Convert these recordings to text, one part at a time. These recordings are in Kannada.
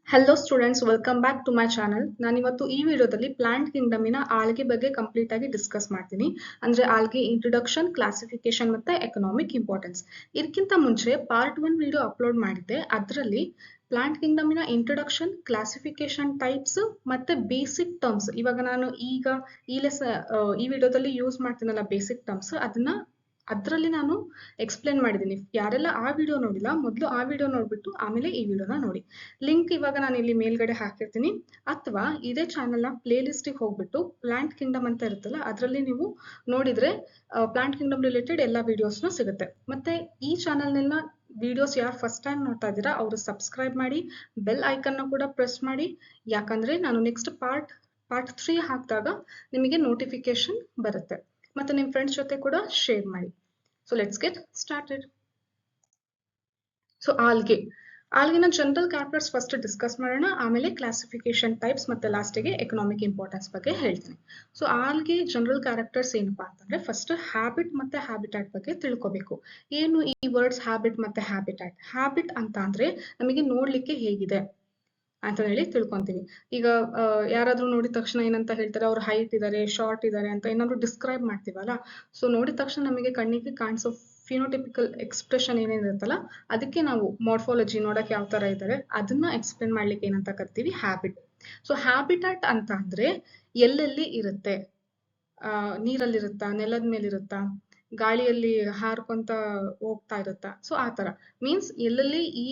Hello students, welcome back to my channel. ನಾನಿವತ್ತು ಈ ವಿಡಿಯೋದಲ್ಲಿ ಪ್ಲಾಂಟ್ ಕಿಂಗ್ಡಮಿನ ಆಲ್ಗೆ ಬಗ್ಗೆ ಕಂಪ್ಲೀಟ್ ಆಗಿ ಡಿಸ್ಕಸ್ ಮಾಡ್ತೀನಿ. ಅಂದ್ರೆ ಆಲ್ಗೆ ಇಂಟ್ರೊಡಕ್ಷನ್, ಕ್ಲಾಸಿಫಿಕೇಶನ್ ಮತ್ತೆ ಎಕನಾಮಿಕ್ ಇಂಪಾರ್ಟೆನ್ಸ್. ಇದಕ್ಕಿಂತ ಮುಂಚೆ ಪಾರ್ಟ್ 1 ವಿಡಿಯೋ ಅಪ್ಲೋಡ್ ಮಾಡಿದ್ದೆ. ಅದರಲ್ಲಿ ಪ್ಲಾಂಟ್ ಕಿಂಗ್ಡಮಿನ ಇಂಟ್ರೊಡಕ್ಷನ್, ಕ್ಲಾಸಿಫಿಕೇಶನ್ ಟೈಪ್ಸ್ ಮತ್ತೆ ಬೇಸಿಕ್ ಟರ್ಮ್ಸ್, ಇವಾಗ ನಾನು ಈ ವಿಡಿಯೋದಲ್ಲಿ ಯೂಸ್ ಮಾಡ್ತೀನಲ್ಲ ಬೇಸಿಕ್ ಟರ್ಮ್ಸ್, ಅದರಲ್ಲಿ ನಾನು ಎಕ್ಸ್ಪ್ಲೇನ್ ಮಾಡಿದ್ದೀನಿ. ಯಾರೆಲ್ಲ ಆ ವಿಡಿಯೋ ನೋಡಿಲ್ಲ, ಮೊದಲು ಆ ವಿಡಿಯೋ ನೋಡ್ಬಿಟ್ಟು ಆಮೇಲೆ ಈ ವಿಡಿಯೋನ ನೋಡಿ. ಲಿಂಕ್ ಇವಾಗ ನಾನು ಇಲ್ಲಿ ಮೇಲ್ಗಡೆ ಹಾಕಿರ್ತೀನಿ, ಅಥವಾ ಇದೇ ಚಾನಲ್ನ ಪ್ಲೇ ಲಿಸ್ಟಿಗೆ ಹೋಗ್ಬಿಟ್ಟು ಪ್ಲಾಂಟ್ ಕಿಂಗ್ಡಮ್ ಅಂತ ಇರುತ್ತಲ್ಲ ಅದರಲ್ಲಿ ನೀವು ನೋಡಿದ್ರೆ ಪ್ಲಾಂಟ್ ಕಿಂಗ್ಡಮ್ ರಿಲೇಟೆಡ್ ಎಲ್ಲ ವಿಡಿಯೋಸ್ನು ಸಿಗುತ್ತೆ. ಮತ್ತೆ ಈ ಚಾನಲ್ನೆಲ್ಲ ವಿಡಿಯೋಸ್ ಯಾರು ಫಸ್ಟ್ ಟೈಮ್ ನೋಡ್ತಾ ಇದ್ದೀರಾ ಅವರು ಸಬ್ಸ್ಕ್ರೈಬ್ ಮಾಡಿ, ಬೆಲ್ ಐಕನ್ನ ಕೂಡ ಪ್ರೆಸ್ ಮಾಡಿ. ಯಾಕಂದ್ರೆ ನಾನು ನೆಕ್ಸ್ಟ್ ಪಾರ್ಟ್ 3 ಹಾಕಿದಾಗ ನಿಮಗೆ ನೋಟಿಫಿಕೇಶನ್ ಬರುತ್ತೆ. ಮತ್ತೆ ನಿಮ್ಮ ಫ್ರೆಂಡ್ಸ್ ಜೊತೆ ಕೂಡ ಶೇರ್ ಮಾಡಿ. So let's get started. So ಆಲ್ಗಿನ ಜನರಲ್ ಕ್ಯಾರೆಕ್ಟರ್ಸ್ ಫಸ್ಟ್ ಡಿಸ್ಕಸ್ ಮಾಡೋಣ, ಆಮೇಲೆ ಕ್ಲಾಸಿಫಿಕೇಶನ್ ಟೈಪ್ಸ್ ಮತ್ತೆ ಲಾಸ್ಟಿಗೆ ಎಕನಾಮಿಕ್ ಇಂಪಾರ್ಟೆನ್ಸ್ ಬಗ್ಗೆ ಹೇಳ್ತೀನಿ. ಸೊ ಆಲ್ಗೆ ಜನರಲ್ ಕ್ಯಾರೆಕ್ಟರ್ಸ್ ಏನಪ್ಪಾ ಅಂತಂದ್ರೆ, ಫಸ್ಟ್ ಹ್ಯಾಬಿಟ್ ಮತ್ತೆ ಹ್ಯಾಬಿಟ್ಯಾಟ್ ಬಗ್ಗೆ ತಿಳ್ಕೊಬೇಕು. ಏನು ಈ ವರ್ಡ್ಸ್ ಹ್ಯಾಬಿಟ್ ಮತ್ತೆ ಹ್ಯಾಬಿಟ್ಯಾಟ್? ಹ್ಯಾಬಿಟ್ ಅಂತ ಅಂದ್ರೆ ನಮಗೆ ನೋಡ್ಲಿಕ್ಕೆ ಹೇಗಿದೆ ಅಂತ ಹೇಳಿ ತಿಳ್ಕೊಂತೀವಿ. ಈಗ ಯಾರಾದ್ರೂ ನೋಡಿದ ತಕ್ಷಣ ಏನಂತ ಹೇಳ್ತಾರೆ, ಅವ್ರು ಹೈಟ್ ಇದ್ದಾರೆ, ಶಾರ್ಟ್ ಇದ್ದಾರೆ ಅಂತ ಏನಾದ್ರು ಡಿಸ್ಕ್ರೈಬ್ ಮಾಡ್ತೀವಲ್ಲ, ಸೊ ನೋಡಿದ ತಕ್ಷಣ ನಮಗೆ ಕಣ್ಣಿಗೆ ಕಾಣಿಸೋ ಫಿನೋಟಿಪಿಕಲ್ ಎಕ್ಸ್ಪ್ರೆಷನ್ ಏನೇನಿರುತ್ತಲ್ಲ, ಅದಕ್ಕೆ ನಾವು ಮಾರ್ಫಾಲಜಿ ನೋಡಕ್ಕೆ ಯಾವ ತರ ಇದ್ದಾರೆ ಅದನ್ನ ಎಕ್ಸ್ಪ್ಲೇನ್ ಮಾಡ್ಲಿಕ್ಕೆ ಏನಂತ ಕರಿತೀವಿ, ಹ್ಯಾಬಿಟ್. ಸೊ ಹ್ಯಾಬಿಟ್ಯಾಟ್ ಅಂತ ಅಂದ್ರೆ ಎಲ್ಲೆಲ್ಲಿ ಇರುತ್ತೆ, ನೀರಲ್ಲಿರುತ್ತಾ, ನೆಲದ ಮೇಲಿರುತ್ತಾ, ಗಾಳಿಯಲ್ಲಿ ಹಾರ್ಕೊಂತ ಹೋಗ್ತಾ ಇರುತ್ತಾ, ಸೊ ಆ ತರ ಮೀನ್ಸ್ ಎಲ್ಲೆಲ್ಲಿ ಈ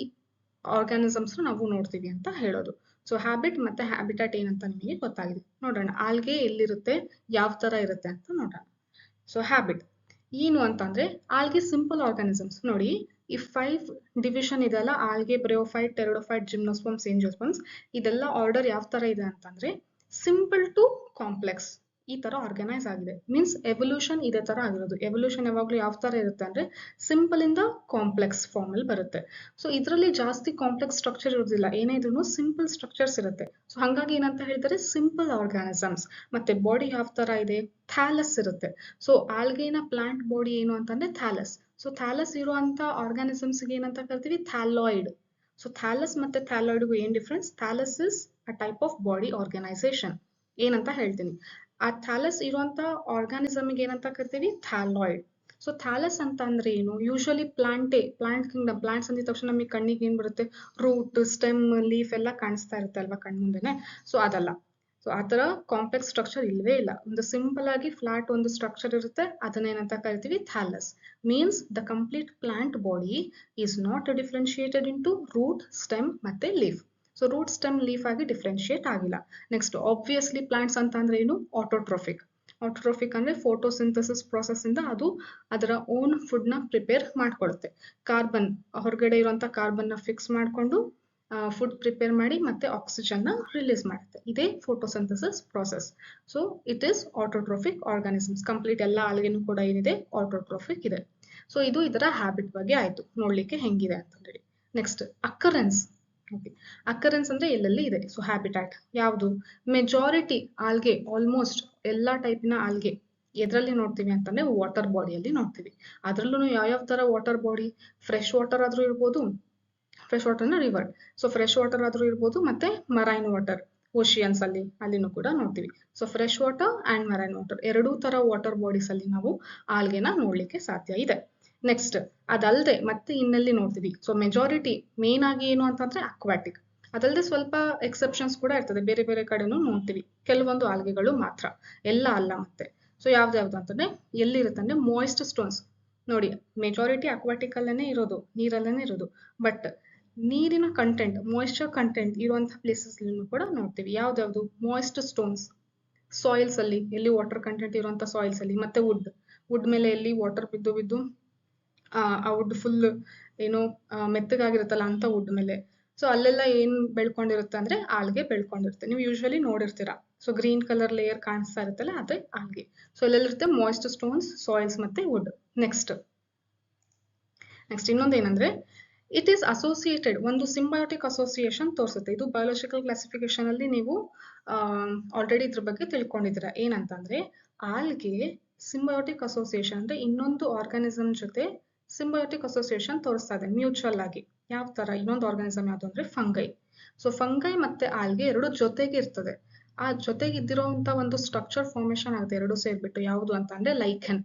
ಆರ್ಗಾನಿಸಮ್ಸ್ ನಾವು ನೋಡ್ತೀವಿ ಅಂತ ಹೇಳೋದು. ಸೊ ಹ್ಯಾಬಿಟ್ ಮತ್ತೆ ಹ್ಯಾಬಿಟ್ಯಾಟ್ ಏನಂತ ನಿಮಗೆ ಗೊತ್ತಾಗಿದೆ. ನೋಡೋಣ ಆಲ್ಗೆ ಎಲ್ಲಿರುತ್ತೆ, ಯಾವ ತರ ಇರುತ್ತೆ ಅಂತ ನೋಡೋಣ. ಸೊ ಹ್ಯಾಬಿಟ್ ಏನು ಅಂತಂದ್ರೆ, ಆಲ್ಗೆ ಸಿಂಪಲ್ ಆರ್ಗಾನಿಸಮ್ಸ್. ನೋಡಿ, ಈ 5 ಡಿವಿಷನ್ ಇದೆಲ್ಲ, ಆಲ್ಗೆ, ಬ್ರೆಯೋಫೈಟ್, ಟೆರಡೋಫೈಟ್, ಜಿಮ್ನೋಸ್ಪರ್ಮ್ಸ್, ಏಂಜಿಯೋಸ್ಪರ್ಮ್ಸ್, ಇದೆಲ್ಲ ಆರ್ಡರ್ ಯಾವ ತರ ಇದೆ ಅಂತಂದ್ರೆ ಸಿಂಪಲ್ ಟು ಕಾಂಪ್ಲೆಕ್ಸ್ ಈ ತರ ಆರ್ಗನೈಸ್ ಆಗಿದೆ. ಮೀನ್ಸ್ ಎವಲ್ಯೂಷನ್ ಇದೇ ತರ ಆಗಿರೋದು. ಎವಲ್ಯೂಷನ್ ಯಾವಾಗ್ಲೂ ಯಾವ ತರ ಇರುತ್ತೆ ಅಂದ್ರೆ ಸಿಂಪಲ್ ಇಂದ ಕಾಂಪ್ಲೆಕ್ಸ್ ಫಾರ್ಮ್ ಅಲ್ಲಿ ಬರುತ್ತೆ. ಸೊ ಇದರಲ್ಲಿ ಜಾಸ್ತಿ ಕಾಂಪ್ಲೆಕ್ಸ್ ಸ್ಟ್ರಕ್ಚರ್ ಇರೋದಿಲ್ಲ, ಏನೇ ಇದ್ರೂ ಸಿಂಪಲ್ ಸ್ಟ್ರಕ್ಚರ್ಸ್ ಇರುತ್ತೆ. ಸೊ ಹಾಗಾಗಿ ಏನಂತ ಹೇಳ್ತಾರೆ, ಸಿಂಪಲ್ ಆರ್ಗಾನಿಸಮ್ಸ್. ಮತ್ತೆ ಬಾಡಿ ಯಾವ ತರ ಇದೆ, ಥ್ಯಾಲಸ್ ಇರುತ್ತೆ. ಸೊ ಆಲ್ಗೆನ ಪ್ಲಾಂಟ್ ಬಾಡಿ ಏನು ಅಂತಂದ್ರೆ ಥ್ಯಾಲಸ್. ಸೊ ಥ್ಯಾಲಸ್ ಇರುವಂತ ಆರ್ಗಾನಿಸಮ್ಸ್ ಏನಂತ ಕರಿತೀವಿ, ಥ್ಯಾಲಾಯ್ಡ್. ಸೊ ಥ್ಯಾಲಸ್ ಮತ್ತೆ ಥ್ಯಾಲಾಯ್ಡ್ಗೂ ಏನ್ difference? Thallus is a type of body organization ಏನಂತ ಹೇಳ್ತೀನಿ. ಆ ಥ್ಯಾಲಸ್ ಇರುವಂತ ಆರ್ಗಾನಿಸಮ್ಗೆ ಏನಂತ ಕರಿತೀವಿ, ಥ್ಯಾಲಾಯ್ಡ್. ಸೊ ಥ್ಯಾಲಸ್ ಅಂತ ಅಂದ್ರೆ ಏನು? ಯೂಶಲಿ ಪ್ಲಾಂಟ್ ಕಿಂಗ್ಡಮ್, ಪ್ಲಾಂಟ್ಸ್ ಅಂದಿದ ತಕ್ಷಣ ನಮಗೆ ಕಣ್ಣಿಗೆ ಏನ್ ಬರುತ್ತೆ, ರೂಟ್, ಸ್ಟೆಮ್, ಲೀಫ್ ಎಲ್ಲ ಕಾಣಿಸ್ತಾ ಇರುತ್ತೆ ಅಲ್ವಾ ಕಣ್ ಮುಂದೆನೆ. ಸೊ ಅದಲ್ಲ. ಸೊ ಆತರ ಕಾಂಪ್ಲೆಕ್ಸ್ ಸ್ಟ್ರಕ್ಚರ್ ಇಲ್ವೇ ಇಲ್ಲ. ಒಂದು ಸಿಂಪಲ್ ಆಗಿ ಫ್ಲಾಟ್ ಒಂದು ಸ್ಟ್ರಕ್ಚರ್ ಇರುತ್ತೆ, ಅದನ್ನ ಏನಂತ ಕರಿತೀವಿ, thallus. Means the complete plant body is not differentiated into root, stem ಮತ್ತೆ leaf. So root, stem, leaf ಆಗಿ ಡಿಫ್ರೆನ್ಶಿಯೇಟ್ ಆಗಿಲ್ಲ. ನೆಕ್ಸ್ಟ್ ಆಬ್ವಿಯಸ್ಲಿ ಪ್ಲಾಂಟ್ಸ್ ಅಂತ ಅಂದ್ರೆ ಏನು, ಆಟೋಟ್ರೋಫಿಕ್. ಆಟೋಟ್ರೋಫಿಕ್ ಅಂದ್ರೆ ಫೋಟೋಸಿಂಥಸಿಸ್ ಪ್ರಾಸೆಸ್ ಇಂದ ಅದು ಅದರ ಓನ್ ಫುಡ್ ನ ಪ್ರಿಪೇರ್ ಮಾಡ್ಕೊಳ್ಳುತ್ತೆ. ಕಾರ್ಬನ್, ಹೊರಗಡೆ ಇರುವಂತ ಕಾರ್ಬನ್ ನ ಫಿಕ್ಸ್ ಮಾಡ್ಕೊಂಡು ಫುಡ್ ಪ್ರಿಪೇರ್ ಮಾಡಿ ಮತ್ತೆ ಆಕ್ಸಿಜನ್ ನ ರಿಲೀಸ್ ಮಾಡುತ್ತೆ. ಇದೇ photosynthesis process. So it is autotrophic organisms. Complete ಎಲ್ಲ ಆಲ್ಗೆನೂ ಕೂಡ ಏನಿದೆ, ಆಟೋಟ್ರೋಫಿಕ್ ಇದೆ. ಸೊ ಇದು ಇದರ ಹ್ಯಾಬಿಟ್ ಬಗ್ಗೆ ಆಯ್ತು, ನೋಡ್ಲಿಕ್ಕೆ ಹೆಂಗಿದೆ ಅಂತ ಹೇಳಿ. Next occurrence. ಅಕರೆನ್ಸ್ ಅಂದ್ರೆ ಎಲ್ಲೆಲ್ಲಿ ಇದೆ. ಸೊ ಹ್ಯಾಬಿಟ್ಯಾಟ್ ಯಾವುದು? ಮೆಜಾರಿಟಿ ಆಲ್ಗೆ, ಆಲ್ಮೋಸ್ಟ್ ಎಲ್ಲಾ ಟೈಪಿನ ಆಲ್ಗೆ ಎದ್ರಲ್ಲಿ ನೋಡ್ತೀವಿ ಅಂತಂದ್ರೆ ವಾಟರ್ ಬಾಡಿಯಲ್ಲಿ ನೋಡ್ತೀವಿ. ಅದ್ರಲ್ಲೂ ಯಾವ ತರ ವಾಟರ್ ಬಾಡಿ, ಫ್ರೆಶ್ ವಾಟರ್ ಆದ್ರೂ ಇರ್ಬೋದು, ಫ್ರೆಶ್ ವಾಟರ್ ನ ರಿವರ್. ಸೊ ಫ್ರೆಶ್ ವಾಟರ್ ಆದ್ರೂ ಇರ್ಬೋದು, ಮತ್ತೆ ಮರೈನ್ ವಾಟರ್, ಓಷಿಯನ್ಸ್ ಅಲ್ಲಿನೂ ಕೂಡ ನೋಡ್ತೀವಿ. So fresh water and marine water ಎರಡೂ ತರ ವಾಟರ್ ಬಾಡೀಸ್ ಅಲ್ಲಿ ನಾವು ಆಲ್ಗೆನ ನೋಡ್ಲಿಕ್ಕೆ ಸಾಧ್ಯ ಇದೆ. ನೆಕ್ಸ್ಟ್ ಅದಲ್ಲದೆ ಮತ್ತೆ ಇನ್ನೆಲ್ಲಿ ನೋಡ್ತೀವಿ? ಸೊ ಮೆಜಾರಿಟಿ ಮೇನ್ ಆಗಿ ಏನು ಅಂತಂದ್ರೆ ಅಕ್ವಾಟಿಕ್. ಅದಲ್ಲದೆ ಸ್ವಲ್ಪ ಎಕ್ಸೆಪ್ಷನ್ಸ್ ಕೂಡ ಇರ್ತದೆ, ಬೇರೆ ಬೇರೆ ಕಡೆನೂ ನೋಡ್ತೀವಿ, ಕೆಲವೊಂದು ಆಲ್ಗೆಗಳು ಮಾತ್ರ, ಎಲ್ಲ ಅಲ್ಲ. ಮತ್ತೆ ಸೊ ಯಾವ್ದು ಅಂತಂದ್ರೆ ಎಲ್ಲಿರುತ್ತೆ ಅಂದ್ರೆ ಮಾಯಿಸ್ಟ್ ಸ್ಟೋನ್ಸ್. ನೋಡಿ, ಮೆಜಾರಿಟಿ ಅಕ್ವಾಟಿಕ್ ಅಲ್ಲೇನೆ ಇರೋದು, ನೀರಲ್ಲೇನೆ ಇರೋದು. ಬಟ್ ನೀರಿನ ಕಂಟೆಂಟ್, ಮಾಯಿಶ್ಚರ್ ಕಂಟೆಂಟ್ ಇರುವಂತಹ ಪ್ಲೇಸಸ್ ಕೂಡ ನೋಡ್ತೀವಿ. ಯಾವ್ದಾವ್ದು? ಮಾಯಿಸ್ಟ್ ಸ್ಟೋನ್ಸ್, ಸಾಯಿಲ್ಸ್ ಅಲ್ಲಿ, ಎಲ್ಲಿ ವಾಟರ್ ಕಂಟೆಂಟ್ ಇರುವಂತ ಸಾಯಿಲ್ಸ್ ಅಲ್ಲಿ. ಮತ್ತೆ ವುಡ್ ಮೇಲೆ ಎಲ್ಲಿ ವಾಟರ್ ಬಿದ್ದು ಆ ವುಡ್ ಫುಲ್ ಏನೋ ಮೆತ್ತಗಾಗಿರುತ್ತಲ್ಲ ಅಂತ ವುಡ್ ಮೇಲೆ. ಸೊ ಅಲ್ಲೆಲ್ಲ ಏನ್ ಬೆಳ್ಕೊಂಡಿರುತ್ತೆ ಅಂದ್ರೆ ಆಲ್ಗೆ ಬೆಳ್ಕೊಂಡಿರುತ್ತೆ. ನೀವು ಯೂಶಲಿ ನೋಡಿರ್ತೀರಾ. ಸೊ ಗ್ರೀನ್ ಕಲರ್ ಲೇಯರ್ ಕಾಣಿಸ್ತಾ ಇರುತ್ತಲ್ಲ, ಅದೇ ಆಲ್ಗೆ. ಸೊ ಅಲ್ಲೆಲ್ಲಿರುತ್ತೆ ಮಾಯಿಸ್ಟ್ ಸ್ಟೋನ್ಸ್, ಸಾಯಿಲ್ಸ್ ಮತ್ತೆ ವುಡ್. ನೆಕ್ಸ್ಟ್ ಇನ್ನೊಂದು ಏನಂದ್ರೆ, ಇಟ್ ಈಸ್ ಅಸೋಸಿಯೇಟೆಡ್, ಒಂದು ಸಿಂಬಯೋಟಿಕ್ ಅಸೋಸಿಯೇಷನ್ ತೋರಿಸುತ್ತೆ. ಇದು ಬಯೋಲಾಜಿಕಲ್ ಕ್ಲಾಸಿಫಿಕೇಶನ್ ಅಲ್ಲಿ ನೀವು ಆಲ್ರೆಡಿ ಇದ್ರ ಬಗ್ಗೆ ತಿಳ್ಕೊಂಡಿದ್ದೀರಾ. ಏನಂತಂದ್ರೆ ಆಲ್ಗೆ ಸಿಂಬಯೋಟಿಕ್ ಅಸೋಸಿಯೇಷನ್ ಅಂದ್ರೆ ಇನ್ನೊಂದು ಆರ್ಗಾನಿಸಮ್ ಜೊತೆ ಸಿಂಬಯೋಟಿಕ್ ಅಸೋಸಿಯೇಷನ್ ತೋರಿಸ್ತಾ ಇದೆ ಮ್ಯೂಚುವಲ್ ಆಗಿ. ಯಾವ ತರ? ಇನ್ನೊಂದು ಆರ್ಗಾನಿಸಮ್ ಯಾವುದು ಅಂದ್ರೆ ಫಂಗೈ. ಸೊ ಫಂಗೈ ಮತ್ತೆ ಆಲ್ಗೆ ಎರಡು ಜೊತೆಗೆ ಇರ್ತದೆ. ಆ ಜೊತೆಗೆ ಇದ್ದಿರೋಂಥ ಒಂದು ಸ್ಟ್ರಕ್ಚರ್ ಫಾರ್ಮೇಶನ್ ಆಗುತ್ತೆ ಎರಡು ಸೇರ್ಬಿಟ್ಟು. ಯಾವುದು ಅಂತ ಅಂದ್ರೆ ಲೈಕೆನ್.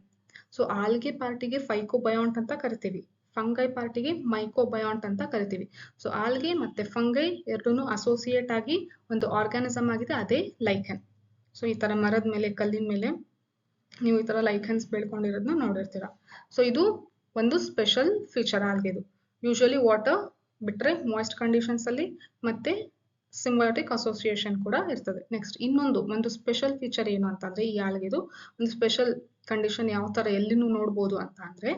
ಸೊ ಆಲ್ಗೆ ಪಾರ್ಟಿಗೆ ಫೈಕೋಬಯಾಂಟ್ ಅಂತ ಕರಿತೀವಿ, ಫಂಗೈ ಪಾರ್ಟಿಗೆ ಮೈಕೋಬಯಾಂಟ್ ಅಂತ ಕರಿತೀವಿ. ಸೊ ಆಲ್ಗೆ ಮತ್ತೆ ಫಂಗೈ ಎರಡೂ ಅಸೋಸಿಯೇಟ್ ಆಗಿ ಒಂದು ಆರ್ಗಾನಿಸಮ್ ಆಗಿದೆ, ಅದೇ ಲೈಕೆನ್. ಸೊ ಈ ತರ ಮರದ ಮೇಲೆ, ಕಲ್ಲಿನ ಮೇಲೆ ನೀವು ಈ ತರ ಲೈಕೆನ್ಸ್ ಬೆಳ್ಕೊಂಡಿರೋದನ್ನ ನೋಡಿರ್ತೀರ. ಸೊ ಇದು ಒಂದು ಸ್ಪೆಷಲ್ ಫೀಚರ್ ಆಲ್ಗೆದು. ಯೂಶುವಲಿ ವಾಟರ್ ಬಿಟ್ರೆ ಮಾಯ್ಸ್ಟ್ ಕಂಡೀಷನ್ಸ್ ಅಲ್ಲಿ ಮತ್ತೆ ಸಿಂಬಯೋಟಿಕ್ ಅಸೋಸಿಯೇಷನ್ ಕೂಡ ಇರ್ತದೆ. ನೆಕ್ಸ್ಟ್ ಒಂದು ಸ್ಪೆಷಲ್ ಫೀಚರ್ ಏನು ಅಂತಂದ್ರೆ ಈ ಆಲ್ಗೆದು ಒಂದು ಸ್ಪೆಷಲ್ ಕಂಡೀಷನ್ ಯಾವ ತರ ಎಲ್ಲಿನೂ ನೋಡ್ಬೋದು ಅಂತ ಅಂದ್ರೆ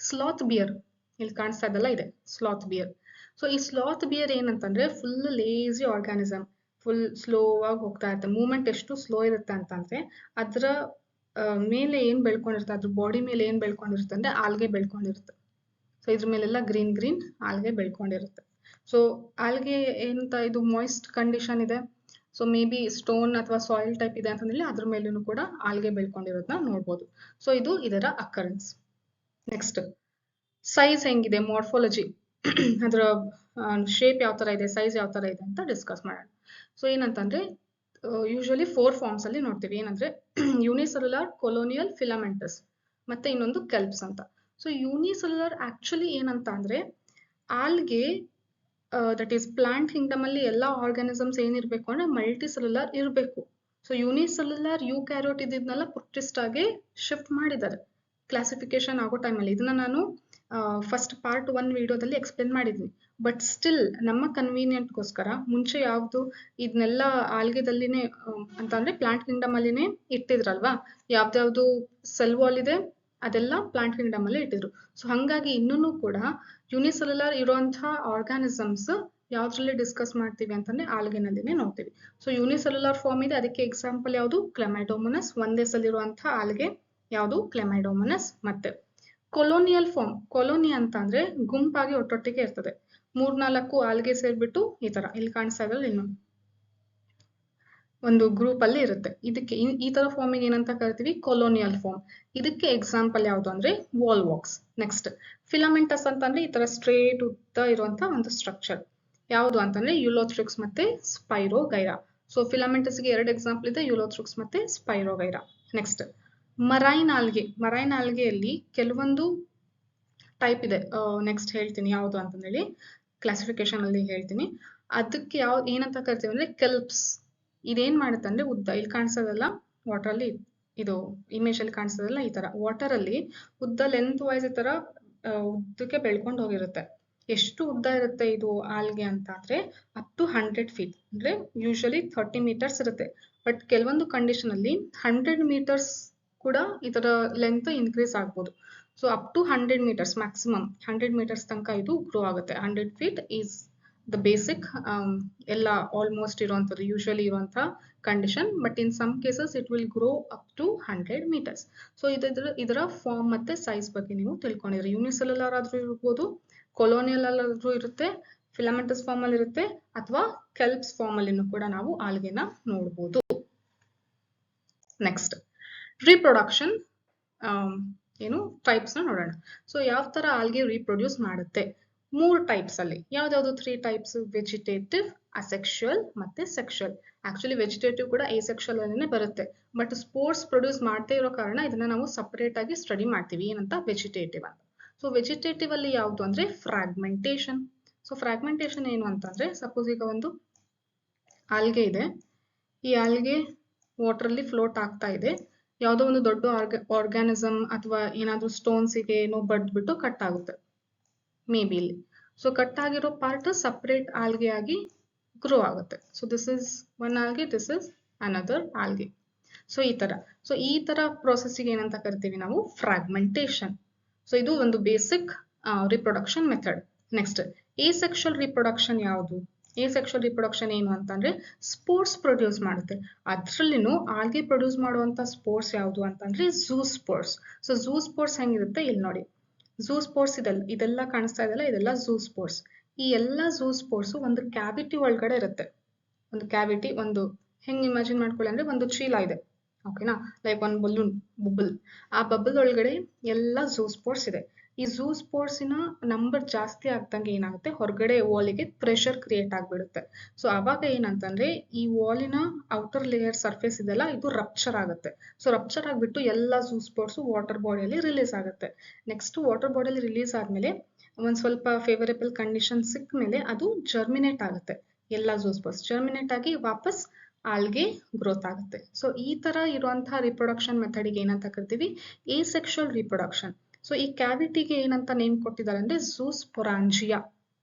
ಸ್ಲಾತ್ ಬಿಯರ್. ಇಲ್ಲಿ ಕಾಣಿಸ್ತಾ ಇದೆಲ್ಲ ಇದೆ ಸ್ಲಾತ್ ಬಿಯರ್. ಸೊ ಈ ಸ್ಲಾತ್ ಬಿಯರ್ ಏನಂತಂದ್ರೆ full lazy organism, full slow ಆಗಿ ಹೋಗ್ತಾ ಇರುತ್ತೆ. ಮೂವ್ಮೆಂಟ್ ಎಷ್ಟು ಸ್ಲೋ ಇರುತ್ತೆ ಅಂತಂದ್ರೆ ಅದರ ಮೇಲೆ ಏನ್ ಬೆಳ್ಕೊಂಡಿರುತ್ತೆ, ಅದ್ರ ಬಾಡಿ ಮೇಲೆ ಏನ್ ಬೆಳ್ಕೊಂಡಿರುತ್ತೆ ಅಂದ್ರೆ ಆಲ್ಗೆ ಬೆಳ್ಕೊಂಡಿರುತ್ತೆ. ಸೊ ಇದ್ರ ಮೇಲೆಲ್ಲ ಗ್ರೀನ್ ಗ್ರೀನ್ ಆಲ್ಗೆ ಬೆಳ್ಕೊಂಡಿರುತ್ತೆ. ಸೊ ಆಲ್ಗೆ ಏನಂತ ಇದು ಮಾಯ್ಸ್ಟ್ ಕಂಡೀಷನ್ ಇದೆ. ಸೊ ಮೇ ಬಿ ಸ್ಟೋನ್ ಅಥವಾ ಸಾಯಿಲ್ ಟೈಪ್ ಇದೆ ಅಂತಂದ್ರೆ ಅದ್ರ ಮೇಲೂ ಕೂಡ ಆಲ್ಗೆ ಬೆಳ್ಕೊಂಡಿರೋದನ್ನ ನೋಡ್ಬೋದು. ಸೊ ಇದು ಇದರ ಅಕರೆನ್ಸ್. ನೆಕ್ಸ್ಟ್ ಸೈಜ್ ಹೆಂಗಿದೆ, ಮಾರ್ಫಾಲಜಿ ಅದರ ಶೇಪ್ ಯಾವ ತರ ಇದೆ, ಸೈಜ್ ಯಾವ ತರ ಇದೆ ಅಂತ ಡಿಸ್ಕಸ್ ಮಾಡೋಣ. ಸೊ ಏನಂತಂದ್ರೆ ಯೂಶುವಲಿ 4 ಫಾರ್ಮ್ಸ್ ಅಲ್ಲಿ ನೋಡ್ತೀವಿ. ಏನಂದ್ರೆ ಯೂನಿಸೆಲ್ಯುಲರ್, ಕೊಲೋನಿಯಲ್, ಫಿಲಮೆಂಟಸ್ ಮತ್ತೆ ಇನ್ನೊಂದು ಕೆಲ್ಪ್ಸ್ ಅಂತ. ಸೊ ಯೂನಿಸೆಲ್ಯುಲರ್ ಆಕ್ಚುಲಿ ಏನಂತ ಅಂದ್ರೆ algae that is plant kingdom ಅಲ್ಲಿ ಎಲ್ಲಾ ಆರ್ಗಾನಿಸಮ್ಸ್ ಏನಿರ್ಬೇಕು ಅಂದ್ರೆ ಮಲ್ಟಿ ಸೆಲ್ಯುಲರ್ ಇರಬೇಕು. ಸೊ ಯೂನಿಸೆಲ್ಯುಲರ್ ಯೂಕ್ಯಾರಿಯೋಟ್ ಇದ್ದಿದ್ನೆಲ್ಲ ಪ್ರೊಟಿಸ್ಟ್ ಆಗಿ ಶಿಫ್ಟ್ ಮಾಡಿದ್ದಾರೆ ಕ್ಲಾಸಿಫಿಕೇಶನ್ ಆಗೋ ಟೈಮಲ್ಲಿ. ಇದನ್ನ ನಾನು ಫಸ್ಟ್ ಪಾರ್ಟ್ 1 ವಿಡಿಯೋದಲ್ಲಿ ಎಕ್ಸ್ಪ್ಲೇನ್ ಮಾಡಿದ್ವಿ. ಬಟ್ ಸ್ಟಿಲ್ ನಮ್ಮ ಕನ್ವೀನಿಯಂಟ್ಗೋಸ್ಕರ ಮುಂಚೆ ಯಾವ್ದು ಇದನ್ನೆಲ್ಲ ಆಲ್ಗೆದಲ್ಲಿನೇ ಅಂತಂದ್ರೆ ಪ್ಲಾಂಟ್ ಕಿಂಗ್ಡಮ್ ಅಲ್ಲಿನೇ ಇಟ್ಟಿದ್ರಲ್ವಾ, ಯಾವ್ದ್ಯಾವ್ದು ಸೆಲ್ ವಾಲ್ ಇದೆ ಅದೆಲ್ಲ ಪ್ಲಾಂಟ್ ಕಿಂಗ್ಡಮ್ ಅಲ್ಲಿ ಇಟ್ಟಿದ್ರು. ಸೊ ಹಂಗಾಗಿ ಇನ್ನೂ ಕೂಡ ಯೂನಿಸೆಲ್ಯುಲರ್ ಇರುವಂತಹ ಆರ್ಗಾನಿಸಮ್ಸ್ ಯಾವ್ದ್ರಲ್ಲಿ ಡಿಸ್ಕಸ್ ಮಾಡ್ತೀವಿ ಅಂತಂದ್ರೆ ಆಲ್ಗೆನಲ್ಲಿನೇ ನೋಡ್ತೀವಿ. ಸೊ ಯೂನಿಸೆಲ್ಯುಲರ್ ಫಾರ್ಮ್ ಇದೆ, ಅದಕ್ಕೆ ಎಕ್ಸಾಂಪಲ್ ಯಾವುದು ಕ್ಲೆಮೈಡೋಮೋನಸ್. ಒಂದೇ ಸೆಲ್ ಇರುವಂತಹ ಆಲ್ಗೆ ಯಾವುದು ಕ್ಲೆಮೈಡೋಮೋನಸ್. ಮತ್ತೆ ಕೊಲೋನಿಯಲ್ ಫಾರ್ಮ್, ಕೊಲೋನಿ ಅಂತ ಅಂದ್ರೆ ಗುಂಪಾಗಿ ಒಟ್ಟೊಟ್ಟಿಗೆ ಇರ್ತದೆ. 3-4 ಆಲ್ಗೆ ಸೇರ್ಬಿಟ್ಟು ಈ ತರ ಇಲ್ಲಿ ಕಾಣಿಸ್ತಾ ಇದ್ರಲ್ಲಿ ಇನ್ನು ಒಂದು ಗ್ರೂಪ್ ಅಲ್ಲಿ ಇರುತ್ತೆ. ಇದಕ್ಕೆ ಈ ತರ ಫಾರ್ಮಿಗೆ ಏನಂತ ಕರಿತೀವಿ, ಕೊಲೋನಿಯಲ್ ಫಾರ್ಮ್. ಇದಕ್ಕೆ ಎಕ್ಸಾಂಪಲ್ ಯಾವುದು ಅಂದ್ರೆ ವಾಲ್ವಾಕ್ಸ್. ನೆಕ್ಸ್ಟ್ ಫಿಲಮೆಂಟಸ್ ಅಂತಂದ್ರೆ ಈ ತರ ಸ್ಟ್ರೇಟ್ ಉದ್ದ ಇರುವಂತ ಒಂದು ಸ್ಟ್ರಕ್ಚರ್. ಯಾವುದು ಅಂತಂದ್ರೆ ಯುಲೋಥ್ರಿಕ್ಸ್ ಮತ್ತೆ ಸ್ಪೈರೋಗೈರಾ. ಸೊ ಫಿಲಮೆಂಟಸ್ ಗೆ 2 ಎಕ್ಸಾಂಪಲ್ ಇದೆ, ಯುಲೋಥ್ರಿಕ್ಸ್ ಮತ್ತೆ spirogyra. Next marine algae. Marine ಆಲ್ಗೆಯಲ್ಲಿ ಕೆಲವೊಂದು ಟೈಪ್ ಇದೆ, ನೆಕ್ಸ್ಟ್ ಹೇಳ್ತೀನಿ ಯಾವುದು ಅಂತಂದೇಳಿ, ಕ್ಲಾಸಿಫಿಕೇಶನ್ ಅಲ್ಲಿ ಹೇಳ್ತೀನಿ. ಅದಕ್ಕೆ ಏನಂತ ಕರಿತೀವಿ ಅಂದ್ರೆ ಕೆಲ್ಪ್ಸ್. ಇದೇನ್ ಮಾಡುತ್ತೆ ಅಂದ್ರೆ ಉದ್ದ, ಇಲ್ಲಿ ಕಾಣಿಸೋದಲ್ಲ ವಾಟರ್ ಅಲ್ಲಿ, ಇದು ಇಮೇಜ್ ಅಲ್ಲಿ ಕಾಣಿಸೋದಲ್ಲ ಈ ತರ ವಾಟರ್ ಅಲ್ಲಿ ಉದ್ದ ಲೆಂತ್ ವೈಸ್ ಈ ತರ ಉದ್ದಕ್ಕೆ ಬೆಳ್ಕೊಂಡು ಹೋಗಿರುತ್ತೆ. ಎಷ್ಟು ಉದ್ದ ಇರುತ್ತೆ ಇದು ಆಲ್ಗೆ ಅಂತ ಅಂದ್ರೆ ಅಪ್ ಟು 100 ಫೀಟ್, ಅಂದ್ರೆ ಯೂಶುವಲಿ 30 ಮೀಟರ್ಸ್ ಇರುತ್ತೆ. ಬಟ್ ಕೆಲವೊಂದು ಕಂಡೀಷನ್ ಅಲ್ಲಿ 100 ಮೀಟರ್ಸ್ ಕೂಡ ಇದರ ಲೆಂತ್ ಇನ್ಕ್ರೀಸ್ ಆಗ್ಬೋದು. So up to 100 meters maximum 100 meters ತನಕ ಇದು ಗ್ರೋ ಆಗುತ್ತೆ. 100 ಫೀಟ್ ಈಸ್ ದ ಬೇಸಿಕ್ ಎಲ್ಲ ಆಲ್ಮೋಸ್ಟ್ ಇರುವಂಥದ್ದು ಯೂಶುವಲಿ ಇರುವಂಥ condition. But in some cases it will grow up to 100 meters. So ಇದರ ಫಾರ್ಮ್ ಮತ್ತೆ ಸೈಜ್ ಬಗ್ಗೆ ನೀವು ತಿಳ್ಕೊಂಡಿದ್ರಿ. ಯೂನಿಸೆಲ್ಯುಲರ್ ಆದ್ರೂ ಇರ್ಬೋದು, ಕೊಲೋನಿಯಲ್ ಆದ್ರೂ ಇರುತ್ತೆ, ಫಿಲಮೆಂಟಸ್ ಫಾರ್ಮ್ ಅಲ್ಲಿ ಇರುತ್ತೆ, ಅಥವಾ ಕೆಲ್ಪ್ಸ್ ಫಾರ್ಮ್ ಅಲ್ಲಿನೂ ಕೂಡ ನಾವು ಆಲ್ಗೆನ ನೋಡ್ಬೋದು. ನೆಕ್ಸ್ಟ್ ರೀಪ್ರೊಡಕ್ಷನ್ ಏನು ಟೈಪ್ಸ್ ನ ನೋಡೋಣ. ಸೊ ಯಾವ ತರ ಆಲ್ಗೆ ರೀಪ್ರೊಡ್ಯೂಸ್ ಮಾಡುತ್ತೆ 3 ಟೈಪ್ಸ್ ಅಲ್ಲಿ. ಯಾವ್ದಾವ್ದು 3 ಟೈಪ್ಸ್? ವೆಜಿಟೇಟಿವ್, ಅಸೆಕ್ಷುಯಲ್ ಮತ್ತೆ ಸೆಕ್ಷುಯಲ್. ಆಕ್ಚುಲಿ ವೆಜಿಟೇಟಿವ್ ಕೂಡ ಎಸೆಕ್ಷುಯಲ್ ಅಲ್ಲೇ ಬರುತ್ತೆ, ಬಟ್ ಸ್ಪೋರ್ಸ್ ಪ್ರೊಡ್ಯೂಸ್ ಮಾಡ್ತಾ ಇರೋ ಕಾರಣ ಇದನ್ನ ನಾವು ಸಪರೇಟ್ ಆಗಿ ಸ್ಟಡಿ ಮಾಡ್ತೀವಿ. ಏನಂತ? ವೆಜಿಟೇಟಿವ್ ಅಂತ. ಸೊ ವೆಜಿಟೇಟಿವ್ ಅಲ್ಲಿ ಯಾವ್ದು ಅಂದ್ರೆ ಫ್ರಾಗ್ಮೆಂಟೇಶನ್. ಸೊ ಫ್ರಾಗ್ಮೆಂಟೇಶನ್ ಏನು ಅಂತಂದ್ರೆ ಸಪೋಸ್ ಈಗ ಒಂದು ಆಲ್ಗೆ ಇದೆ, ಈ ಆಲ್ಗೆ ವಾಟರ್ ಅಲ್ಲಿ ಫ್ಲೋಟ್ ಆಗ್ತಾ ಇದೆ. ಯಾವುದೋ ಒಂದು ದೊಡ್ಡ ಆರ್ಗಾನಿಸಮ್ ಅಥವಾ ಏನಾದ್ರೂ ಸ್ಟೋನ್ಸಿಗೆ ಏನೋ ಬಡ್ದ್ಬಿಟ್ಟು ಕಟ್ ಆಗುತ್ತೆ ಮೇ ಬಿ ಇಲ್ಲಿ. ಸೊ ಕಟ್ ಆಗಿರೋ ಪಾರ್ಟ್ ಸಪರೇಟ್ ಆಲ್ಗೆ ಆಗಿ ಗ್ರೋ ಆಗುತ್ತೆ. So this is one algae, this is another algae. So ಈ ತರ ಪ್ರೋಸೆಸ್ಗೆ ಏನಂತ ಕರಿತೀವಿ ನಾವು? ಫ್ರಾಗ್ಮೆಂಟೇಶನ್. ಸೊ ಇದು ಒಂದು basic reproduction method. Next ಎಸೆಕ್ಷುಯಲ್ reproduction ಯಾವುದು? ಎಸೆಕ್ಷುಯಲ್ ರಿಪ್ರೊಡಕ್ಷನ್ ಏನು ಅಂತಂದ್ರೆ ಸ್ಪೋರ್ಸ್ ಪ್ರೊಡ್ಯೂಸ್ ಮಾಡುತ್ತೆ. ಅದ್ರಲ್ಲಿನೂ ಆಲ್ಗೆ ಪ್ರೊಡ್ಯೂಸ್ ಮಾಡುವಂತ ಸ್ಪೋರ್ಸ್ ಯಾವುದು ಅಂತಂದ್ರೆ ಝೂಸ್ಪೋರ್ಸ್. ಸೊ ಝೂಸ್ಪೋರ್ಸ್ ಹೆಂಗಿರುತ್ತೆ ಇಲ್ಲಿ ನೋಡಿ. ಝೂಸ್ಪೋರ್ಸ್ ಇದೆಲ್ಲ ಕಾಣಿಸ್ತಾ ಇದೆಲ್ಲ, ಇದೆಲ್ಲ ಝೂಸ್ಪೋರ್ಸ್. ಈ ಎಲ್ಲಾ ಝೂಸ್ಪೋರ್ಸ್ ಒಂದು ಕ್ಯಾವಿಟಿ ಒಳಗಡೆ ಇರುತ್ತೆ. ಒಂದು ಕ್ಯಾವಿಟಿ, ಒಂದು ಹೆಂಗ್ ಇಮ್ಯಾಜಿನ್ ಮಾಡ್ಕೊಳ್ಳಿ ಅಂದ್ರೆ ಒಂದು ಚೀಲ ಇದೆ, ಓಕೆನಾ, ಲೈಕ್ ಒಂದು ಬಲೂನ್ ಬಬಲ್. ಆ ಬಬಲ್ ಒಳಗಡೆ ಎಲ್ಲ ಝೂಸ್ಪೋರ್ಸ್ ಇದೆ. ಈ ಝೂಸ್ಪೋರ್ಸಿನ ನಂಬರ್ ಜಾಸ್ತಿ ಆಗ್ದಂಗೆ ಏನಾಗುತ್ತೆ, ಹೊರಗಡೆ ವಾಲಿಗೆ ಪ್ರೆಷರ್ ಕ್ರಿಯೇಟ್ ಆಗಿಬಿಡುತ್ತೆ. ಸೊ ಅವಾಗ ಏನಂತಂದ್ರೆ ಈ ವಾಲಿನ ಔಟರ್ ಲೇಯರ್ ಸರ್ಫೇಸ್ ಇದೆಲ್ಲ ಇದು ರಪ್ಚರ್ ಆಗುತ್ತೆ. ಸೊ ರಪ್ಚರ್ ಆಗಿಬಿಟ್ಟು ಎಲ್ಲ ಝೂಸ್ಪೋರ್ಸ್ ವಾಟರ್ ಬಾಡಿಯಲ್ಲಿ ರಿಲೀಸ್ ಆಗುತ್ತೆ. ನೆಕ್ಸ್ಟ್ ವಾಟರ್ ಬಾಡಿಯಲ್ಲಿ ರಿಲೀಸ್ ಆದ್ಮೇಲೆ ಒಂದ್ ಸ್ವಲ್ಪ ಫೇವರೇಬಲ್ ಕಂಡೀಷನ್ ಸಿಕ್ಕ ಮೇಲೆ ಅದು ಜರ್ಮಿನೇಟ್ ಆಗುತ್ತೆ. ಎಲ್ಲ ಝೂಸ್ಪೋರ್ಸ್ ಜರ್ಮಿನೇಟ್ ಆಗಿ ವಾಪಸ್ ಆಲ್ಗೆ ಗ್ರೋತ್ ಆಗುತ್ತೆ. ಸೊ ಈ ತರ ಇರುವಂತಹ ರಿಪ್ರೊಡಕ್ಷನ್ ಮೆಥಡಿಗೆ ಏನಂತ ಕರಿತೀವಿ, ಏಸೆಕ್ಷುವಲ್ ರಿಪ್ರೊಡಕ್ಷನ್. ಸೊ ಈ ಕ್ಯಾವಿಟಿಗೆ ಏನಂತ ನೇಮ್ ಕೊಟ್ಟಿದ್ದಾರೆ ಅಂದ್ರೆ ಝೂಸ್ಪೊರಾಂಜಿಯಾ.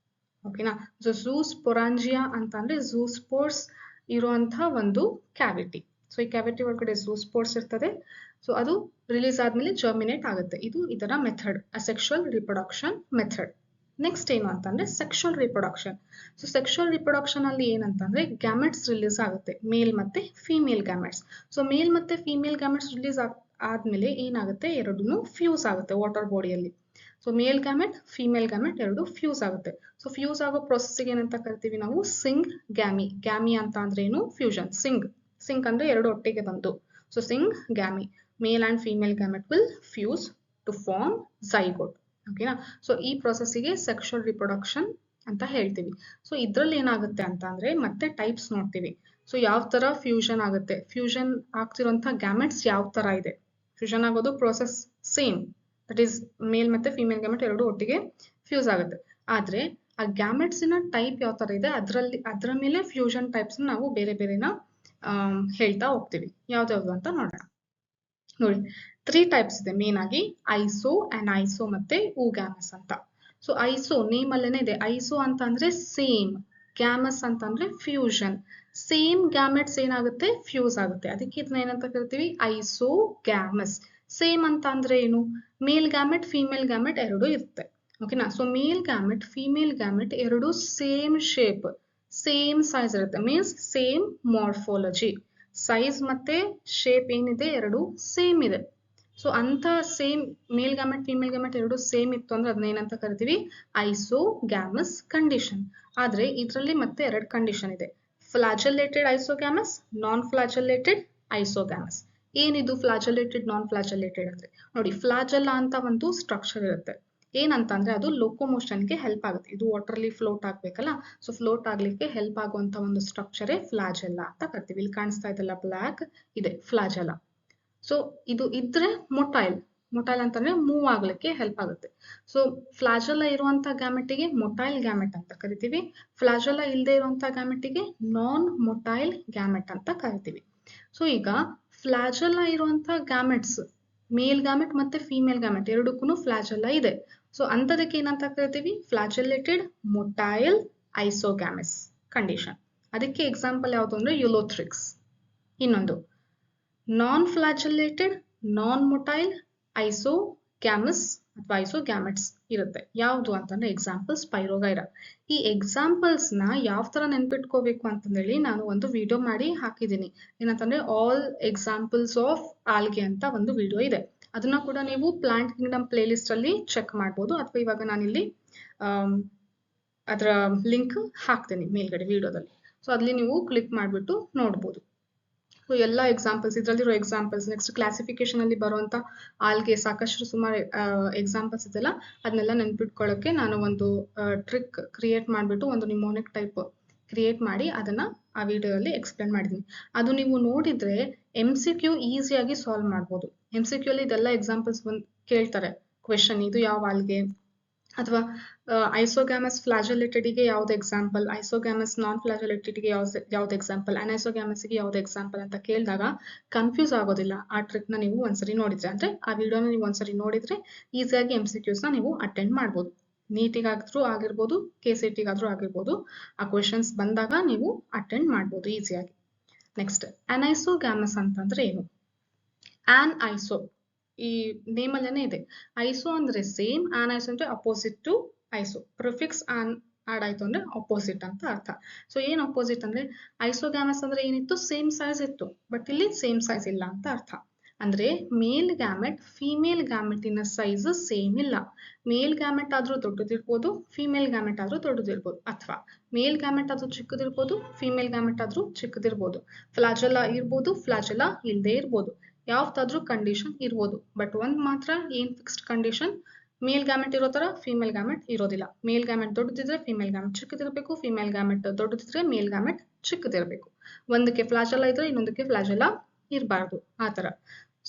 ಓಕೆನಾ. ಸೊ ಝೂಸ್ಪೊರಾಂಜಿಯಾ ಅಂತ ಅಂದ್ರೆ ಝೂಸ್ಪೋರ್ಸ್ ಇರುವಂತಹ ಒಂದು ಕ್ಯಾವಿಟಿ. ಸೊ ಈ ಕ್ಯಾವಿಟಿ ಒಳಗಡೆ ಝೂಸ್ಪೋರ್ಸ್ ಇರ್ತದೆ. ಸೊ ಅದು ರಿಲೀಸ್ ಆದ್ಮೇಲೆ ಜರ್ಮಿನೇಟ್ ಆಗುತ್ತೆ. ಇದು ಇದರ method, asexual reproduction method. Next ಏನು ಅಂತಂದ್ರೆ sexual reproduction. So sexual reproduction ಅಲ್ಲಿ ಏನಂತಂದ್ರೆ ಗ್ಯಾಮೆಟ್ಸ್ ರಿಲೀಸ್ ಆಗುತ್ತೆ, ಮೇಲ್ ಮತ್ತೆ ಫಿಮೇಲ್ ಗ್ಯಾಮೆಟ್ಸ್. ಸೊ ಮೇಲ್ ಮತ್ತೆ ಫಿಮೇಲ್ ಗ್ಯಾಮೆಟ್ಸ್ ರಿಲೀಸ್ ಆದ್ಮೇಲೆ ಏನಾಗುತ್ತೆ, ಎರಡೂ ಫ್ಯೂಸ್ ಆಗುತ್ತೆ ವಾಟರ್ ಬಾಡಿಯಲ್ಲಿ. So male gamete female gamete ಎರಡು ಫ್ಯೂಸ್ ಆಗುತ್ತೆ. ಸೊ ಫ್ಯೂಸ್ ಆಗೋ ಪ್ರೊಸೆಸ್ಗೆ ಏನಂತ ಕರಿತೀವಿ ನಾವು, ಸಿಂಗ್ ಗ್ಯಾಮಿ. ಗ್ಯಾಮಿ ಅಂತ ಅಂದ್ರೆ ಏನು, ಫ್ಯೂಷನ್. ಸಿಂಗ್ ಅಂದ್ರೆ ಎರಡು ಒಟ್ಟಿಗೆ ಬಂದು. So syngamy, male and female gamete will fuse to form zygote. ಓಕೆನಾ. ಸೊ ಈ ಪ್ರೊಸೆಸ್ಸಿಗೆ ಸೆಕ್ಷುವಲ್ ರಿಪ್ರೊಡಕ್ಷನ್ ಅಂತ ಹೇಳ್ತೀವಿ. ಸೊ ಇದ್ರಲ್ಲಿ ಏನಾಗುತ್ತೆ ಅಂತ ಅಂದ್ರೆ ಮತ್ತೆ ಟೈಪ್ಸ್ ನೋಡ್ತೀವಿ. ಸೊ ಯಾವ ತರ ಫ್ಯೂಷನ್ ಆಗುತ್ತೆ, ಫ್ಯೂಷನ್ ಆಗ್ತಿರುವಂತಹ ಗ್ಯಾಮೆಟ್ಸ್ ಯಾವ ತರ ಇದೆ. ಫ್ಯೂಷನ್ ಆಗೋದು process same, that is male ಮತ್ತೆ ಫಿಮೇಲ್ ಗ್ಯಾಮೆಟ್ ಎರಡು ಒಟ್ಟಿಗೆ ಫ್ಯೂಸ್ ಆಗುತ್ತೆ. ಆದ್ರೆ ಆ ಗ್ಯಾಮೆಟ್ಸಿನ ಟೈಪ್ ಯಾವ ತರ ಇದೆ ಅದರ ಮೇಲೆ ಫ್ಯೂಷನ್ ಟೈಪ್ಸ್ ನಾವು ಬೇರೆ ಬೇರೆನ ಹೇಳ್ತಾ ಹೋಗ್ತೀವಿ. ಯಾವ್ದಾವ್ದು ಅಂತ ನೋಡೋಣ. ನೋಡಿ, 3 ಟೈಪ್ಸ್ ಇದೆ ಮೇನ್ ಆಗಿ, ಐಸೋ, ಅನೈಸೋ ಮತ್ತೆ ಊಗ್ಯಾಮಸ್ ಅಂತ. ಸೊ ಐಸೋ ನೇಮ್ ಅಲ್ಲೇನೆ ಇದೆ. ಐಸೋ ಅಂತ ಅಂದ್ರೆ ಸೇಮ್, ಗ್ಯಾಮಸ್ ಅಂತ ಅಂದ್ರೆ ಫ್ಯೂಷನ್. ಸೇಮ್ ಗ್ಯಾಮೆಟ್ಸ್ ಏನಾಗುತ್ತೆ, ಫ್ಯೂಸ್ ಆಗುತ್ತೆ. ಅದಕ್ಕೆ ಇದನ್ನ ಏನಂತ ಕರಿತೀವಿ, ಐಸೋ ಗ್ಯಾಮಸ್. ಸೇಮ್ ಅಂತ ಅಂದ್ರೆ ಏನು, ಮೇಲ್ ಗ್ಯಾಮೆಟ್ ಫಿಮೇಲ್ ಗ್ಯಾಮೆಟ್ ಎರಡು ಇರುತ್ತೆ. ಓಕೆನಾ. So male gamete female gamete ಎರಡು ಸೇಮ್ ಶೇಪ್, ಸೇಮ್ ಸೈಜ್ ಇರುತ್ತೆ. ಮೀನ್ಸ್ ಸೇಮ್ ಮಾರ್ಫಾಲಜಿ, ಸೈಜ್ ಮತ್ತೆ ಶೇಪ್ ಏನಿದೆ ಎರಡು ಸೇಮ್ ಇದೆ. ಸೊ ಅಂತ ಸೇಮ್ ಮೇಲ್ ಗ್ಯಾಮೆಟ್ ಫಿಮೇಲ್ ಗ್ಯಾಮೆಟ್ ಎರಡು ಸೇಮ್ ಇತ್ತು ಅಂದ್ರೆ ಅದನ್ನ ಏನಂತ ಕರಿತೀವಿ, ಐಸೋಗ್ಯಾಮಸ್ ಕಂಡೀಷನ್. ಆದ್ರೆ ಇದರಲ್ಲಿ ಮತ್ತೆ ಎರಡು ಕಂಡೀಷನ್ ಇದೆ, ಫ್ಲಾಜೆಲ್ಲೇಟೆಡ್ ಐಸೋಗ್ಯಾಮಸ್, ನಾನ್ ಫ್ಲಾಜೆಲ್ಲೇಟೆಡ್ ಐಸೋಗ್ಯಾಮಸ್. ಏನಿದು ಫ್ಲಾಜೆಲ್ಲೇಟೆಡ್ ನಾನ್ ಫ್ಲಾಜೆಲ್ಲೇಟೆಡ್ ಅಂದ್ರೆ, ನೋಡಿ ಫ್ಲಾಜೆಲ್ಲಾ ಅಂತ ಒಂದು ಸ್ಟ್ರಕ್ಚರ್ ಇರುತ್ತೆ. ಏನಂತ ಅಂದ್ರೆ ಅದು ಲೋಕೋಮೋಷನ್ಗೆ ಹೆಲ್ಪ್ ಆಗುತ್ತೆ. ಇದು ವಾಟರ್ ಅಲ್ಲಿ ಫ್ಲೋಟ್ ಆಗ್ಬೇಕಲ್ಲ, ಸೊ ಫ್ಲೋಟ್ ಆಗ್ಲಿಕ್ಕೆ ಹೆಲ್ಪ್ ಆಗುವಂತ ಒಂದು ಸ್ಟ್ರಕ್ಚರೇ ಫ್ಲಾಜೆಲ್ಲಾ ಅಂತ ಕರಿತೀವಿ. ಇಲ್ಲಿ ಕಾಣಿಸ್ತಾ ಇದೆಲ್ಲ ಬ್ಲಾಕ್ ಇದೆ ಫ್ಲಾಜೆಲ್ಲಾ. ಸೊ ಇದು ಇದ್ರೆ ಮೊಟೈಲ್ ಅಂತಂದ್ರೆ ಮೂವ್ ಆಗ್ಲಿಕ್ಕೆ ಹೆಲ್ಪ್ ಆಗುತ್ತೆ. ಸೊ ಫ್ಲಾಜೆಲ್ಲಾ ಇರುವಂತ ಗ್ಯಾಮೆಟಿಗೆ ಮೊಟೈಲ್ ಗ್ಯಾಮೆಟ್ ಅಂತ ಕರಿತೀವಿ. ಫ್ಲಾಜೆಲ್ಲಾ ಇಲ್ಲದೆ ಇರುವಂತ ಗ್ಯಾಮೆಟಿಗೆ ನಾನ್ ಮೊಟೈಲ್ ಗ್ಯಾಮೆಟ್ ಅಂತ ಕರಿತೀವಿ. ಸೊ ಈಗ ಫ್ಲಾಜೆಲ್ಲಾ ಇರುವಂತ ಗ್ಯಾಮೆಟ್ಸ್, ಮೇಲ್ ಗ್ಯಾಮೆಟ್ ಮತ್ತೆ ಫಿಮೇಲ್ ಗ್ಯಾಮೆಟ್ ಎರಡಕ್ಕೂ ಫ್ಲಾಜೆಲ್ಲಾ ಇದೆ. ಸೊ ಅಂತದಕ್ಕೆ ಏನಂತ ಕರಿತೀವಿ, ಫ್ಲಾಜೆಲ್ಲೇಟೆಡ್ ಮೊಟೈಲ್ ಐಸೋಗ್ಯಾಮಸ್ ಕಂಡೀಷನ್. ಅದಕ್ಕೆ ಎಕ್ಸಾಂಪಲ್ ಯಾವುದು ಅಂದ್ರೆ ಯುಲೋಥ್ರಿಕ್ಸ್. ಇನ್ನೊಂದು ನಾನ್ ಫ್ಲಾಜೆಲ್ಲೇಟೆಡ್ ನಾನ್ ಮೊಟೈಲ್ ಐಸೋಗ್ಯಾಮಸ್ ಅಥವಾ ಐಸೋಗ್ಯಾಮೆಟ್ಸ್ ಇರುತ್ತೆ. ಯಾವುದು ಅಂತಂದ್ರೆ ಎಕ್ಸಾಂಪಲ್ ಸ್ಪೈರೋಗೈರಾ. ಈ ಎಕ್ಸಾಂಪಲ್ಸ್ ನ ಯಾವ ತರ ನೆನ್ಪಿಟ್ಕೋಬೇಕು ಅಂತಂದೇಳಿ ನಾನು ಒಂದು ವಿಡಿಯೋ ಮಾಡಿ ಹಾಕಿದ್ದೀನಿ. ಏನಂತಂದ್ರೆ ಆಲ್ ಎಕ್ಸಾಂಪಲ್ಸ್ ಆಫ್ ಆಲ್ಗೆ ಅಂತ ಒಂದು ವಿಡಿಯೋ ಇದೆ. ಅದನ್ನ ಕೂಡ ನೀವು ಪ್ಲಾಂಟ್ ಕಿಂಗ್ಡಮ್ ಪ್ಲೇ ಲಿಸ್ಟ್ ಅಲ್ಲಿ ಚೆಕ್ ಮಾಡ್ಬೋದು, ಅಥವಾ ಇವಾಗ ನಾನಿಲ್ಲಿ ಅದರ ಲಿಂಕ್ ಹಾಕ್ತೀನಿ ಮೇಲ್ಗಡೆ ವಿಡಿಯೋದಲ್ಲಿ. ಸೊ ಅಲ್ಲಿ ನೀವು ಕ್ಲಿಕ್ ಮಾಡ್ಬಿಟ್ಟು ನೋಡ್ಬೋದು. ಸೊ ಎಲ್ಲ ಎಕ್ಸಾಂಪಲ್ಸ್ ಇದರಲ್ಲಿರೋ ಎಕ್ಸಾಂಪಲ್ಸ್. ನೆಕ್ಸ್ಟ್ ಕ್ಲಾಸಿಫಿಕೇಶನ್ ಅಲ್ಲಿ ಬರುವಂತ ಆಲ್ಗೆ ಸಾಕಷ್ಟು ಸುಮಾರು ಎಕ್ಸಾಂಪಲ್ಸ್ ಇದೆಲ್ಲ, ಅದನ್ನೆಲ್ಲ ನೆನ್ಪಿಟ್ಕೊಳ್ಳೋಕೆ ನಾನು ಒಂದು ಟ್ರಿಕ್ ಕ್ರಿಯೇಟ್ ಮಾಡ್ಬಿಟ್ಟು ಒಂದು ನಿಮೋನಿಕ್ ಟೈಪ್ ಕ್ರಿಯೇಟ್ ಮಾಡಿ ಅದನ್ನ ಆ ವಿಡಿಯೋದಲ್ಲಿ ಎಕ್ಸ್ಪ್ಲೇನ್ ಮಾಡಿದ್ದೀನಿ. ಅದು ನೀವು ನೋಡಿದ್ರೆ MCQ ಈಸಿಯಾಗಿ ಸಾಲ್ವ್ ಮಾಡ್ಬೋದು. MCQ ಅಲ್ಲಿ ಇದೆಲ್ಲ ಎಕ್ಸಾಂಪಲ್ಸ್ ಕೇಳ್ತಾರೆ ಕ್ವೆಶನ್, ಇದು ಯಾವ ಆಲ್ಗೆ, ಅಥವಾ ಐಸೋಗ್ಯಾಮಸ್ ಫ್ಲಾಜೆಲ್ಲೇಟೆಡ್ಗೆ ಯಾವ್ದು ಎಕ್ಸಾಂಪಲ್, ಐಸೋಗ್ಯಾಮಸ್ ನಾನ್ ಫ್ಲಾಜೆಲ್ಲೇಟೆಡ್ಗೆ ಯಾವ್ದು ಎಕ್ಸಾಂಪಲ್, ಅನೈಸೋಗ್ಯಾಮಸ್ಗೆ ಯಾವ್ದು ಎಕ್ಸಾಂಪಲ್ ಅಂತ ಕೇಳಿದಾಗ ಕನ್ಫ್ಯೂಸ್ ಆಗೋದಿಲ್ಲ. ಆ ಟ್ರಿಕ್ ನ ನೀವು ಒಂದ್ಸರಿ ನೋಡಿದ್ರೆ, ಅಂದ್ರೆ ಆ ವಿಡಿಯೋನ ನೀವು ಒಂದ್ಸರಿ ನೋಡಿದ್ರೆ ಈಸಿಯಾಗಿ MCQs ನ ನೀವು ಅಟೆಂಡ್ ಮಾಡ್ಬೋದು. ನೀಟಿಗಾದ್ರೂ ಆಗಿರ್ಬೋದು, KCET ಆಗಿರ್ಬೋದು, ಆ ಕ್ವೆಶನ್ಸ್ ಬಂದಾಗ ನೀವು ಅಟೆಂಡ್ ಮಾಡ್ಬೋದು ಈಸಿಯಾಗಿ. ನೆಕ್ಸ್ಟ್ ಅನೈಸೋಗ್ಯಾಮಸ್ ಅಂತಂದ್ರೆ ಏನು, ಆನ್ ಐಸೋ ಈ ನೇಮ್ ಅಲ್ಲೇನೆ ಇದೆ. ಐಸೋ ಅಂದ್ರೆ ಸೇಮ್, ಆನ್ ಐಸೋ ಅಂದ್ರೆ opposite to iso. Prefix an add ಆಯ್ತು ಅಂದ್ರೆ ಅಪೋಸಿಟ್ ಅಂತ ಅರ್ಥ. ಸೊ ಏನ್ ಅಪೋಸಿಟ್ ಅಂದ್ರೆ, ಐಸೋಗ್ಯಾಮಸ್ ಅಂದ್ರೆ ಏನಿತ್ತು, ಸೇಮ್ ಸೈಜ್ ಇತ್ತು, ಬಟ್ ಇಲ್ಲಿ ಸೇಮ್ ಸೈಜ್ ಇಲ್ಲ ಅಂತ ಅರ್ಥ. ಅಂದ್ರೆ ಮೇಲ್ ಗ್ಯಾಮೆಟ್ ಫಿಮೇಲ್ ಗ್ಯಾಮೆಟಿನ ಸೈಜ್ ಸೇಮ್ ಇಲ್ಲ. ಮೇಲ್ ಗ್ಯಾಮೆಟ್ ಆದ್ರೂ ದೊಡ್ಡದಿರ್ಬೋದು, ಫಿಮೇಲ್ ಗ್ಯಾಮೆಟ್ ಆದ್ರೂ ದೊಡ್ಡದಿರ್ಬೋದು, ಅಥವಾ ಮೇಲ್ ಗ್ಯಾಮೆಟ್ ಆದ್ರೂ ಚಿಕ್ಕದಿರ್ಬೋದು, ಫಿಮೇಲ್ ಗ್ಯಾಮೆಟ್ ಆದ್ರೂ ಚಿಕ್ಕದಿರ್ಬೋದು. ಫ್ಲಾಜೆಲ್ಲಾ ಇರ್ಬೋದು, ಫ್ಲಾಜೆಲ್ಲಾ ಇಲ್ಲದೆ ಇರ್ಬೋದು, ಯಾವ್ದಾದ್ರೂ ಕಂಡೀಷನ್ ಇರ್ಬೋದು. ಬಟ್ ಒಂದ್ ಮಾತ್ರ ಏನ್ ಫಿಕ್ಸ್ಡ್ ಕಂಡೀಷನ್, ಮೇಲ್ ಗ್ಯಾಮೆಟ್ ಇರೋ ತರ ಫಿಮೇಲ್ ಗ್ಯಾಮೆಟ್ ಇರೋದಿಲ್ಲ. ಮೇಲ್ ಗ್ಯಾಮೆಟ್ ದೊಡ್ಡದಿದ್ರೆ ಫಿಮೇಲ್ ಗ್ಯಾಮೆಟ್ ಚಿಕ್ಕದಿರಬೇಕು, ಫಿಮೇಲ್ ಗ್ಯಾಮೆಟ್ ದೊಡ್ಡದಿದ್ರೆ ಮೇಲ್ ಗ್ಯಾಮೆಟ್ ಚಿಕ್ಕದಿರಬೇಕು. ಒಂದಕ್ಕೆ ಫ್ಲಾಜೆಲ್ಲ ಇದ್ರೆ ಇನ್ನೊಂದಕ್ಕೆ ಫ್ಲಾಜೆಲ್ಲ ಇರಬಾರ್ದು ಆ ತರ.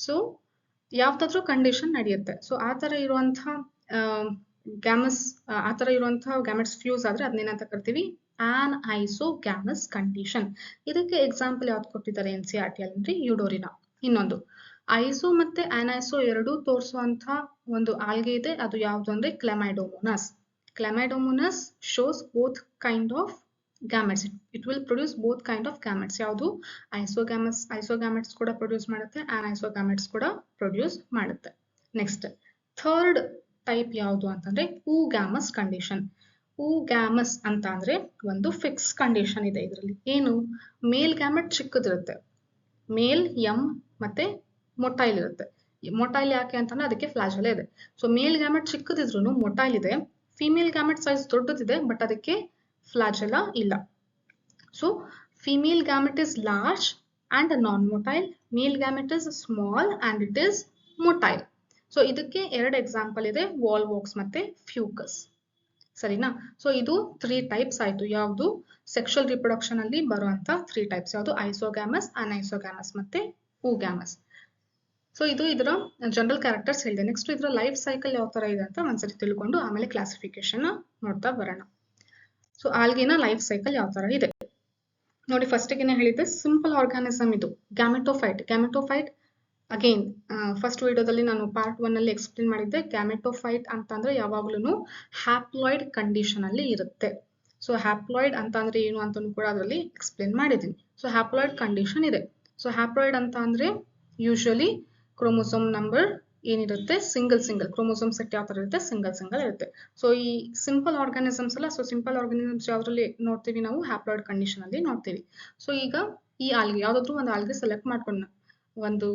ಸೊ ಯಾವ್ದಾದ್ರೂ ಕಂಡೀಷನ್ ನಡೆಯುತ್ತೆ. ಸೊ ಆ ತರ ಇರುವಂತಹ ಗ್ಯಾಮಸ್, ಆ ತರ ಇರುವಂತಹ ಗ್ಯಾಮೆಟ್ಸ್ ಫ್ಯೂಸ್ ಆದ್ರೆ ಅದನ್ನೇನಂತ ಕರಿತೀವಿ, ಆನ್ ಐಸೋಗ್ಯಾಮಸ್ ಕಂಡೀಷನ್. ಇದಕ್ಕೆ ಎಕ್ಸಾಂಪಲ್ ಯಾವ್ದು ಕೊಟ್ಟಿದ್ದಾರೆ NCERT ಅಲ್ಲಿ, ಯುಡೋರಿನಾ. ಇನ್ನೊಂದು ಐಸೋ ಮತ್ತೆ ಅನೈಸೋ ಎರಡೂ ತೋರಿಸುವಂತ ಒಂದು ಆಲ್ಗೆ ಇದೆ, ಅದು ಯಾವ್ದು ಅಂದ್ರೆ chlamydomonas. Chlamydomonas shows both kind of gametes. It will produce both kind of gametes. ಯಾವುದು ಐಸೋಗ್ಯಾಮೆಟ್ಸ್ ಕೂಡ ಪ್ರೊಡ್ಯೂಸ್ ಮಾಡುತ್ತೆ, ಅನೈಸೋಗ್ಯಾಮೆಟ್ಸ್ ಕೂಡ ಪ್ರೊಡ್ಯೂಸ್ ಮಾಡುತ್ತೆ. ನೆಕ್ಸ್ಟ್ ಥರ್ಡ್ ಟೈಪ್ ಯಾವುದು ಅಂತಂದ್ರೆ ಊಗ್ಯಾಮಸ್ ಕಂಡೀಷನ್. ಊಗ್ಯಾಮಸ್ ಅಂತ ಅಂದ್ರೆ ಒಂದು ಫಿಕ್ಸ್ ಕಂಡೀಷನ್ ಇದೆ ಇದರಲ್ಲಿ. ಏನು, ಮೇಲ್ ಗ್ಯಾಮೆಟ್ ಚಿಕ್ಕದಿರುತ್ತೆ, ಮೇಲ್ ಎಂ ಮತ್ತೆ ಮೊಟೈಲ್ ಇರುತ್ತೆ. ಮೊಟೈಲ್ ಯಾಕೆ ಅಂತಂದ್ರೆ ಅದಕ್ಕೆ ಫ್ಲಾಜೆಲ್ಲ ಇದೆ. ಸೊ ಮೇಲ್ ಗ್ಯಾಮೆಟ್ ಚಿಕ್ಕದಿದ್ರು ಮೊಟೈಲ್ ಇದೆ, ಫಿಮೇಲ್ ಗ್ಯಾಮೆಟ್ ಸೈಜ್ ದೊಡ್ಡದಿದೆ ಬಟ್ ಅದಕ್ಕೆ ಫ್ಲಾಜೆಲ್ಲ ಇಲ್ಲ. So female gamete is large and nonmotile, male gamete is small and it is motile. So ಇದಕ್ಕೆ ಎರಡು ಎಕ್ಸಾಂಪಲ್ ಇದೆ, ವಾಲ್ವಾಕ್ಸ್ ಮತ್ತೆ ಫ್ಯೂಕಸ್. ಸರಿನಾ? ಸೊ ಇದು 3 ಟೈಪ್ಸ್ ಆಯ್ತು. ಯಾವುದು, ಸೆಕ್ಷುವಲ್ ರಿಪ್ರೊಡಕ್ಷನ್ ಅಲ್ಲಿ ಬರುವಂತ 3 ಟೈಪ್ಸ್ ಯಾವುದು, ಐಸೋಗ್ಯಾಮಸ್, ಅನೈಸೋಗ್ಯಾಮಸ್ ಮತ್ತೆ ಊಗ್ಯಾಮಸ್. ಸೊ ಇದು ಇದರ ಜನರಲ್ ಕ್ಯಾರೆಕ್ಟರ್ಸ್ ಹೇಳಿದೆ. ನೆಕ್ಸ್ಟ್ ಇದರ ಲೈಫ್ ಸೈಕಲ್ ಯಾವ ತರ ಇದೆ ಅಂತ ಒಂದ್ಸರಿ ತಿಳ್ಕೊಂಡು ಆಮೇಲೆ ಕ್ಲಾಸಿಫಿಕೇಶನ್ ನೋಡ್ತಾ ಬರೋಣ. ಸೊ ಆಲ್ಗಿನ ಲೈಫ್ ಸೈಕಲ್ ಯಾವ ತರ ಇದೆ ನೋಡಿ. ಫಸ್ಟ್ ಗೆನೆ ಹೇಳಿದ್ದೆ ಸಿಂಪಲ್ ಆರ್ಗಾನಿಸಮ್ ಇದು ಗ್ಯಾಮೆಟೋಫೈಟ್. ಗ್ಯಾಮೆಟೋಫೈಟ್ ಅಗೈನ್ ಫಸ್ಟ್ ವಿಡಿಯೋದಲ್ಲಿ ನಾನು ಪಾರ್ಟ್ 1 ಅಲ್ಲಿ ಎಕ್ಸ್ಪ್ಲೇನ್ ಮಾಡಿದ್ದೆ. ಗ್ಯಾಮೆಟೋಫೈಟ್ ಅಂತಂದ್ರೆ ಯಾವಾಗ್ಲೂ ಹ್ಯಾಪ್ಲಾಯ್ಡ್ ಕಂಡೀಷನ್ ಅಲ್ಲಿ ಇರುತ್ತೆ. ಸೊ ಹ್ಯಾಪ್ಲಾಯ್ಡ್ ಅಂತ ಅಂದ್ರೆ ಏನು ಅಂತಾನು ಕೂಡ ಅದರಲ್ಲಿ ಎಕ್ಸ್ಪ್ಲೇನ್ ಮಾಡಿದ್ದೀನಿ. ಸೊ ಹ್ಯಾಪ್ಲಾಯ್ಡ್ ಕಂಡೀಷನ್ ಇದೆ. ಸೊ ಹ್ಯಾಪ್ಲಾಯ್ಡ್ ಅಂತ ಅಂದ್ರೆ ಯೂಶುವಲಿ ಕ್ರೋಮೋಸೋಮ್ ನಂಬರ್ ಏನಿರುತ್ತೆ ಸಿಂಗಲ್ ಕ್ರೋಮೋಸೋಮ್ ಸೆಟ್ ಯಾವ ತರ ಇರುತ್ತೆ, ಸಿಂಗಲ್ ಇರುತ್ತೆ. ಸೊ ಈ ಸಿಂಪಲ್ ಆರ್ಗಾನಿಸಮ್ಸ್ ಅಲ್ಲ, ಸೊ ಸಿಂಪಲ್ ಆರ್ಗಾನಿಸಮ್ಸ್ ಯಾವ್ದ್ರಲ್ಲಿ ನೋಡ್ತೀವಿ ನಾವು, ಹ್ಯಾಪ್ಲಾಯ್ಡ್ ಕಂಡೀಷನ್ ಅಲ್ಲಿ ನೋಡ್ತೀವಿ. ಸೊ ಈಗ ಈ ಆಲ್ಗೆ ಯಾವ್ದಾದ್ರು ಒಂದು ಆಲ್ಗೆ ಸೆಲೆಕ್ಟ್ ಮಾಡ್ಕೊಂಡು, ಒಂದು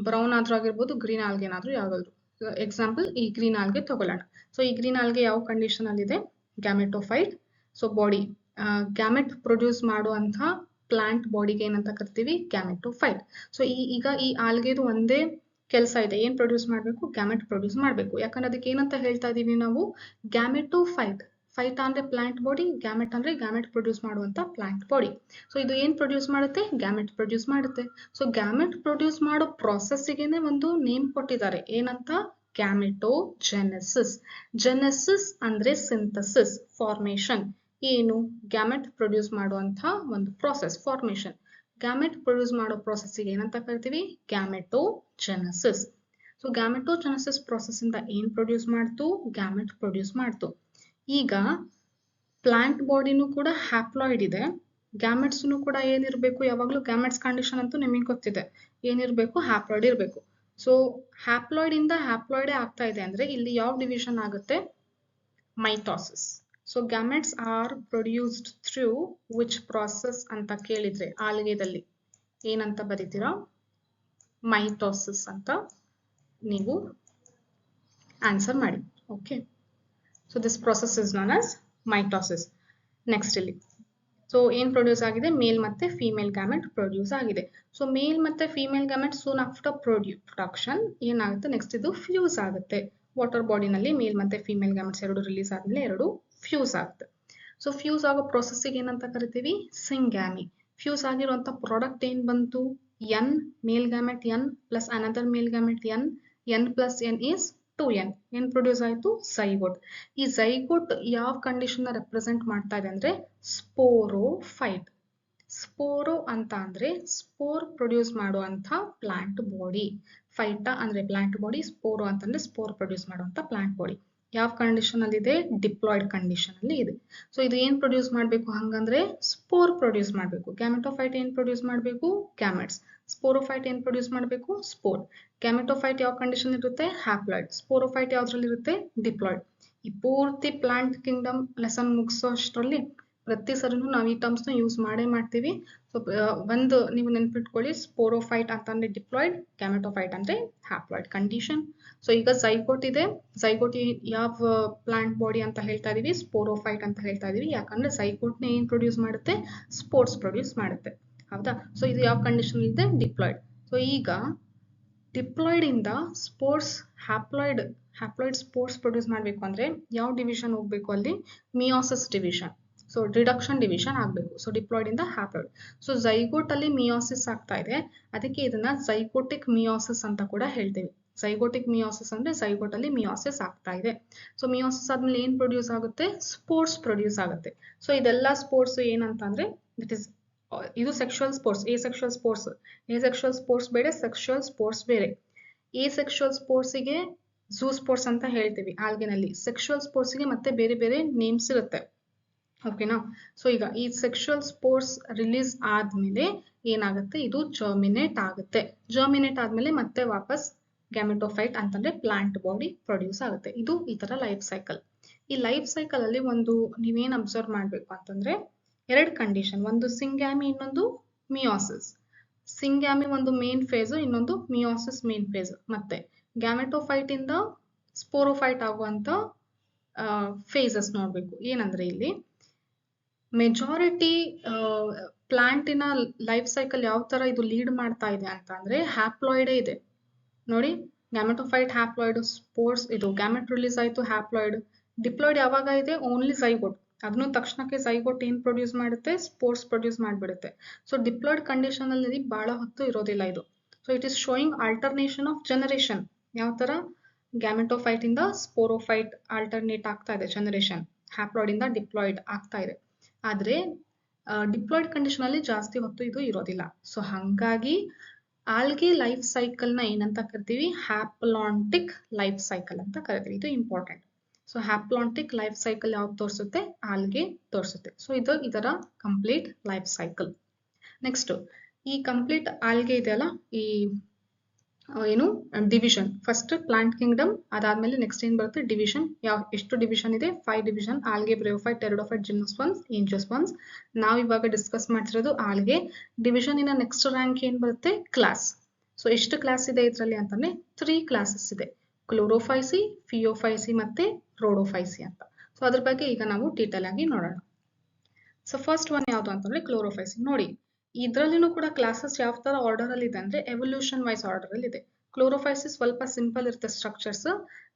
ಬ್ರೌನ್ ಆದ್ರೂ ಆಗಿರ್ಬೋದು, ಗ್ರೀನ್ ಆಲ್ಗೆ ಏನಾದ್ರೂ ಯಾವ್ದಾದ್ರು. ಎಕ್ಸಾಂಪಲ್ ಈ ಗ್ರೀನ್ ಆಲ್ಗೆ ತಗೊಳ್ಳೋಣ. ಸೊ ಈ ಗ್ರೀನ್ ಆಲ್ಗೆ ಯಾವ ಕಂಡೀಷನ್ ಅಲ್ಲಿ ಇದೆ, gametophyte. So body gamete produce ಮಾಡುವಂತ ಪ್ಲಾಂಟ್ ಬಾಡಿಗೆ ಏನಂತ ಕರಿತೀವಿ, ಗ್ಯಾಮೆಟೋಫೈಟ್. ಸೊ ಈಗ ಈ ಆಲ್ಗೆದು ಒಂದೇ ಕೆಲಸ ಇದೆ, ಏನ್ ಪ್ರೊಡ್ಯೂಸ್ ಮಾಡಬೇಕು, ಗ್ಯಾಮೆಟ್ ಪ್ರೊಡ್ಯೂಸ್ ಮಾಡಬೇಕು. ಯಾಕಂದ್ರೆ ಅದಕ್ಕೆ ಏನಂತ ಹೇಳ್ತಾ ಇದೀವಿ ನಾವು, ಗ್ಯಾಮೆಟೋಫೈಟ್. ಫೈಟ್ ಅಂದ್ರೆ ಪ್ಲಾಂಟ್ ಬಾಡಿ, ಗ್ಯಾಮೆಟ್ ಅಂದ್ರೆ ಗ್ಯಾಮೆಟ್ ಪ್ರೊಡ್ಯೂಸ್ ಮಾಡುವಂತ ಪ್ಲಾಂಟ್ ಬಾಡಿ. ಸೊ ಇದು ಏನ್ ಪ್ರೊಡ್ಯೂಸ್ ಮಾಡುತ್ತೆ, ಗ್ಯಾಮೆಟ್ ಪ್ರೊಡ್ಯೂಸ್ ಮಾಡುತ್ತೆ. ಸೊ ಗ್ಯಾಮೆಟ್ ಪ್ರೊಡ್ಯೂಸ್ ಮಾಡೋ ಪ್ರಾಸೆಸ್ಸಿಗೆನೆ ಒಂದು ನೇಮ್ ಕೊಟ್ಟಿದ್ದಾರೆ, ಏನಂತ, ಗ್ಯಾಮೆಟೋಜೆನೆಸಿಸ್. ಜೆನೆಸಿಸ್ ಅಂದ್ರೆ ಸಿಂಥಸಿಸ್, ಫಾರ್ಮೇಶನ್. ಏನು, ಗ್ಯಾಮೆಟ್ ಪ್ರೊಡ್ಯೂಸ್ ಮಾಡುವಂತ ಒಂದು ಪ್ರಾಸೆಸ್, ಫಾರ್ಮೇಶನ್. ಗ್ಯಾಮೆಟ್ ಪ್ರೊಡ್ಯೂಸ್ ಮಾಡೋ ಪ್ರಾಸೆಸ್ಸಿಗೆ ಏನಂತ ಕರಿತೀವಿ, ಗ್ಯಾಮೆಟೋಜೆನೆಸಿಸ್. ಸೊ ಗ್ಯಾಮೆಟೋಜೆನೆಸಿಸ್ ಪ್ರಾಸೆಸ್ ಇಂದ ಏನ್ ಪ್ರೊಡ್ಯೂಸ್ ಮಾಡ್ತು, ಗ್ಯಾಮೆಟ್ ಪ್ರೊಡ್ಯೂಸ್ ಮಾಡ್ತು. ಈಗ ಪ್ಲಾಂಟ್ ಬಾಡಿನೂ ಕೂಡ ಹ್ಯಾಪ್ಲಾಯ್ಡ್ ಇದೆ, ಗ್ಯಾಮೆಟ್ಸ್ ಕೂಡ ಏನಿರ್ಬೇಕು, ಯಾವಾಗ್ಲೂ ಗ್ಯಾಮೆಟ್ಸ್ ಕಂಡೀಷನ್ ಅಂತೂ ನಿಮಗೆ ಗೊತ್ತಿದೆ, ಏನಿರ್ಬೇಕು, ಹ್ಯಾಪ್ಲಾಯ್ಡ್ ಇರಬೇಕು. ಸೊ ಹ್ಯಾಪ್ಲಾಯ್ಡ್ ಇಂದ ಹ್ಯಾಪ್ಲಾಯ್ಡ್ ಆಗ್ತಾ ಇದೆ ಅಂದ್ರೆ ಇಲ್ಲಿ ಯಾವ ಡಿವಿಷನ್ ಆಗುತ್ತೆ, mitosis. So gametes R produced through which process ಅಂತ ಕೇಳಿದ್ರೆ ಆಲ್ಗೆದಲ್ಲಿ ಏನಂತ ಬರೀತೀರಾ, ಮೈಟೋಸಿಸ್ ಅಂತ ನೀವು ಆನ್ಸರ್ ಮಾಡಿ. Okay, so this process is known as mitosis. Next ಇಲ್ಲಿ ಸೊ ಏನ್ ಪ್ರೊಡ್ಯೂಸ್ ಆಗಿದೆ, ಮೇಲ್ ಮತ್ತೆ ಫಿಮೇಲ್ ಗ್ಯಾಮೆಟ್ ಪ್ರೊಡ್ಯೂಸ್ ಆಗಿದೆ. ಸೊ ಮೇಲ್ ಮತ್ತೆ female gamete soon after production ಏನಾಗುತ್ತೆ, ನೆಕ್ಸ್ಟ್ ಇದು ಫ್ಯೂಸ್ ಆಗುತ್ತೆ. ವಾಟರ್ ಬಾಡಿನಲ್ಲಿ ಮೇಲ್ ಮತ್ತೆ ಫಿಮೇಲ್ ಗ್ಯಾಮೆಟ್ಸ್ ಎರಡು ರಿಲೀಸ್ ಆದ್ಮೇಲೆ ಎರಡು ಫ್ಯೂಸ್ ಆಗುತ್ತೆ. ಸೊ ಫ್ಯೂಸ್ ಆಗೋ ಪ್ರೊಸೆಸ್ಸಿಗೆ ಏನಂತ ಕರಿತೀವಿ, ಸಿಂಗ್ಯಾಮಿ. ಫ್ಯೂಸ್ ಆಗಿರುವಂತ ಪ್ರಾಡಕ್ಟ್ ಏನ್ ಬಂತು, n, male gamete n plus another male gamete n, n plus n is 2n. ಏನ್ ಪ್ರೊಡ್ಯೂಸ್ ಆಯ್ತು, ಝೈಗೋಟ್. ಈ ಝೈಗೋಟ್ ಯಾವ ಕಂಡೀಷನ್ ನ ರೆಪ್ರೆಸೆಂಟ್ ಮಾಡ್ತಾ ಇದೆ ಅಂದ್ರೆ ಸ್ಪೋರೋಫೈಟ್. ಸ್ಪೋರೋ ಅಂತ ಅಂದ್ರೆ ಸ್ಪೋರ್ ಪ್ರೊಡ್ಯೂಸ್ ಮಾಡುವಂತ ಪ್ಲಾಂಟ್ ಬಾಡಿ. ಫೈಟಾ ಅಂದ್ರೆ ಪ್ಲಾಂಟ್ ಬಾಡಿ, ಸ್ಪೋರೋ ಅಂತಂದ್ರೆ ಸ್ಪೋರ್ ಪ್ರೊಡ್ಯೂಸ್ ಮಾಡುವಂತ ಪ್ಲಾಂಟ್ ಬಾಡಿ. ಯಾವ ಕಂಡೀಷನ್ ಅಲ್ಲಿ ಇದೆ, ಡಿಪ್ಲಾಯ್ಡ್ ಕಂಡೀಷನ್ ಅಲ್ಲಿ ಇದೆ. ಸೊ ಇದು ಏನ್ ಪ್ರೊಡ್ಯೂಸ್ ಮಾಡ್ಬೇಕು, ಹಂಗಂದ್ರೆ ಸ್ಪೋರ್ ಪ್ರೊಡ್ಯೂಸ್ ಮಾಡ್ಬೇಕು. ಗ್ಯಾಮೆಟೋಫೈಟ್ ಏನ್ ಪ್ರೊಡ್ಯೂಸ್ ಮಾಡ್ಬೇಕು, ಗ್ಯಾಮೆಟ್ಸ್. ಸ್ಪೋರೋಫೈಟ್ ಏನ್ ಪ್ರೊಡ್ಯೂಸ್ ಮಾಡ್ಬೇಕು, ಸ್ಪೋರ್. ಗ್ಯಾಮೆಟೋಫೈಟ್ ಯಾವ ಕಂಡೀಷನ್ ಇರುತ್ತೆ, ಹ್ಯಾಪ್ಲಾಯ್ಡ್. ಸ್ಪೋರೋಫೈಟ್ ಯಾವ್ದ್ರಲ್ಲಿ ಇರುತ್ತೆ, ಡಿಪ್ಲಾಯ್ಡ್. ಈ ಪೂರ್ತಿ ಪ್ಲಾಂಟ್ ಕಿಂಗ್ಡಮ್ ಲೆಸನ್ ಮುಗಿಸೋ ಅಷ್ಟರಲ್ಲಿ ಪ್ರತಿ ಸರಿನೂ ನಾವು ಈ ಟರ್ಮ್ಸ್ ನ ಯೂಸ್ ಮಾಡೇ ಮಾಡ್ತೀವಿ. ಸೊ ಒಂದು ನೀವು ನೆನ್ಪಿಟ್ಕೊಳ್ಳಿ, ಸ್ಪೋರೋಫೈಟ್ ಅಂತಂದ್ರೆ ಡಿಪ್ಲಾಯ್ಡ್, ಗ್ಯಾಮೆಟೋಫೈಟ್ ಅಂದ್ರೆ ಹ್ಯಾಪ್ಲಾಯ್ಡ್ ಕಂಡೀಷನ್. ಸೊ ಈಗ ಝೈಗೋಟ್ ಇದೆ, ಝೈಗೋಟ್ ಯಾವ ಪ್ಲಾಂಟ್ ಬಾಡಿ ಅಂತ ಹೇಳ್ತಾ ಇದೀವಿ, ಸ್ಪೋರೋಫೈಟ್ ಅಂತ ಹೇಳ್ತಾ ಇದೀವಿ. ಯಾಕಂದ್ರೆ ಝೈಗೋಟ್ ನ ಏನ್ ಪ್ರೊಡ್ಯೂಸ್ ಮಾಡುತ್ತೆ, ಸ್ಪೋರ್ಸ್ ಪ್ರೊಡ್ಯೂಸ್ ಮಾಡುತ್ತೆ, ಹೌದಾ. ಸೊ ಇದು ಯಾವ ಕಂಡೀಷನ್ ಇದೆ, ಡಿಪ್ಲಾಯ್ಡ್. ಸೊ ಈಗ ಡಿಪ್ಲಾಯ್ಡ್ ಇಂದ spores haploid haploid spores produce ಮಾಡಬೇಕು ಅಂದ್ರೆ ಯಾವ ಡಿವಿಷನ್ ಹೋಗ್ಬೇಕು ಅಲ್ಲಿ meiosis division. So reduction division ಆಗಬೇಕು. ಸೊ ಡಿಪ್ಲಾಯ್ಡ್ ಇಂದ ಹ್ಯಾಪ್ಲಾಯ್ಡ್. ಸೊ ಝೈಗೋಟ್ ಅಲ್ಲಿ ಮಿಯೋಸಿಸ್ ಆಗ್ತಾ ಇದೆ, ಅದಕ್ಕೆ ಇದನ್ನ ಝೈಗೋಟಿಕ್ ಮಿಯೋಸಿಸ್ ಅಂತ ಕೂಡ ಹೇಳ್ತೀವಿ. ಝೈಗೋಟಿಕ್ ಮಿಯೋಸಿಸ್ ಅಂದ್ರೆ ಝೈಗೋಟ್ ಅಲ್ಲಿ ಮಿಯೋಸಿಸ್ ಆಗ್ತಾ ಇದೆ. ಸೊ ಮಿಯೋಸಿಸ್ ಆದ್ಮೇಲೆ ಏನ್ ಪ್ರೊಡ್ಯೂಸ್ ಆಗುತ್ತೆ, ಸ್ಪೋರ್ಸ್ ಪ್ರೊಡ್ಯೂಸ್ ಆಗುತ್ತೆ. ಸೊ ಇದೆಲ್ಲ ಸ್ಪೋರ್ಟ್ಸ್ ಏನಂತ ಅಂದ್ರೆ ಇಟ್ ಇಸ್ ಇದು sexual sports, A sexual sports. A sexual sports ಬೇರೆ, ಸೆಕ್ಷುವಲ್ ಸ್ಪೋರ್ಟ್ಸ್ ಬೇರೆ. ಎ ಸೆಕ್ಷುವಲ್ ಸ್ಪೋರ್ಟ್ಸ್ಗೆ ಝೂ ಸ್ಪೋರ್ಟ್ಸ್ ಅಂತ ಹೇಳ್ತೀವಿ ಆಲ್ಗೆನಲ್ಲಿ. ಸೆಕ್ಷುವಲ್ ಸ್ಪೋರ್ಟ್ಸ್ಗೆ ಮತ್ತೆ ಬೇರೆ ಬೇರೆ ನೇಮ್ಸ್ ಇರುತ್ತೆ. ಓಕೆನಾ. ಸೊ ಈಗ ಈ ಸೆಕ್ಷುವಲ್ ಸ್ಪೋರ್ಟ್ಸ್ ರಿಲೀಸ್ ಆದ್ಮೇಲೆ ಏನಾಗುತ್ತೆ, ಇದು ಜರ್ಮಿನೇಟ್ ಆಗುತ್ತೆ. ಜರ್ಮಿನೇಟ್ ಆದ್ಮೇಲೆ ಮತ್ತೆ ವಾಪಸ್ ಗ್ಯಾಮೆಟೋಫೈಟ್ ಅಂತಂದ್ರೆ ಪ್ಲಾಂಟ್ ಬಾಡಿ ಪ್ರೊಡ್ಯೂಸ್ ಆಗುತ್ತೆ. ಇದು ಈ ತರ ಲೈಫ್ ಸೈಕಲ್. ಈ ಲೈಫ್ ಸೈಕಲ್ ಅಲ್ಲಿ ಒಂದು ನೀವೇನ್ ಅಬ್ಸರ್ವ್ ಮಾಡ್ಬೇಕು ಅಂತಂದ್ರೆ ಎರಡು ಕಂಡೀಷನ್, ಒಂದು ಸಿಂಗ್ಯಾಮಿ, ಇನ್ನೊಂದು ಮಿಯೋಸಿಸ್. ಸಿಂಗ್ಯಾಮಿ ಒಂದು ಮೇನ್ ಫೇಸ್, ಇನ್ನೊಂದು ಮಿಯೋಸಿಸ್ ಮೇನ್ ಫೇಸ್. ಮತ್ತೆ ಗ್ಯಾಮೆಟೋಫೈಟ್ ಇಂದ ಸ್ಪೋರೋಫೈಟ್ ಆಗುವಂತ ಫೇಸಸ್ ನೋಡ್ಬೇಕು. ಏನಂದ್ರೆ ಇಲ್ಲಿ ಮೆಜಾರಿಟಿ ಪ್ಲಾಂಟಿನ ಲೈಫ್ ಸೈಕಲ್ ಯಾವ ತರ ಇದು ಲೀಡ್ ಮಾಡ್ತಾ ಇದೆ ಅಂತ ಅಂದ್ರೆ ಹ್ಯಾಪ್ಲಾಯ್ಡೇ ಇದೆ ನೋಡಿ. ಗ್ಯಾಮೆಟೋಫೈಟ್, ಹ್ಯಾಪ್ಲಾಯ್ಡ್, ಸ್ಪೋರ್ಸ್, ಇದು ಗ್ಯಾಮೆಟ್ ರಿಲೀಸ್ ಆಯ್ತು, ಹ್ಯಾಪ್ಲಾಯ್ಡ್. ಡಿಪ್ಲಾಯ್ಡ್ ಯಾವಾಗ ಇದೆ, ಓನ್ಲಿ ಝೈಗೋಟ್. ಅದನ್ನು ತಕ್ಷಣಕ್ಕೆ ಝೈಗೋಟ್ ಏನ್ ಪ್ರೊಡ್ಯೂಸ್ ಮಾಡುತ್ತೆ, ಸ್ಪೋರ್ಸ್ ಪ್ರೊಡ್ಯೂಸ್ ಮಾಡ್ಬಿಡುತ್ತೆ. ಸೊ ಡಿಪ್ಲಾಯ್ಡ್ ಕಂಡೀಷನ್ ಅಲ್ಲಿ ಬಹಳ ಹೊತ್ತು ಇರೋದಿಲ್ಲ ಇದು. So it is showing alternation of generation. ಯಾವ ತರ ಗ್ಯಾಮೆಟೋಫೈಟ್ ಇಂದ ಸ್ಪೋರೋಫೈಟ್ ಆಲ್ಟರ್ನೇಟ್ ಆಗ್ತಾ ಇದೆ ಜನರೇಷನ್, ಹ್ಯಾಪ್ಲಾಯ್ಡ್ ಇಂದ ಡಿಪ್ಲಾಯ್ಡ್ ಆಗ್ತಾ ಇದೆ. ಆದ್ರೆ ಡಿಪ್ಲಾಯ್ಡ್ ಕಂಡೀಷನ್ ಅಲ್ಲಿ ಜಾಸ್ತಿ ಹೊತ್ತು ಇದು ಇರೋದಿಲ್ಲ. ಸೊ ಹಂಗಾಗಿ ಆಲ್ಗೆ ಲೈಫ್ ಸೈಕಲ್ ನ ಏನಂತ ಕರಿತೀವಿ, ಹ್ಯಾಪ್ಲಾಂಟಿಕ್ ಲೈಫ್ ಸೈಕಲ್ ಅಂತ ಕರಿತೀವಿ. ಇದು important. So haplontic life cycle ಯಾವ್ದು ತೋರಿಸುತ್ತೆ, ಆಲ್ಗೆ ತೋರಿಸುತ್ತೆ. ಸೊ ಇದು ಇದರ ಕಂಪ್ಲೀಟ್ ಲೈಫ್ ಸೈಕಲ್. ನೆಕ್ಸ್ಟ್ ಈ ಕಂಪ್ಲೀಟ್ ಆಲ್ಗೆ ಇದೆಯಲ್ಲ, ಈ ಏನು ಡಿವಿಷನ್, ಫಸ್ಟ್ ಪ್ಲಾಂಟ್ ಕಿಂಗ್ಡಮ್, ಅದಾದ್ಮೇಲೆ ನೆಕ್ಸ್ಟ್ ಏನ್ ಬರುತ್ತೆ ಡಿವಿಷನ್. ಎಷ್ಟು ಡಿವಿಷನ್ ಇದೆ, 5 division. Algae, bryophyte, pteridophyte, gymnosperms, angiosperms. ನಾವು ಇವಾಗ ಡಿಸ್ಕಸ್ ಮಾಡ್ತಿರೋದು ಆಲ್ಗೆ ಡಿವಿಷನ್. ಇನ್ನ ನೆಕ್ಸ್ಟ್ ರ್ಯಾಂಕ್ ಏನ್ ಬರುತ್ತೆ, ಕ್ಲಾಸ್. ಸೊ ಎಷ್ಟು ಕ್ಲಾಸ್ ಇದೆ ಇದರಲ್ಲಿ ಅಂತಂದ್ರೆ 3 ಕ್ಲಾಸಸ್ ಇದೆ, ಕ್ಲೋರೋಫೈಸಿ, ಫಿಯೋಫೈಸಿ ಮತ್ತೆ ರೋಡೋಫೈಸಿ ಅಂತ. ಸೊ ಅದ್ರ ಬಗ್ಗೆ ಈಗ ನಾವು ಡೀಟೇಲ್ ಆಗಿ ನೋಡೋಣ. ಸೊ ಫಸ್ಟ್ ಒನ್ ಯಾವ್ದು ಅಂತಂದ್ರೆ ಕ್ಲೋರೋಫೈಸಿ. ನೋಡಿ ಇದ್ರಲ್ಲಿನೂ ಕೂಡ ಕ್ಲಾಸಸ್ ಯಾವ ತರ ಆರ್ಡರ್ ಅಲ್ಲಿ ಇದೆ ಅಂದ್ರೆ ಎವಲ್ಯೂಷನ್ ವೈಸ್ ಆರ್ಡರ್ ಅಲ್ಲಿ ಇದೆ. ಕ್ಲೋರೋಫೈಸಿ ಸ್ವಲ್ಪ ಸಿಂಪಲ್ ಇರುತ್ತೆ ಸ್ಟ್ರಕ್ಚರ್ಸ್.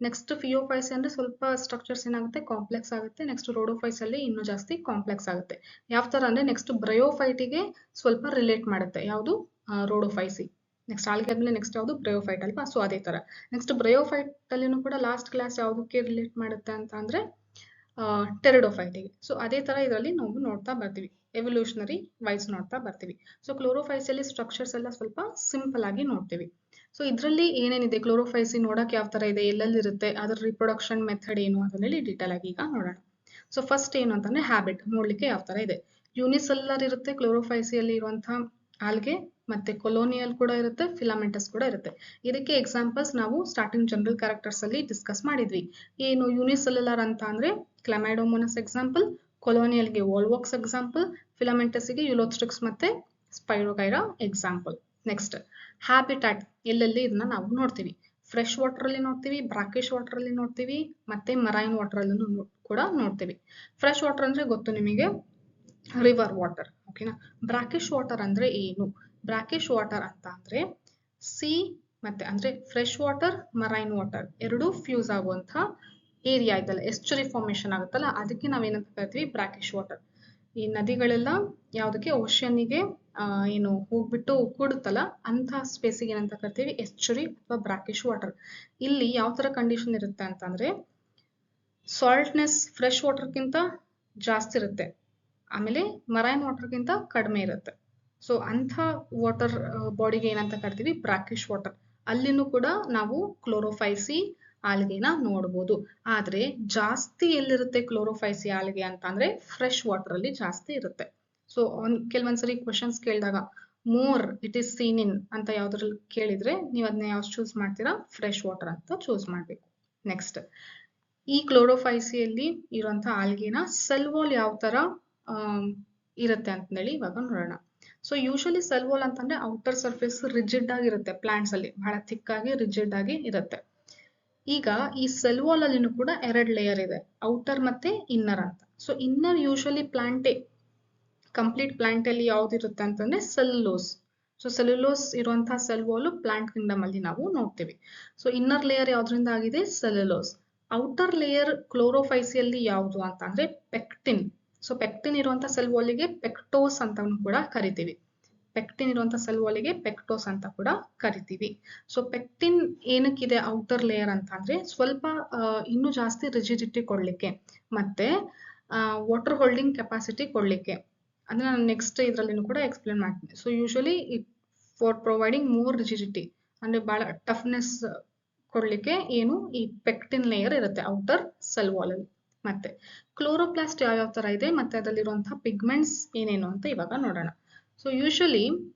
ನೆಕ್ಸ್ಟ್ ಫಿಯೋಫೈಸಿ ಅಂದ್ರೆ ಸ್ವಲ್ಪ ಸ್ಟ್ರಕ್ಚರ್ಸ್ ಏನಾಗುತ್ತೆ, ಕಾಂಪ್ಲೆಕ್ಸ್ ಆಗುತ್ತೆ. ನೆಕ್ಸ್ಟ್ ರೋಡೋಫೈಸ್ ಅಲ್ಲಿ ಇನ್ನೂ ಜಾಸ್ತಿ ಕಾಂಪ್ಲೆಕ್ಸ್ ಆಗುತ್ತೆ. ಯಾವ ತರ ಅಂದ್ರೆ ನೆಕ್ಸ್ಟ್ ಬ್ರಯೋಫೈಟಿಗೆ ಸ್ವಲ್ಪ ರಿಲೇಟ್ ಮಾಡುತ್ತೆ, ಯಾವುದು ರೋಡೋಫೈಸಿ. ನೆಕ್ಸ್ಟ್ ಆಲ್ಗೆ ಆದ್ಮೇಲೆ ನೆಕ್ಸ್ಟ್ ಯಾವುದು ಬ್ರಯೋಫೈಟ್ ಅಲ್ವಾ. ಸೊ ಅದೇ ತರ ನೆಕ್ಸ್ಟ್ ಬ್ರಯೋಫೈಟ್ ಅಲ್ಲಿನೂ ಕೂಡ ಲಾಸ್ಟ್ ಕ್ಲಾಸ್ ಯಾವುದಕ್ಕೆ ರಿಲೇಟ್ ಮಾಡುತ್ತೆ ಅಂತ ಅಂದ್ರೆ ಟೆರಿಡೋಫೈಟಿಗೆ. ಸೊ ಅದೇ ತರ ಇದರಲ್ಲಿ ನಾವು ನೋಡ್ತಾ ಬರ್ತೀವಿ, ಎವಲ್ಯೂಷನರಿ ವೈಸ್ ನೋಡ್ತಾ ಬರ್ತೀವಿ. ಸೊ ಕ್ಲೋರೋಫೈಸಿಯಲ್ಲಿ ಸ್ಟ್ರಕ್ಚರ್ಸ್ ಎಲ್ಲ ಸ್ವಲ್ಪ ಸಿಂಪಲ್ ಆಗಿ ನೋಡ್ತೀವಿ. ಸೊ ಇದರಲ್ಲಿ ಏನೇನಿದೆ, ಕ್ಲೋರೋಫೈಸಿ ನೋಡಕ್ ಯಾವ ತರ ಇದೆ, ಎಲ್ಲೆಲ್ಲಿ ಇರುತ್ತೆ, ಅದರ ರಿಪ್ರೊಡಕ್ಷನ್ ಮೆಥಡ್ ಏನು ಅದರಲ್ಲಿ ಡೀಟೇಲ್ ಆಗಿ ಈಗ ನೋಡೋಣ. ಸೊ ಫಸ್ಟ್ ಏನು ಅಂತಂದ್ರೆ ಹ್ಯಾಬಿಟ್ ನೋಡ್ಲಿಕ್ಕೆ ಯಾವ ತರ ಇದೆ. ಯೂನಿಸೆಲ್ಯುಲರ್ ಇರುತ್ತೆ ಕ್ಲೋರೋಫೈಸಿಯಲ್ಲಿ ಇರುವಂತಹ ಆಲ್ಗೆ, ಮತ್ತೆ ಕೊಲೋನಿಯಲ್ ಕೂಡ ಇರುತ್ತೆ, ಫಿಲಾಮೆಂಟಸ್ ಕೂಡ ಇರುತ್ತೆ. ಇದಕ್ಕೆ ಎಕ್ಸಾಂಪಲ್ಸ್ ನಾವು ಸ್ಟಾರ್ಟಿಂಗ್ ಜನರಲ್ ಕ್ಯಾರೆಕ್ಟರ್ಸ್ ಅಲ್ಲಿ ಡಿಸ್ಕಸ್ ಮಾಡಿದ್ವಿ. ಏನು ಯೂನಿಸೆಲ್ಯುಲರ್ ಅಂತ ಅಂದ್ರೆ ಕ್ಲಮೈಡೋಮೋನಸ್ ಎಕ್ಸಾಂಪಲ್, ಕೊಲೋನಿಯಲ್ಗೆ ವೋಲ್ವಾಕ್ಸ್ ಎಕ್ಸಾಂಪಲ್, ಫಿಲಾಮೆಂಟಸ್ಗೆ ಯುಲೋಥ್ರಿಕ್ಸ್ ಮತ್ತೆ ಸ್ಪೈರೋಗೈರಾ ಎಕ್ಸಾಂಪಲ್. ನೆಕ್ಸ್ಟ್ ಹ್ಯಾಬಿಟ್ಯಾಟ್, ಎಲ್ಲೆಲ್ಲಿ ಇದನ್ನ ನಾವು ನೋಡ್ತೀವಿ, ಫ್ರೆಶ್ ವಾಟರ್ ಅಲ್ಲಿ ನೋಡ್ತೀವಿ, ಬ್ರಾಕಿಶ್ ವಾಟರ್ ಅಲ್ಲಿ ನೋಡ್ತೀವಿ, ಮತ್ತೆ ಮರೈನ್ ವಾಟರ್ ಅಲ್ಲಿ ಕೂಡ ನೋಡ್ತೀವಿ. ಫ್ರೆಶ್ ವಾಟರ್ ಅಂದ್ರೆ ಗೊತ್ತು ನಿಮಗೆ, ರಿವರ್ ವಾಟರ್. ಓಕೆನಾ. ಬ್ರಾಕಿಶ್ ವಾಟರ್ ಅಂದ್ರೆ ಏನು, ಬ್ರಾಕಿಶ್ ವಾಟರ್ ಅಂತ ಅಂದ್ರೆ ಸಿ ಮತ್ತೆ ಅಂದ್ರೆ ಫ್ರೆಶ್ ವಾಟರ್, ಮರೈನ್ ವಾಟರ್ ಎರಡು ಫ್ಯೂಸ್ ಆಗುವಂತ ಏರಿಯಾ ಇದಲ್ಲ, ಎಸ್ಚುರಿ ಫಾರ್ಮೇಶನ್ ಆಗುತ್ತಲ್ಲ, ಅದಕ್ಕೆ ನಾವೇನಂತ ಕರಿತೀವಿ, ಬ್ರಾಕಿಶ್ ವಾಟರ್. ಈ ನದಿಗಳೆಲ್ಲ ಯಾವ್ದಕ್ಕೆ, ಓಷನ್ನಿಗೆ ಏನು ಹೋಗ್ಬಿಟ್ಟು ಕೂಡುತ್ತಲ್ಲ ಅಂತ ಸ್ಪೇಸಿಗೆ ಏನಂತ ಕರಿತೀವಿ, ಎಸ್ಚುರಿ ಅಥವಾ ಬ್ರಾಕಿಶ್ ವಾಟರ್. ಇಲ್ಲಿ ಯಾವ ತರ ಕಂಡೀಷನ್ ಇರುತ್ತೆ ಅಂತಂದ್ರೆ ಸಾಲ್ಟ್ನೆಸ್ ಫ್ರೆಶ್ ವಾಟರ್ಗಿಂತ ಜಾಸ್ತಿ ಇರುತ್ತೆ, ಆಮೇಲೆ ಮರೈನ್ ವಾಟರ್ಗಿಂತ ಕಡಿಮೆ ಇರುತ್ತೆ. ಸೊ ಅಂಥ ವಾಟರ್ ಬಾಡಿಗೆ ಏನಂತ ಕರಿತೀವಿ, ಬ್ರಾಕಿಶ್ ವಾಟರ್. ಅಲ್ಲಿನೂ ಕೂಡ ನಾವು ಕ್ಲೋರೋಫೈಸಿ ಆಲ್ಗೆನ ನೋಡ್ಬೋದು. ಆದ್ರೆ ಜಾಸ್ತಿ ಎಲ್ಲಿರುತ್ತೆ ಕ್ಲೋರೋಫೈಸಿ ಆಲ್ಗೆ ಅಂತ ಅಂದ್ರೆ ಫ್ರೆಶ್ ವಾಟರ್ ಅಲ್ಲಿ ಜಾಸ್ತಿ ಇರುತ್ತೆ. ಸೊ ಕೆಲವೊಂದ್ಸರಿ ಕ್ವಶನ್ಸ್ ಕೇಳಿದಾಗ more it is seen in ಅಂತ ಯಾವ್ದ್ರಲ್ಲಿ ಕೇಳಿದ್ರೆ ನೀವು ಅದನ್ನ ಯಾವ್ದು ಚೂಸ್ ಮಾಡ್ತೀರಾ, ಫ್ರೆಶ್ ವಾಟರ್ ಅಂತ ಚೂಸ್ ಮಾಡ್ಬೇಕು. ನೆಕ್ಸ್ಟ್ ಈ ಕ್ಲೋರೋಫೈಸಿಯಲ್ಲಿ ಇರುವಂತಹ ಆಲ್ಗೆನ ಸೆಲ್ ವಾಲ್ ಯಾವ ತರ ಇರುತ್ತೆ ಅಂತೇಳಿ ಇವಾಗ ನೋಡೋಣ. ಸೊ ಯೂಶಲಿ ಸೆಲ್ ವಾಲ್ ಅಂತಂದ್ರೆ ಔಟರ್ ಸರ್ಫೇಸ್ ರಿಜಿಡ್ ಆಗಿರುತ್ತೆ, ಪ್ಲಾಂಟ್ಸ್ ಅಲ್ಲಿ ಬಹಳ ಥಿಕ್ ಆಗಿ ರಿಜಿಡ್ ಆಗಿ ಇರುತ್ತೆ. ಈಗ ಈ ಸೆಲ್ ವಾಲ್ ಅಲ್ಲಿನೂ ಕೂಡ 2 ಲೇಯರ್ ಇದೆ, ಔಟರ್ ಮತ್ತೆ ಇನ್ನರ್ ಅಂತ. ಸೊ ಇನ್ನರ್ ಯೂಶಲಿ ಪ್ಲಾಂಟೇ, ಕಂಪ್ಲೀಟ್ ಪ್ಲಾಂಟ್ ಅಲ್ಲಿ ಯಾವ್ದಿರುತ್ತೆ ಅಂತಂದ್ರೆ ಸೆಲ್ಯುಲೋಸ್. ಸೊ ಸೆಲ್ಯುಲೋಸ್ ಇರುವಂತಹ ಸೆಲ್ ವಾಲ್ ಪ್ಲಾಂಟ್ ಕಿಂಗ್ಡಮ್ ಅಲ್ಲಿ ನಾವು ನೋಡ್ತೀವಿ. ಸೊ ಇನ್ನರ್ ಲೇಯರ್ ಯಾವ್ದ್ರಿಂದ ಆಗಿದೆ? ಸೆಲ್ಯುಲೋಸ್. ಔಟರ್ ಲೇಯರ್ ಕ್ಲೋರೋಫೈಸಿಯಲ್ಲಿ ಯಾವುದು ಅಂತ ಅಂದ್ರೆ ಪೆಕ್ಟಿನ್. ಸೊ ಪೆಕ್ಟಿನ್ ಇರುವಂತಹ ಸೆಲ್ ವಾಲಿಗೆ ಪೆಕ್ಟೋಸ್ ಅಂತ ಕೂಡ ಕರಿತೀವಿ. ಪೆಕ್ಟಿನ್ ಇರುವಂತಹ ಸೆಲ್ ವಾಲಿಗೆ ಪೆಕ್ಟೋಸ್ ಅಂತ ಕೂಡ ಕರಿತೀವಿ. ಸೊ ಪೆಕ್ಟಿನ್ ಏನಕ್ಕಿದೆ ಔಟರ್ ಲೇಯರ್ ಅಂತ ಅಂದ್ರೆ ಸ್ವಲ್ಪ ಇನ್ನೂ ಜಾಸ್ತಿ ರಿಜಿಡಿಟಿ ಕೊಡ್ಲಿಕ್ಕೆ ಮತ್ತೆ ವಾಟರ್ ಹೋಲ್ಡಿಂಗ್ ಕೆಪಾಸಿಟಿ ಕೊಡ್ಲಿಕ್ಕೆ. ಅದನ್ನ ನಾನು ನೆಕ್ಸ್ಟ್ ಇದರಲ್ಲಿ ಕೂಡ ಎಕ್ಸ್ಪ್ಲೇನ್ ಮಾಡ್ತೀನಿ. So usually it for providing more rigidity ಅಂದ್ರೆ ಬಹಳ ಟಫ್ನೆಸ್ ಕೊಡ್ಲಿಕ್ಕೆ ಏನು ಈ ಪೆಕ್ಟಿನ್ ಲೇಯರ್ ಇರುತ್ತೆ ಔಟರ್ ಸೆಲ್ ವಾಲ್ ಅಲ್ಲಿ. ಮತ್ತೆ ಕ್ಲೋರೋಪ್ಲಾಸ್ಟ್ ಯಾವ ತರ ಇದೆ ಮತ್ತೆ ಅದರಲ್ಲಿರುವಂತಹ ಪಿಗ್ಮೆಂಟ್ಸ್ ಏನೇನು ಅಂತ ಇವಾಗ ನೋಡೋಣ. ಸೊ ಯೂಶಲಿ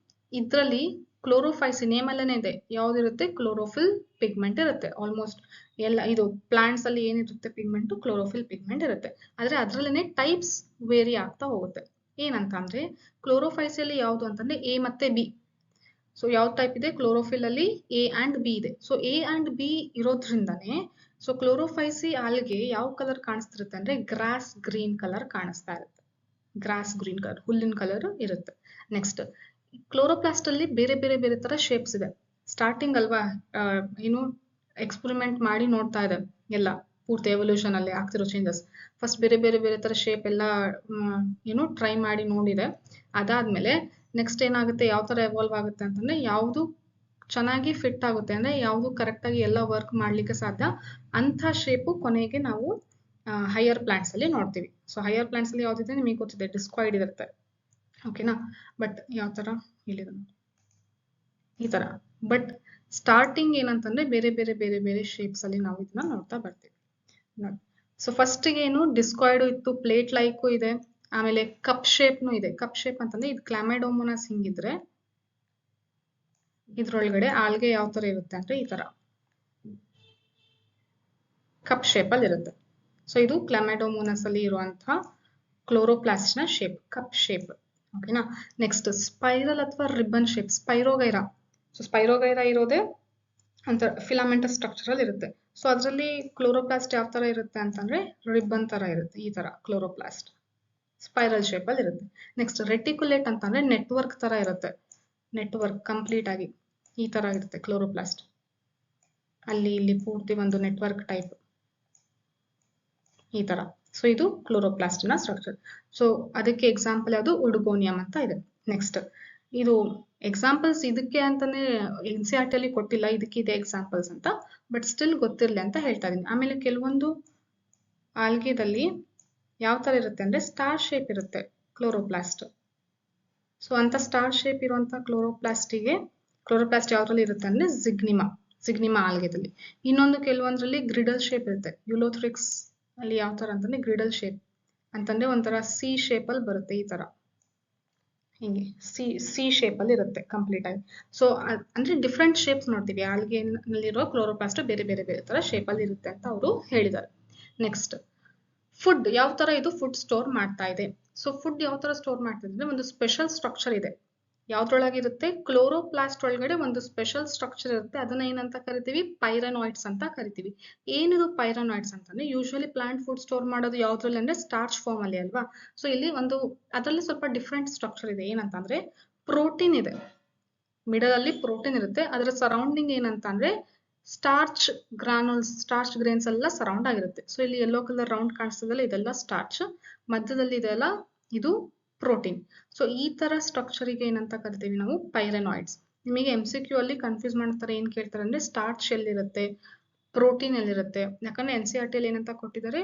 ಇದರಲ್ಲಿ ಕ್ಲೋರೋಫೈಸಿ ನೇಮ್ ಅಲ್ಲೇ ಇದೆ ಯಾವ್ದಿರುತ್ತೆ? ಕ್ಲೋರೋಫಿಲ್ ಪಿಗ್ಮೆಂಟ್ ಇರುತ್ತೆ. ಆಲ್ಮೋಸ್ಟ್ ಎಲ್ಲ ಇದು ಪ್ಲಾಂಟ್ಸ್ ಅಲ್ಲಿ ಏನಿರುತ್ತೆ ಪಿಗ್ಮೆಂಟ್? ಕ್ಲೋರೋಫಿಲ್ ಪಿಗ್ಮೆಂಟ್ ಇರುತ್ತೆ. ಆದ್ರೆ ಅದ್ರಲ್ಲೇನೆ ಟೈಪ್ಸ್ ವೇರಿ ಆಗ್ತಾ ಹೋಗುತ್ತೆ. ಏನಂತ ಅಂದ್ರೆ ಕ್ಲೋರೋಫೈಸಿಯಲ್ಲಿ ಯಾವ್ದು ಅಂತಂದ್ರೆ ಎ ಮತ್ತೆ ಬಿ. ಸೊ ಯಾವ ಟೈಪ್ ಇದೆ? ಕ್ಲೋರೋಫಿಲ್ ಅಲ್ಲಿ ಎ ಅಂಡ್ ಬಿ ಇದೆ. ಸೊ ಎ ಅಂಡ್ ಬಿ ಇರೋದ್ರಿಂದಾನೆ ಸೊ ಕ್ಲೋರೋಫೈಸಿ ಆಲ್ಗೆ ಯಾವ ಕಲರ್ ಕಾಣಿಸ್ತಿರುತ್ತೆ ಅಂದ್ರೆ ಗ್ರಾಸ್ ಗ್ರೀನ್ ಕಲರ್ ಕಾಣಿಸ್ತಾ ಇರುತ್ತೆ. ಗ್ರಾಸ್ ಗ್ರೀನ್ ಕಲರ್, ಹುಲ್ಲಿನ ಕಲರ್ ಇರುತ್ತೆ. ನೆಕ್ಸ್ಟ್ ಕ್ಲೋರೋಪ್ಲಾಸ್ಟ್ ಅಲ್ಲಿ ಬೇರೆ ಬೇರೆ ಬೇರೆ ತರ ಶೇಪ್ಸ್ ಇದೆ. ಸ್ಟಾರ್ಟಿಂಗ್ ಅಲ್ವಾ ಏನು ಎಕ್ಸ್ಪೆರಿಮೆಂಟ್ ಮಾಡಿ ನೋಡ್ತಾ ಇದೆ ಎಲ್ಲ ಪೂರ್ತಿ ಎವಲ್ಯೂಷನ್ ಅಲ್ಲಿ ಆಗ್ತಿರೋ ಚೇಂಜಸ್. ಫಸ್ಟ್ ಬೇರೆ ಬೇರೆ ಬೇರೆ ತರ ಶೇಪ್ ಎಲ್ಲ ಏನು ಟ್ರೈ ಮಾಡಿ ನೋಡಿದೆ. ಅದಾದ್ಮೇಲೆ ನೆಕ್ಸ್ಟ್ ಏನಾಗುತ್ತೆ, ಯಾವ ತರ ಎವಾಲ್ವ್ ಆಗುತ್ತೆ ಅಂತಂದ್ರೆ ಯಾವುದು ಚೆನ್ನಾಗಿ ಫಿಟ್ ಆಗುತ್ತೆ ಅಂದ್ರೆ ಯಾವುದು ಕರೆಕ್ಟ್ ಆಗಿ ಎಲ್ಲ ವರ್ಕ್ ಮಾಡ್ಲಿಕ್ಕೆ ಸಾಧ್ಯ ಅಂತ ಶೇಪು ಕೊನೆಗೆ ನಾವು ಹೈಯರ್ ಪ್ಲಾಂಟ್ಸ್ ಅಲ್ಲಿ ನೋಡ್ತೀವಿ. ಸೊ ಹೈಯರ್ ಪ್ಲಾಂಟ್ಸ್ ಅಲ್ಲಿ ಯಾವ್ದಿದೆ ನಿಮಗೆ ಗೊತ್ತಿದೆ, ಡಿಸ್ಕಾಯ್ಡ್ ಇರುತ್ತೆ. ಓಕೆನಾ? ಬಟ್ ಯಾವ ತರ ಇಲ್ಲಿದೆ ಈ ತರ. ಬಟ್ ಸ್ಟಾರ್ಟಿಂಗ್ ಏನಂತಂದ್ರೆ ಬೇರೆ ಬೇರೆ ಬೇರೆ ಬೇರೆ ಶೇಪ್ಸ್ ಅಲ್ಲಿ ನಾವು ಇದನ್ನ ನೋಡ್ತಾ ಬರ್ತೀವಿ. ಸೊ ಫಸ್ಟ್ ಏನು ಡಿಸ್ಕಾಯ್ಡ್ ಇತ್ತು, ಪ್ಲೇಟ್ ಲೈಕ್ ಇದೆ, ಆಮೇಲೆ ಕಪ್ ಶೇಪ್ನು ಇದೆ. ಕಪ್ ಶೇಪ್ ಅಂತಂದ್ರೆ ಇದು ಕ್ಲಾಮೈಡೋಮೋನಾಸ್ ಹಿಂಗಿದ್ರೆ ಇದ್ರೊಳಗಡೆ ಆಲ್ಗೆ ಯಾವ ತರ ಇರುತ್ತೆ ಅಂದ್ರೆ ಈ ತರ ಕಪ್ ಶೇಪ್ ಅಲ್ಲಿ ಇರುತ್ತೆ. ಸೊ ಇದು ಕ್ಲಾಮೈಡೋಮೋನಾಸ್ ಅಲ್ಲಿ ಇರುವಂತಹ ಕ್ಲೋರೋಪ್ಲಾಸ್ಟ್ ನ ಶೇಪ್, ಕಪ್ ಶೇಪ್. ಓಕೆನಾ? ನೆಕ್ಸ್ಟ್ ಸ್ಪೈರಲ್ ಅಥವಾ ribbon shape, spirogyra. So spirogyra ಇರೋದೇ ಅಂತ ಫಿಲಾಮೆಂಟಸ್ ಸ್ಟ್ರಕ್ಚರ್ ಅಲ್ಲಿ ಇರುತ್ತೆ. ಸೊ ಅದರಲ್ಲಿ ಕ್ಲೋರೋಪ್ಲಾಸ್ಟ್ ಯಾವ ತರ ಇರುತ್ತೆ ಅಂತಂದ್ರೆ ರಿಬ್ಬನ್ ತರ ಇರುತ್ತೆ. ಈ ತರ ಕ್ಲೋರೋಪ್ಲಾಸ್ಟ್ ಸ್ಪೈರಲ್ ಶೇಪ್ ಅಲ್ಲಿ ಇರುತ್ತೆ. ನೆಕ್ಸ್ಟ್ ರೆಟಿಕ್ಯುಲೇಟ್ ಅಂತಂದ್ರೆ ನೆಟ್ವರ್ಕ್ ತರ ಇರುತ್ತೆ. ನೆಟ್ವರ್ಕ್ ಕಂಪ್ಲೀಟ್ ಆಗಿ ಈ ತರ ಇರುತ್ತೆ ಕ್ಲೋರೋಪ್ಲಾಸ್ಟ್. ಅಲ್ಲಿ ಇಲ್ಲಿ ಪೂರ್ತಿ ಒಂದು ನೆಟ್ವರ್ಕ್ ಟೈಪ್ ಈ ತರ. ಸೊ ಇದು ಕ್ಲೋರೋಪ್ಲಾಸ್ಟ್ ನ ಸ್ಟ್ರಕ್ಚರ್. ಸೊ ಅದಕ್ಕೆ ಎಕ್ಸಾಂಪಲ್ ಯಾವುದು? ಉಡುಗೋನಿಯಂ ಅಂತ ಇದೆ. ನೆಕ್ಸ್ಟ್ ಇದು ಎಕ್ಸಾಂಪಲ್ಸ್ ಇದಕ್ಕೆ ಅಂತಾನೆ NCERT ಅಲ್ಲಿ ಕೊಟ್ಟಿಲ್ಲ, ಇದಕ್ಕೆ ಇದೆ ಎಕ್ಸಾಂಪಲ್ಸ್ ಅಂತ. ಬಟ್ ಸ್ಟಿಲ್ ಗೊತ್ತಿರ್ಲಿ ಅಂತ ಹೇಳ್ತಾ ಇದೀನಿ. ಆಮೇಲೆ ಕೆಲವೊಂದು ಆಲ್ಗೆದಲ್ಲಿ ಯಾವ ತರ ಇರುತ್ತೆ ಅಂದ್ರೆ ಸ್ಟಾರ್ ಶೇಪ್ ಇರುತ್ತೆ ಕ್ಲೋರೋಪ್ಲಾಸ್ಟ್. ಸೊ ಅಂತ ಸ್ಟಾರ್ ಶೇಪ್ ಇರುವಂತ ಕ್ಲೋರೋಪ್ಲಾಸ್ಟ್ ಯಾವ್ದ್ರಲ್ಲಿ ಇರುತ್ತೆ ಅಂದ್ರೆ ಜಿಗ್ನಿಮಾ ಆಲ್ಗೆದಲ್ಲಿ. ಇನ್ನೊಂದು ಕೆಲವೊಂದ್ರಲ್ಲಿ ಗ್ರಿಡಲ್ ಶೇಪ್ ಇರುತ್ತೆ. ಯುಲೋಥ್ರಿಕ್ಸ್ ಅಲ್ಲಿ ಯಾವ ತರ ಅಂತಂದ್ರೆ ಗ್ರಿಡಲ್ ಶೇಪ್ ಅಂತಂದ್ರೆ ಒಂಥರ ಸಿ ಶೇಪ್ ಅಲ್ಲಿ ಬರುತ್ತೆ. ಈ ತರ ಹಿಂಗೆ ಸಿ ಶೇಪ್ ಅಲ್ಲಿ ಇರುತ್ತೆ ಕಂಪ್ಲೀಟ್ ಆಗಿ. ಸೊ ಅಂದ್ರೆ ಡಿಫ್ರೆಂಟ್ ಶೇಪ್ಸ್ ನೋಡ್ತೀವಿ. ಆಲ್ಗೆ ನಲ್ಲಿರೋ ಕ್ಲೋರೋಪ್ಲಾಸ್ಟ್ ಬೇರೆ ಬೇರೆ ಬೇರೆ ತರ ಶೇಪ್ ಅಲ್ಲಿ ಇರುತ್ತೆ ಅಂತ ಅವರು ಹೇಳಿದ್ದಾರೆ. ನೆಕ್ಸ್ಟ್ ಫುಡ್ ಯಾವ ತರ ಇದು ಫುಡ್ ಸ್ಟೋರ್ ಮಾಡ್ತಾ ಇದೆ. ಸೊ ಫುಡ್ ಯಾವ ತರ ಸ್ಟೋರ್ ಮಾಡ್ತಿದೆ ಅಂದ್ರೆ ಒಂದು ಸ್ಪೆಷಲ್ ಸ್ಟ್ರಕ್ಚರ್ ಇದೆ. ಯಾವ್ದ್ರೊಳಗಿರುತ್ತೆ? ಕ್ಲೋರೋಪ್ಲಾಸ್ಟ್ ಒಳಗಡೆ ಒಂದು ಸ್ಪೆಷಲ್ ಸ್ಟ್ರಕ್ಚರ್ ಇರುತ್ತೆ. ಅದನ್ನ ಏನಂತ ಕರಿತೀವಿ? ಪೈರನಾಯ್ಡ್ಸ್ ಅಂತ ಕರಿತೀವಿ. ಏನಿದು ಪೈರನಾಯ್ಡ್ಸ್ ಅಂತಂದ್ರೆ ಯೂಶುವಲಿ ಪ್ಲಾಂಟ್ ಫುಡ್ ಸ್ಟೋರ್ ಮಾಡೋದು ಯಾವ್ದ್ರಲ್ಲಿ ಅಂದ್ರೆ ಸ್ಟಾರ್ಚ್ ಫಾರ್ಮ್ ಅಲ್ಲಿ ಅಲ್ವಾ. ಸೊ ಇಲ್ಲಿ ಒಂದು ಅದರಲ್ಲಿ ಸ್ವಲ್ಪ ಡಿಫ್ರೆಂಟ್ ಸ್ಟ್ರಕ್ಚರ್ ಇದೆ. ಏನಂತಂದ್ರೆ ಪ್ರೋಟೀನ್ ಇದೆ, ಮಿಡಲ್ ಅಲ್ಲಿ ಪ್ರೋಟೀನ್ ಇರುತ್ತೆ. ಅದರ ಸರೌಂಡಿಂಗ್ ಏನಂತ ಅಂದ್ರೆ ಸ್ಟಾರ್ಚ್ ಗ್ರಾನುಲ್ಸ್, ಸ್ಟಾರ್ಚ್ ಗ್ರೇನ್ಸ್ ಎಲ್ಲ ಸರೌಂಡ್ ಆಗಿರುತ್ತೆ. ಸೊ ಇಲ್ಲಿ ಯೆಲ್ಲೋ ಕಲರ್ ರೌಂಡ್ ಕಾಣಿಸ್ತದಲ್ಲ, ಇದೆಲ್ಲ ಸ್ಟಾರ್ಚ್, ಮಧ್ಯದಲ್ಲಿ ಇದೆಲ್ಲ ಇದು ಪ್ರೋಟೀನ್. ಸೊ ಈ ತರ ಸ್ಟ್ರಕ್ಚರ್ ಗೆ ಏನಂತ ಕರಿತೀವಿ ನಾವು? ಪೈರನಾಯ್ಡ್ಸ್. ನಿಮಗೆ MCQ ಅಲ್ಲಿ ಕನ್ಫ್ಯೂಸ್ ಮಾಡ್ತಾರೆ, ಏನ್ ಕೇಳ್ತಾರೆ ಅಂದ್ರೆ ಸ್ಟಾರ್ಚ್ ಎಲ್ಲಿರುತ್ತೆ, ಪ್ರೋಟೀನ್ ಎಲ್ಲಿರುತ್ತೆ. ಯಾಕಂದ್ರೆ NCERT ಅಲ್ಲಿ ಏನಂತ ಕೊಟ್ಟಿದ್ದಾರೆ?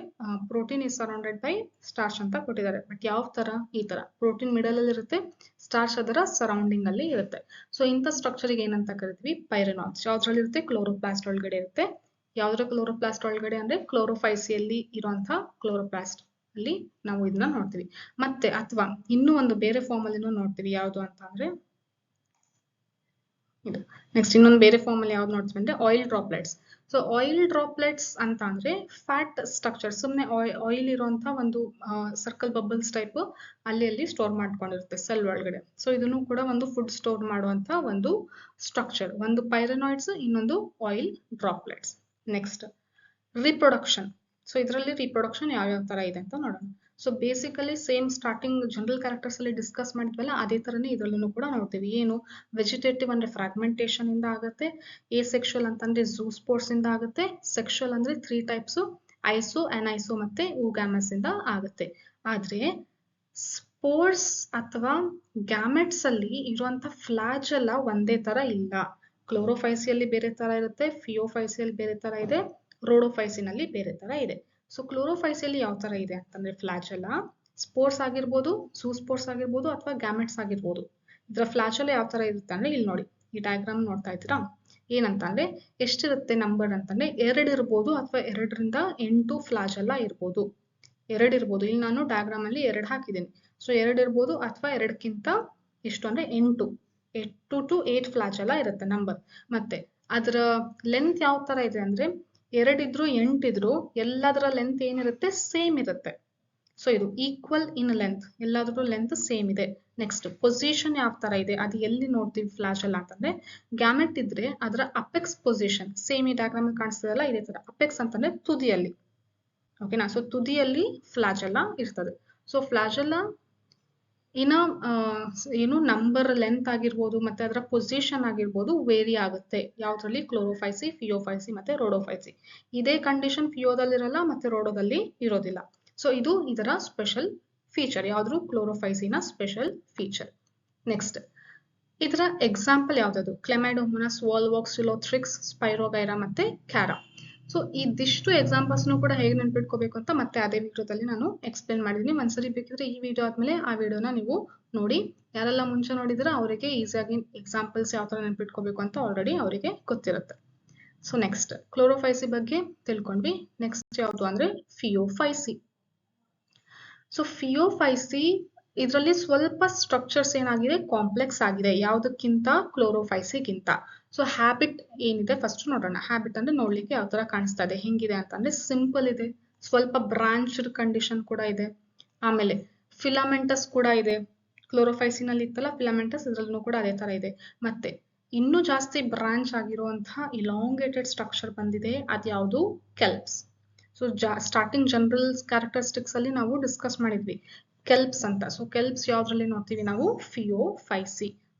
Protein is surrounded by starch ಅಂತ ಕೊಟ್ಟಿದ್ದಾರೆ. ಬಟ್ ಯಾವ ತರ? ಈ ತರ ಪ್ರೋಟೀನ್ ಮಿಡಲ್ ಅಲ್ಲಿ ಇರುತ್ತೆ, ಸ್ಟಾರ್ಚ್ ಅದರ ಸರೌಂಡಿಂಗ್ ಅಲ್ಲಿ ಇರುತ್ತೆ. ಸೊ ಇಂಥ ಸ್ಟ್ರಕ್ಚರ್ ಗೆ ಏನಂತ ಕರಿತೀವಿ? ಪೈರನಾಯ್ಡ್ಸ್. ಯಾವ್ದ್ರಲ್ಲಿ ಇರುತ್ತೆ? ಕ್ಲೋರೋಪ್ಲಾಸ್ಟ್ ಒಳಗಡೆ ಇರುತ್ತೆ. ಯಾವ್ದ್ರ ಕ್ಲೋರೋಪ್ಲಾಸ್ಟ್ ಒಳಗಡೆ ಅಂದ್ರೆ ಕ್ಲೋರೋಫೈಸಿಯಲ್ಲಿ ಇರುವಂತಹ ಕ್ಲೋರೋಪ್ಲಾಸ್ಟ್ ಅಲ್ಲಿ ನಾವು ಇದನ್ನ ನೋಡ್ತೀವಿ. ಮತ್ತೆ ಅಥವಾ ಇನ್ನೂ ಒಂದು ಬೇರೆ ಫಾರ್ಮ್ ಅಲ್ಲಿ ನೋಡ್ತೀವಿ. ಯಾವ್ದು ಅಂತ ಅಂದ್ರೆ ಇದು. ನೆಕ್ಸ್ಟ್ ಇನ್ನೊಂದು ಬೇರೆ ಫಾರ್ಮ್ ಅಲ್ಲಿ ಯಾವ್ದು ನೋಡ್ತೀವಿ ಅಂದ್ರೆ oil droplets. So oil droplets ಅಂತ ಅಂದ್ರೆ ಫ್ಯಾಟ್ ಸ್ಟ್ರಕ್ಚರ್, ಸುಮ್ಮನೆ ಆಯಿಲ್ ಇರುವಂತಹ ಒಂದು ಸರ್ಕಲ್ ಬಬಲ್ಸ್ ಟೈಪ್ ಅಲ್ಲಿ ಸ್ಟೋರ್ ಮಾಡ್ಕೊಂಡಿರುತ್ತೆ ಸೆಲ್ ಒಳಗಡೆ. ಸೊ ಇದನ್ನು ಕೂಡ ಒಂದು ಫುಡ್ ಸ್ಟೋರ್ ಮಾಡುವಂತ ಒಂದು ಸ್ಟ್ರಕ್ಚರ್. ಒಂದು ಪೈರನಾಯ್ಡ್ಸ್, ಇನ್ನೊಂದು oil droplets. Next reproduction. So ಇದರಲ್ಲಿ ರಿಪ್ರೊಡಕ್ಷನ್ ಯಾವ್ಯಾವ ತರ ಇದೆ ಅಂತ ನೋಡೋಣ. So basically sem starting general characters ಅಲ್ಲಿ ಡಿಸ್ಕಸ್ ಮಾಡಿದ್ವಲ್ಲ ಅದೇ ತರನೇ ಇದರಲ್ಲೂ ಕೂಡ ನೋಡ್ತೀವಿ. ಏನು ವೆಜಿಟೇಟಿವ್ ಅಂದ್ರೆ ಫ್ರಾಗ್ಮೆಂಟೇಶನ್ ಇಂದ ಆಗುತ್ತೆ, ಸೆಕ್ಷುವಲ್ ಅಂತಂದ್ರೆ ಝೂಸ್ಪೋರ್ಸ್ ಇಂದ ಆಗುತ್ತೆ, ಸೆಕ್ಷುವಲ್ ಅಂದ್ರೆ 3 ಟೈಪ್ಸ್ ಐಸೋ, ಅನೈಸೋ ಮತ್ತೆ ಊಗ್ಯಾಮಸ್ ಇಂದ ಆಗುತ್ತೆ. ಆದ್ರೆ ಸ್ಪೋರ್ಸ್ ಅಥವಾ ಗ್ಯಾಮೆಟ್ಸ್ ಅಲ್ಲಿ ಇರುವಂತ ಫ್ಲಾಜೆಲ್ಲ ಒಂದೇ ತರ ಇಲ್ಲ. ಕ್ಲೋರೋಫೈಸಿಯಲ್ಲಿ ಬೇರೆ ತರ ಇರುತ್ತೆ, ಫಿಯೋಫೈಸಿಯಲ್ಲಿ ಬೇರೆ ತರ ಇದೆ, ರೋಡೋಫೈಸಿನಲ್ಲಿ ಬೇರೆ ತರ ಇದೆ. ಸೊ ಕ್ಲೋರೋಫೈಸಿಯಲ್ಲಿ ಯಾವ ತರ ಇದೆ ಅಂತಂದ್ರೆ ಫ್ಲಾಜೆಲ್ಲ ಸ್ಪೋರ್ಸ್ ಆಗಿರ್ಬೋದು, ಝೂಸ್ಪೋರ್ಸ್ ಆಗಿರ್ಬೋದು ಅಥವಾ ಗ್ಯಾಮೆಟ್ಸ್ ಆಗಿರ್ಬೋದು. ಇದರ ಫ್ಲಾಜೆಲ್ಲ ಯಾವ ತರ ಇರುತ್ತೆ ಅಂದ್ರೆ ಇಲ್ಲಿ ನೋಡಿ, ಈ ಡಯಾಗ್ರಾಮ್ ನೋಡ್ತಾ ಇದ್ದೀರಾ, ಏನಂತ ಅಂದ್ರೆ ಎಷ್ಟಿರುತ್ತೆ ನಂಬರ್ ಅಂತಂದ್ರೆ 2 ಇರ್ಬೋದು ಅಥವಾ 2ರಿಂದ 8 ಫ್ಲಾಜೆಲ್ಲ ಇರ್ಬೋದು. 2 ಇರ್ಬೋದು, ಇಲ್ಲಿ ನಾನು ಡಯಾಗ್ರಾಮ್ ಅಲ್ಲಿ 2 ಹಾಕಿದ್ದೀನಿ. ಸೊ 2 ಇರ್ಬೋದು ಅಥವಾ 2ಕ್ಕಿಂತ ಎಷ್ಟು ಅಂದ್ರೆ 8 to 8 ಫ್ಲಾಜೆಲ್ಲ ಇರುತ್ತೆ ನಂಬರ್. ಮತ್ತೆ ಅದರ ಲೆಂತ್ ಯಾವ ತರ ಇದೆ ಅಂದ್ರೆ 2 ಇದ್ರು 8 ಇದ್ರು ಎಲ್ಲದರ ಲೆಂತ್ ಏನಿರುತ್ತೆ ಸೇಮ್ ಇರುತ್ತೆ. ಸೊ ಇದು ಈಕ್ವಲ್ ಇನ್ ಲೆಂತ್, ಎಲ್ಲಾದ್ರೂ ಲೆಂತ್ ಸೇಮ್ ಇದೆ. ನೆಕ್ಸ್ಟ್ ಪೊಸಿಷನ್ ಯಾವ ತರ ಇದೆ, ಅದು ಎಲ್ಲಿ ನೋಡ್ತೀವಿ ಫ್ಲಾಜೆಲ್ಲ ಅಂತಂದ್ರೆ ಗ್ಯಾಮೆಟ್ ಇದ್ರೆ ಅದರ ಅಪೆಕ್ಸ್ ಪೊಸಿಷನ್ ಸೇಮ್ ಈ ಡಯಾಗ್ರಾಮ್ ಅಲ್ಲಿ ಕಾಣಿಸ್ತದಲ್ಲ ಇದೇ ತರ. ಅಪೆಕ್ಸ್ ಅಂತಂದ್ರೆ ತುದಿಯಲ್ಲಿ, ಓಕೆನಾ. ಸೊ ತುದಿಯಲ್ಲಿ ಫ್ಲಾಜೆಲ್ಲ ಇರ್ತದೆ. ಸೊ ಫ್ಲಾಜೆಲ್ಲ ಇನ್ನ ಏನು ನಂಬರ್ ಲೆಂತ್ ಆಗಿರ್ಬೋದು ಮತ್ತೆ ಅದರ ಪೊಸಿಷನ್ ಆಗಿರ್ಬೋದು ವೇರಿ ಆಗುತ್ತೆ. ಯಾವ್ದ್ರಲ್ಲಿ? ಕ್ಲೋರೋಫೈಸಿ, ಫಿಯೋಫೈಸಿ ಮತ್ತೆ ರೋಡೋಫೈಸಿ. ಇದೇ ಕಂಡೀಷನ್ ಫಿಯೋದಲ್ಲಿರಲ್ಲ ಮತ್ತೆ ರೋಡೋದಲ್ಲಿ ಇರೋದಿಲ್ಲ. ಸೊ ಇದು ಇದರ ಸ್ಪೆಷಲ್ ಫೀಚರ್, ಯಾವ್ದು? ಕ್ಲೋರೋಫೈಸಿನ ಸ್ಪೆಷಲ್ ಫೀಚರ್. ನೆಕ್ಸ್ಟ್ ಇದರ ಎಕ್ಸಾಂಪಲ್ ಯಾವ್ದು? ಕ್ಲೆಮೈಡೋಮೋನಾಸ್, ವಾಲ್ವಾಕ್ಸ್, ಸಿಲೋಥ್ರಿಕ್ಸ್, ಸ್ಪೈರೋಗೈರಾ ಮತ್ತೆ ಕ್ಯಾರಾ. ಸೊ ಇದಿಷ್ಟು ಎಕ್ಸಾಂಪಲ್ಸ್ ಕೂಡ ಹೇಗೆ ನೆನ್ಪಿಟ್ಕೋಬೇಕು ಅಂತ ಮತ್ತೆ ಅದೇ ವಿಡಿಯೋದಲ್ಲಿ ನಾನು ಎಕ್ಸ್ಪ್ಲೇನ್ ಮಾಡಿದೀನಿ. ಒಂದ್ಸರಿ ಬೇಕಿದ್ರೆ ಈ ವಿಡಿಯೋ ಆದ್ಮೇಲೆ ಆ ವಿಡಿಯೋನ ನೀವು ನೋಡಿ. ಯಾರೆಲ್ಲ ಮುಂಚೆ ನೋಡಿದ್ರೆ ಅವರಿಗೆ ಈಸಿಯಾಗಿ ಎಕ್ಸಾಂಪಲ್ಸ್ ಯಾವ ತರ ನೆನ್ಪಿಟ್ಕೋಬೇಕು ಅಂತ ಆಲ್ರೆಡಿ ಅವರಿಗೆ ಗೊತ್ತಿರುತ್ತೆ. ಸೊ ನೆಕ್ಸ್ಟ್ ಕ್ಲೋರೋಫೈಸಿ ಬಗ್ಗೆ ತಿಳ್ಕೊಂಡ್ವಿ. ನೆಕ್ಸ್ಟ್ ಯಾವುದು ಅಂದ್ರೆ ಫಿಯೋಫೈಸಿ. ಸೊ ಫಿಯೋಫೈಸಿ ಇದರಲ್ಲಿ ಸ್ವಲ್ಪ ಸ್ಟ್ರಕ್ಚರ್ಸ್ ಏನಾಗಿದೆ, ಕಾಂಪ್ಲೆಕ್ಸ್ ಆಗಿದೆ ಯಾವುದಕ್ಕಿಂತ? ಕ್ಲೋರೋಫೈಸಿಗಿಂತ. ಸೊ ಹ್ಯಾಬಿಟ್ ಏನಿದೆ ಫಸ್ಟ್ ನೋಡೋಣ. ಹ್ಯಾಬಿಟ್ ಅಂದ್ರೆ ನೋಡ್ಲಿಕ್ಕೆ ಯಾವ ತರ ಕಾಣಿಸ್ತಾ ಇದೆ, ಹೆಂಗಿದೆ ಅಂತಂದ್ರೆ ಸಿಂಪಲ್ ಇದೆ, ಸ್ವಲ್ಪ ಬ್ರಾಂಚ್ಡ್ ಕಂಡೀಷನ್ ಕೂಡ ಇದೆ, ಆಮೇಲೆ ಫಿಲಾಮೆಂಟಸ್ ಕೂಡ ಇದೆ. ಕ್ಲೋರೋಫೈಸಿನಲ್ಲಿ ಇತ್ತಲ್ಲ ಫಿಲಾಮೆಂಟಸ್, ಇದ್ರಲ್ಲೂ ಕೂಡ ಅದೇ ತರ ಇದೆ. ಮತ್ತೆ ಇನ್ನೂ ಜಾಸ್ತಿ ಬ್ರಾಂಚ್ ಆಗಿರುವಂತಹ ಇಲಾಂಗೇಟೆಡ್ ಸ್ಟ್ರಕ್ಚರ್ ಬಂದಿದೆ, ಅದ್ಯಾವುದು? ಕೆಲ್ಪ್ಸ್. ಸೊ ಸ್ಟಾರ್ಟಿಂಗ್ ಜನರಲ್ ಕ್ಯಾರೆಕ್ಟರಿಸ್ಟಿಕ್ಸ್ ಅಲ್ಲಿ ನಾವು ಡಿಸ್ಕಸ್ ಮಾಡಿದ್ವಿ ಕೆಲ್ಪ್ಸ್ ಅಂತ. ಸೊ ಕೆಲ್ಪ್ಸ್ ಯಾವ್ದ್ರಲ್ಲಿ ನೋಡ್ತೀವಿ ನಾವು? ಫಿಯೋಫೈಸಿ.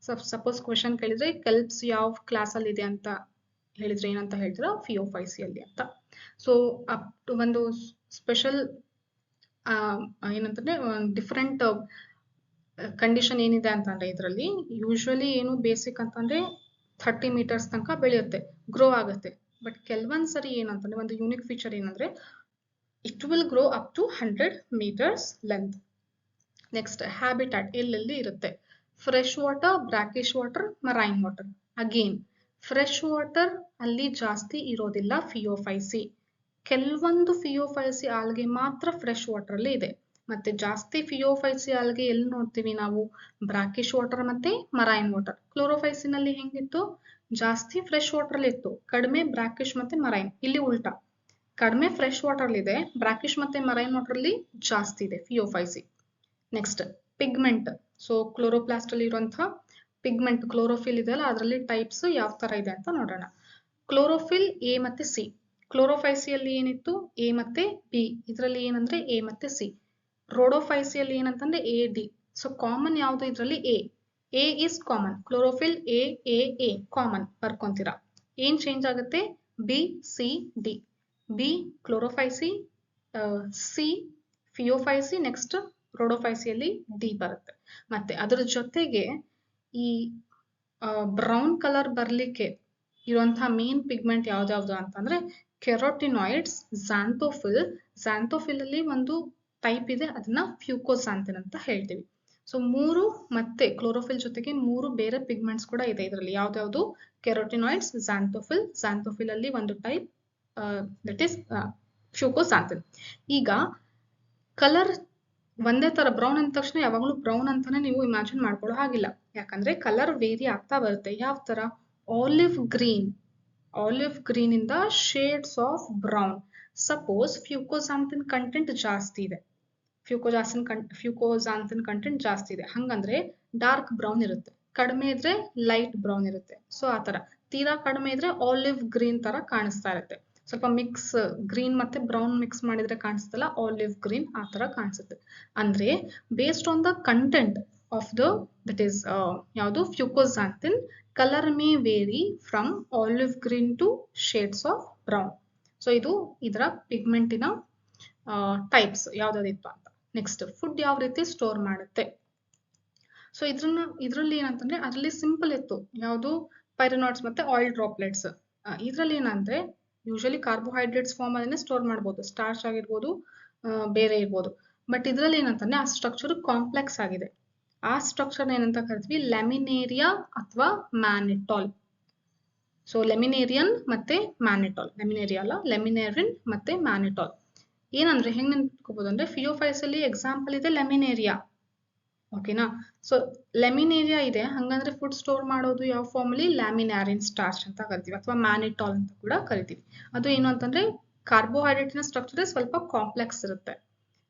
ಸಪೋಸ್ ಕ್ವೆಶನ್ ಕೇಳಿದ್ರೆ ಕೆಲ್ಪ್ಸ್ ಯಾವ ಕ್ಲಾಸ್ ಅಲ್ಲಿ ಇದೆ ಅಂತ ಹೇಳಿದ್ರೆ ಏನಂತ ಹೇಳ್ತೀರಾ? ಫಿಯೋಫೈಸಿಯಲ್ಲಿ ಅಂತ. ಸೊ ಒಂದು ಸ್ಪೆಷಲ್ ಏನಂತಂದ್ರೆ ಡಿಫರೆಂಟ್ ಕಂಡೀಷನ್ ಏನಿದೆ ಅಂತಂದ್ರೆ ಇದರಲ್ಲಿ ಯೂಶುವಲಿ ಏನು ಬೇಸಿಕ್ ಅಂತಂದ್ರೆ 30 ಮೀಟರ್ಸ್ ತನಕ ಬೆಳೆಯುತ್ತೆ, ಗ್ರೋ ಆಗುತ್ತೆ. ಬಟ್ ಕೆಲವೊಂದ್ ಸರಿ ಏನಂತಂದ್ರೆ ಒಂದು ಯೂನಿಕ್ ಫೀಚರ್ ಏನಂದ್ರೆ it will grow up to 100 meters length. Next habitat ಎಲ್ಲೆಲ್ಲಿ ಇರುತ್ತೆ? Fresh water, brackish water, marine water. Again fresh water ಅಲ್ಲಿ ಜಾಸ್ತಿ ಇರೋದಿಲ್ಲ ಫಿಯೋಫೈಸಿ. ಕೆಲವೊಂದು ಫಿಯೋಫೈಸಿ ಆಲ್ಗೆ ಮಾತ್ರ ಫ್ರೆಶ್ ವಾಟರ್ ಅಲ್ಲಿ ಇದೆ. ಮತ್ತೆ ಜಾಸ್ತಿ ಫಿಯೋಫೈಸಿ ಆಲ್ಗೆ ಎಲ್ಲಿ ನೋಡ್ತೀವಿ ನಾವು? ಬ್ರಾಕಿಶ್ ವಾಟರ್ ಮತ್ತೆ ಮರೈನ್ ವಾಟರ್. ಕ್ಲೋರೋಫೈಸಿನಲ್ಲಿ ಹೆಂಗಿತ್ತು? ಜಾಸ್ತಿ ಫ್ರೆಶ್ ವಾಟರ್ ಅಲ್ಲಿ ಇತ್ತು, ಕಡಿಮೆ ಬ್ರಾಕಿಶ್ ಮತ್ತೆ ಮರೈನ್. ಇಲ್ಲಿ ಉಲ್ಟಾ, ಕಡಿಮೆ ಫ್ರೆಶ್ ವಾಟರ್ ಅಲ್ಲಿ ಇದೆ, ಬ್ರಾಕಿಶ್ ಮತ್ತೆ ಮರೈನ್ ವಾಟರ್ ಅಲ್ಲಿ ಜಾಸ್ತಿ ಇದೆ Phaeophyceae. Next pigment. So chloroplast ಅಲ್ಲಿ ಇರುವಂತಹ ಪಿಗ್ಮೆಂಟ್ ಕ್ಲೋರೋಫಿಲ್ ಇದೆಯಲ್ಲ ಅದರಲ್ಲಿ ಟೈಪ್ಸ್ ಯಾವ ತರ ಇದೆ ಅಂತ ನೋಡೋಣ. ಕ್ಲೋರೋಫಿಲ್ ಎ ಮತ್ತೆ ಸಿ. ಕ್ಲೋರೋಫೈಸಿಯಲ್ಲಿ ಏನಿತ್ತು? ಎ ಮತ್ತೆ ಬಿ. ಇದರಲ್ಲಿ ಏನಂದ್ರೆ ಎ ಮತ್ತೆ ಸಿ. ರೋಡೋಫೈಸಿಯಲ್ಲಿ ಏನಂತಂದ್ರೆ ಎ ಡಿ. ಸೊ ಕಾಮನ್ ಯಾವುದು ಇದರಲ್ಲಿ? A. A is common. Chlorophyll A A A common ಬರ್ಕೊಂತೀರಾ. ಏನ್ ಚೇಂಜ್ ಆಗುತ್ತೆ? B C D. B chlorophyceae, C phaeophyceae, next ರೋಡೋಫೈಸಿಯಲ್ಲಿ ಡಿ ಬರುತ್ತೆ. ಮತ್ತೆ ಅದರ ಜೊತೆಗೆ ಈ ಬ್ರೌನ್ ಕಲರ್ ಬರ್ಲಿಕ್ಕೆ ಇರುವಂತಹ ಮೇನ್ ಪಿಗ್ಮೆಂಟ್ ಯಾವ್ದಾವ್ದು ಅಂತಂದ್ರೆ ಕೆರೋಟಿನಾಯ್ಡ್ಸ್, ಝಾಂಥೋಫಿಲ್. ಝಾಂಥೋಫಿಲ್ ಅಲ್ಲಿ ಒಂದು ಟೈಪ್ ಇದೆ, ಅದನ್ನ ಫ್ಯೂಕೋಸಾಂಥಿನ್ ಅಂತ ಹೇಳ್ತೀವಿ. ಸೊ 3 ಮತ್ತೆ ಕ್ಲೋರೋಫಿಲ್ ಜೊತೆಗೆ 3 ಬೇರೆ ಪಿಗ್ಮೆಂಟ್ಸ್ ಕೂಡ ಇದೆ ಇದರಲ್ಲಿ. ಯಾವ್ದಾವ್ದು? ಕೆರೋಟಿನಾಯ್ಡ್ಸ್, ಝಾಂಥೋಫಿಲ್. ಝಾಂಥೋಫಿಲ್ ಅಲ್ಲಿ ಒಂದು ಟೈಪ್ ದಟ್ ಇಸ್ ಫ್ಯೂಕೋಸಾಂಥಿನ್. ಈಗ ಕಲರ್ ಒಂದೇ ತರ ಬ್ರೌನ್ ಅಂದ ತಕ್ಷಣ ಯಾವಾಗಲೂ ಬ್ರೌನ್ ಅಂತಾನೆ ನೀವು ಇಮ್ಯಾಜಿನ್ ಮಾಡ್ಕೊಳ್ಳೋ ಹಾಗಿಲ್ಲ. ಯಾಕಂದ್ರೆ ಕಲರ್ ವೇರಿ ಆಗ್ತಾ ಬರುತ್ತೆ. ಯಾವ ತರ? ಆಲಿವ್ ಗ್ರೀನ್, ಆಲಿವ್ ಗ್ರೀನ್ ಇಂದ shades of brown. Suppose fucoxanthin content ಜಾಸ್ತಿ ಇದೆ, ಫ್ಯೂಕೋಸಾಂಥಿನ್ ಕಂಟೆಂಟ್ ಜಾಸ್ತಿ ಇದೆ, ಹಂಗಂದ್ರೆ ಡಾರ್ಕ್ ಬ್ರೌನ್ ಇರುತ್ತೆ, ಕಡಿಮೆ ಇದ್ರೆ ಲೈಟ್ ಬ್ರೌನ್ ಇರುತ್ತೆ. ಸೊ ಆ ತರ ತೀರಾ ಕಡಿಮೆ ಇದ್ರೆ ಆಲಿವ್ ಗ್ರೀನ್ ತರ ಕಾಣಿಸ್ತಾ ಇರುತ್ತೆ. ಸ್ವಲ್ಪ ಮಿಕ್ಸ್ ಗ್ರೀನ್ ಮತ್ತೆ ಬ್ರೌನ್ ಮಿಕ್ಸ್ ಮಾಡಿದ್ರೆ ಕಾಣಿಸುತ್ತಲ್ಲ ಆಲಿವ್ ಗ್ರೀನ್ ಆ ತರ ಕಾಣಿಸುತ್ತೆ. ಅಂದ್ರೆ based on the content of that is ಯಾವುದು fucoxanthin colour may vary from olive green to shades of brown. So ಇದು ಇದರ ಪಿಗ್ಮೆಂಟಿನ ಟೈಪ್ಸ್ ಯಾವ್ದಾದಿತ್ತು ಅಂತ. ನೆಕ್ಸ್ಟ್ ಫುಡ್ ಯಾವ ರೀತಿ ಸ್ಟೋರ್ ಮಾಡುತ್ತೆ. ಸೊ ಇದ್ರಲ್ಲಿ ಏನಂತಂದ್ರೆ ಅದರಲ್ಲಿ ಸಿಂಪಲ್ ಇತ್ತು ಯಾವುದು ಪೈರನಾಯ್ಡ್ಸ್ ಮತ್ತೆ ಆಯಿಲ್ ಡ್ರಾಪ್ಲೆಟ್ಸ್. ಇದ್ರಲ್ಲಿ ಏನಂದ್ರೆ ಯೂಶಲಿ ಕಾರ್ಬೋಹೈಡ್ರೇಟ್ಸ್ ಫಾರ್ಮ್ ಅದನ್ನೇ ಸ್ಟೋರ್ ಮಾಡ್ಬೋದು, ಸ್ಟಾರ್ಚ್ ಆಗಿರ್ಬೋದು ಬೇರೆ ಇರ್ಬೋದು. ಬಟ್ ಇದ್ರಲ್ಲಿ ಏನಂತಂದ್ರೆ ಆ ಸ್ಟ್ರಕ್ಚರ್ ಕಾಂಪ್ಲೆಕ್ಸ್ ಆಗಿದೆ. ಆ ಸ್ಟ್ರಕ್ಚರ್ ಏನಂತ ಕರಿತೀವಿ ಲ್ಯಾಮಿನೇರಿಯಾ ಅಥವಾ ಮ್ಯಾನಿಟಾಲ್. ಸೊ ಲೆಮಿನೇರಿಯನ್ ಮತ್ತೆ ಮ್ಯಾನಿಟಾಲ್, ಲೆಮಿನೇರಿಯಾ ಅಲ್ಲ ಲೆಮಿನೇರಿನ್ ಮತ್ತೆ ಮ್ಯಾನಿಟಾಲ್. ಏನಂದ್ರೆ ಹೆಂಗ್ ನೆನ್ಪಿಟ್ಕೋಬಹುದು ಅಂದ್ರೆ ಫಿಯೋಫೈಸ್ ಅಲ್ಲಿ ಎಕ್ಸಾಂಪಲ್ ಇದೆ ಲೆಮಿನೇರಿಯಾ. ಓಕೆನಾ. ಸೊ ಲೆಮಿನೇರಿಯಾ ಇದೆ, ಹಂಗಂದ್ರೆ ಫುಡ್ ಸ್ಟೋರ್ ಮಾಡೋದು ಯಾವ ಫಾರ್ಮ್ ಅಲ್ಲಿ ಲ್ಯಾಮಿನಾರಿನ್ ಸ್ಟಾರ್ಚ್ ಅಂತ ಕರಿತೀವಿ ಅಥವಾ ಮ್ಯಾನಿಟಾಲ್ ಅಂತ ಕೂಡ ಕರಿತೀವಿ. ಅದು ಏನು ಅಂತಂದ್ರೆ ಕಾರ್ಬೋಹೈಡ್ರೇಟಿನ ಸ್ಟ್ರಕ್ಚರ್ ಸ್ವಲ್ಪ ಕಾಂಪ್ಲೆಕ್ಸ್ ಇರುತ್ತೆ.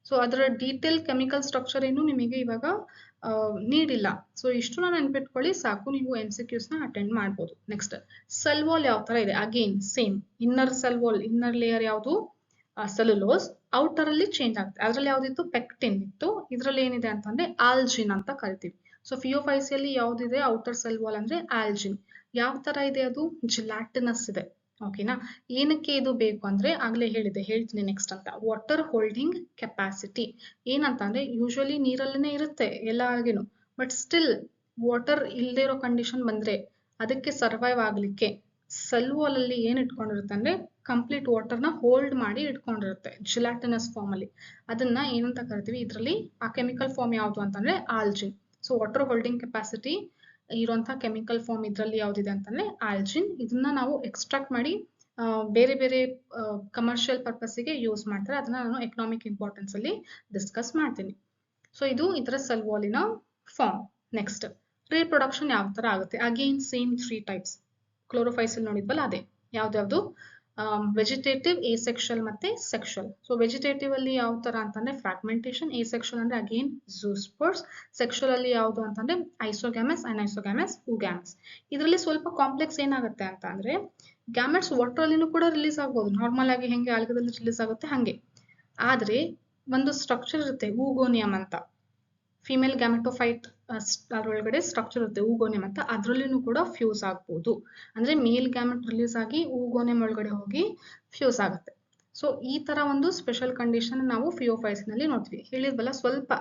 ಸೊ ಅದರ ಡೀಟೇಲ್ ಕೆಮಿಕಲ್ ಸ್ಟ್ರಕ್ಚರ್ ಏನು ನಿಮಗೆ ಇವಾಗ ನೀಡಿಲ್ಲ. ಸೊ ಇಷ್ಟು ನಾನು ನೆನ್ಪಿಟ್ಕೊಳ್ಳಿ ಸಾಕು, ನೀವು MCQs ನ ಅಟೆಂಡ್ ಮಾಡ್ಬೋದು. ನೆಕ್ಸ್ಟ್ ಸೆಲ್ ವಾಲ್ ಯಾವ ತರ ಇದೆ, again same inner cell wall, inner layer ಯಾವುದು ಸೆಲ್ಯುಲೋಸ್, ಔಟರ್ ಅಲ್ಲಿ ಚೇಂಜ್ ಆಗುತ್ತೆ. ಅದ್ರಲ್ಲಿ ಯಾವ್ದಿತ್ತು ಪೆಕ್ಟಿನ್ ಇತ್ತು, ಇದ್ರಲ್ಲಿ ಏನಿದೆ ಅಂತಂದ್ರೆ ಆಲ್ಜಿನ್ ಅಂತ ಕರಿತೀವಿ. ಸೊ ಫಿಯೋಫೈಸಿಯಲ್ಲಿ ಯಾವ್ದಿದೆ ಔಟರ್ ಸೆಲ್ ವಾಲ್ ಅಂದ್ರೆ ಆಲ್ಜಿನ್. ಯಾವ ತರ ಇದೆ ಅದು ಜಿಲಾಟಿನಸ್ ಇದೆ. ಓಕೆನಾ. ಏನಕ್ಕೆ ಇದು ಬೇಕು ಅಂದ್ರೆ ಆಗ್ಲೇ ಹೇಳ್ತೀನಿ ನೆಕ್ಸ್ಟ್ ಅಂತ. ವಾಟರ್ ಹೋಲ್ಡಿಂಗ್ ಕೆಪಾಸಿಟಿ ಏನಂತ ಅಂದ್ರೆ ಯೂಶುವಲಿ ನೀರಲ್ಲೇನೆ ಇರುತ್ತೆ ಎಲ್ಲ ಆಲ್ಗೆನು, ಬಟ್ ಸ್ಟಿಲ್ ವಾಟರ್ ಇಲ್ಲದೆ ಇರೋ ಕಂಡೀಷನ್ ಬಂದ್ರೆ ಅದಕ್ಕೆ ಸರ್ವೈವ್ ಆಗ್ಲಿಕ್ಕೆ ಸೆಲ್ ವಾಲ್ ಅಲ್ಲಿ ಏನ್ ಇಟ್ಕೊಂಡಿರುತ್ತೆ ಅಂದ್ರೆ ಕಂಪ್ಲೀಟ್ ವಾಟರ್ ನ ಹೋಲ್ಡ್ ಮಾಡಿ ಇಟ್ಕೊಂಡಿರುತ್ತೆ ಜಿಲಾಟಿನಸ್ ಫಾರ್ಮ್ ಅಲ್ಲಿ. ಅದನ್ನ ಏನಂತ ಕರಿತೀವಿ, ಇದ್ರಲ್ಲಿ ಆ ಕೆಮಿಕಲ್ ಫಾರ್ಮ್ ಯಾವುದು ಅಂತಂದ್ರೆ ಆಲ್ಜಿನ್. ಸೊ ವಾಟರ್ ಹೋಲ್ಡಿಂಗ್ ಕೆಪಾಸಿಟಿ ಇರುವಂತಹ ಕೆಮಿಕಲ್ ಫಾರ್ಮ್ ಇದ್ರಲ್ಲಿ ಯಾವ್ದಿದೆ ಅಂತಂದ್ರೆ ಆಲ್ಜಿನ್. ಇದನ್ನ ನಾವು ಎಕ್ಸ್ಟ್ರಾಕ್ಟ್ ಮಾಡಿ ಬೇರೆ ಬೇರೆ ಕಮರ್ಷಿಯಲ್ ಪರ್ಪಸ್ಗೆ ಯೂಸ್ ಮಾಡ್ತಾರೆ. ಅದನ್ನ ನಾನು ಎಕನಾಮಿಕ್ ಇಂಪಾರ್ಟೆನ್ಸ್ ಅಲ್ಲಿ ಡಿಸ್ಕಸ್ ಮಾಡ್ತೀನಿ. ಸೊ ಇದು ಇದರ ಸೆಲ್ ವಾಲಿನ ಫಾರ್ಮ್. ನೆಕ್ಸ್ಟ್ ರೀಪ್ರೊಡಕ್ಷನ್ ಯಾವ ತರ ಆಗುತ್ತೆ, ಅಗೇನ್ ಸೇಮ್ 3 ಟೈಪ್ಸ್. ಕ್ಲೋರೋಫೈಸಿಲ್ ನೋಡಿದ್ವಲ್ಲ ಅದೇ ಯಾವ್ದು ವೆಜಿಟೇಟಿವ್, ಎಸೆಕ್ಷುಯಲ್ ಮತ್ತೆ ಸೆಕ್ಷುಯಲ್. ಸೊ ವೆಜಿಟೇಟಿವ್ ಅಲ್ಲಿ ಯಾವ ತರ ಅಂತಂದ್ರೆ ಫ್ರಾಗ್ಮೆಂಟೇಶನ್, ಎಸೆಕ್ಷುಯಲ್ ಅಂದ್ರೆ ಅಗೇನ್ ಝೂಸ್ಪೋರ್ಸ್, ಸೆಕ್ಷುಯಲ್ ಅಲ್ಲಿ ಯಾವುದು ಅಂತಂದ್ರೆ ಐಸೋಗ್ಯಾಮೆಸ್, ಅನೈಸೋಗ್ಯಾಮೆಸ್, ಊಗ್ಯಾಮೆಸ್. ಇದರಲ್ಲಿ ಸ್ವಲ್ಪ ಕಾಂಪ್ಲೆಕ್ಸ್ ಏನಾಗುತ್ತೆ ಅಂತ ಅಂದ್ರೆ ಗ್ಯಾಮೆಟ್ಸ್ ವಾಟರ್ ಅಲ್ಲಿನೂ ಕೂಡ ರಿಲೀಸ್ ಆಗ್ಬೋದು, ನಾರ್ಮಲ್ ಆಗಿ ಹೆಂಗೆ ಆಲ್ಗದಲ್ಲಿ ರಿಲೀಸ್ ಆಗುತ್ತೆ ಹಂಗೆ. ಆದ್ರೆ ಒಂದು ಸ್ಟ್ರಕ್ಚರ್ ಇರುತ್ತೆ ಊಗೋನಿಯಂ ಅಂತ, ಫಿಮೇಲ್ ಗ್ಯಾಮೆಟೋಫೈಟ್ ಅದರೊಳಗಡೆ ಸ್ಟ್ರಕ್ಚರ್ ಇರುತ್ತೆ ಊಗೋನಿಯಂ ಅಂತ, ಅದ್ರಲ್ಲಿನೂ ಕೂಡ ಫ್ಯೂಸ್ ಆಗ್ಬೋದು. ಅಂದ್ರೆ ಮೇಲ್ ಗ್ಯಾಮೆಟ್ ರಿಲೀಸ್ ಆಗಿ ಊಗೋನಿಯಂ ಒಳಗಡೆ ಹೋಗಿ ಫ್ಯೂಸ್ ಆಗುತ್ತೆ. ಸೊ ಈ ತರ ಒಂದು ಸ್ಪೆಷಲ್ ಕಂಡೀಷನ್ ನಾವು ಫಿಯೋಫೈಸಿನಲ್ಲಿ ನೋಡ್ತೀವಿ. ಹೇಳಿದ್ವಲ್ಲ ಸ್ವಲ್ಪ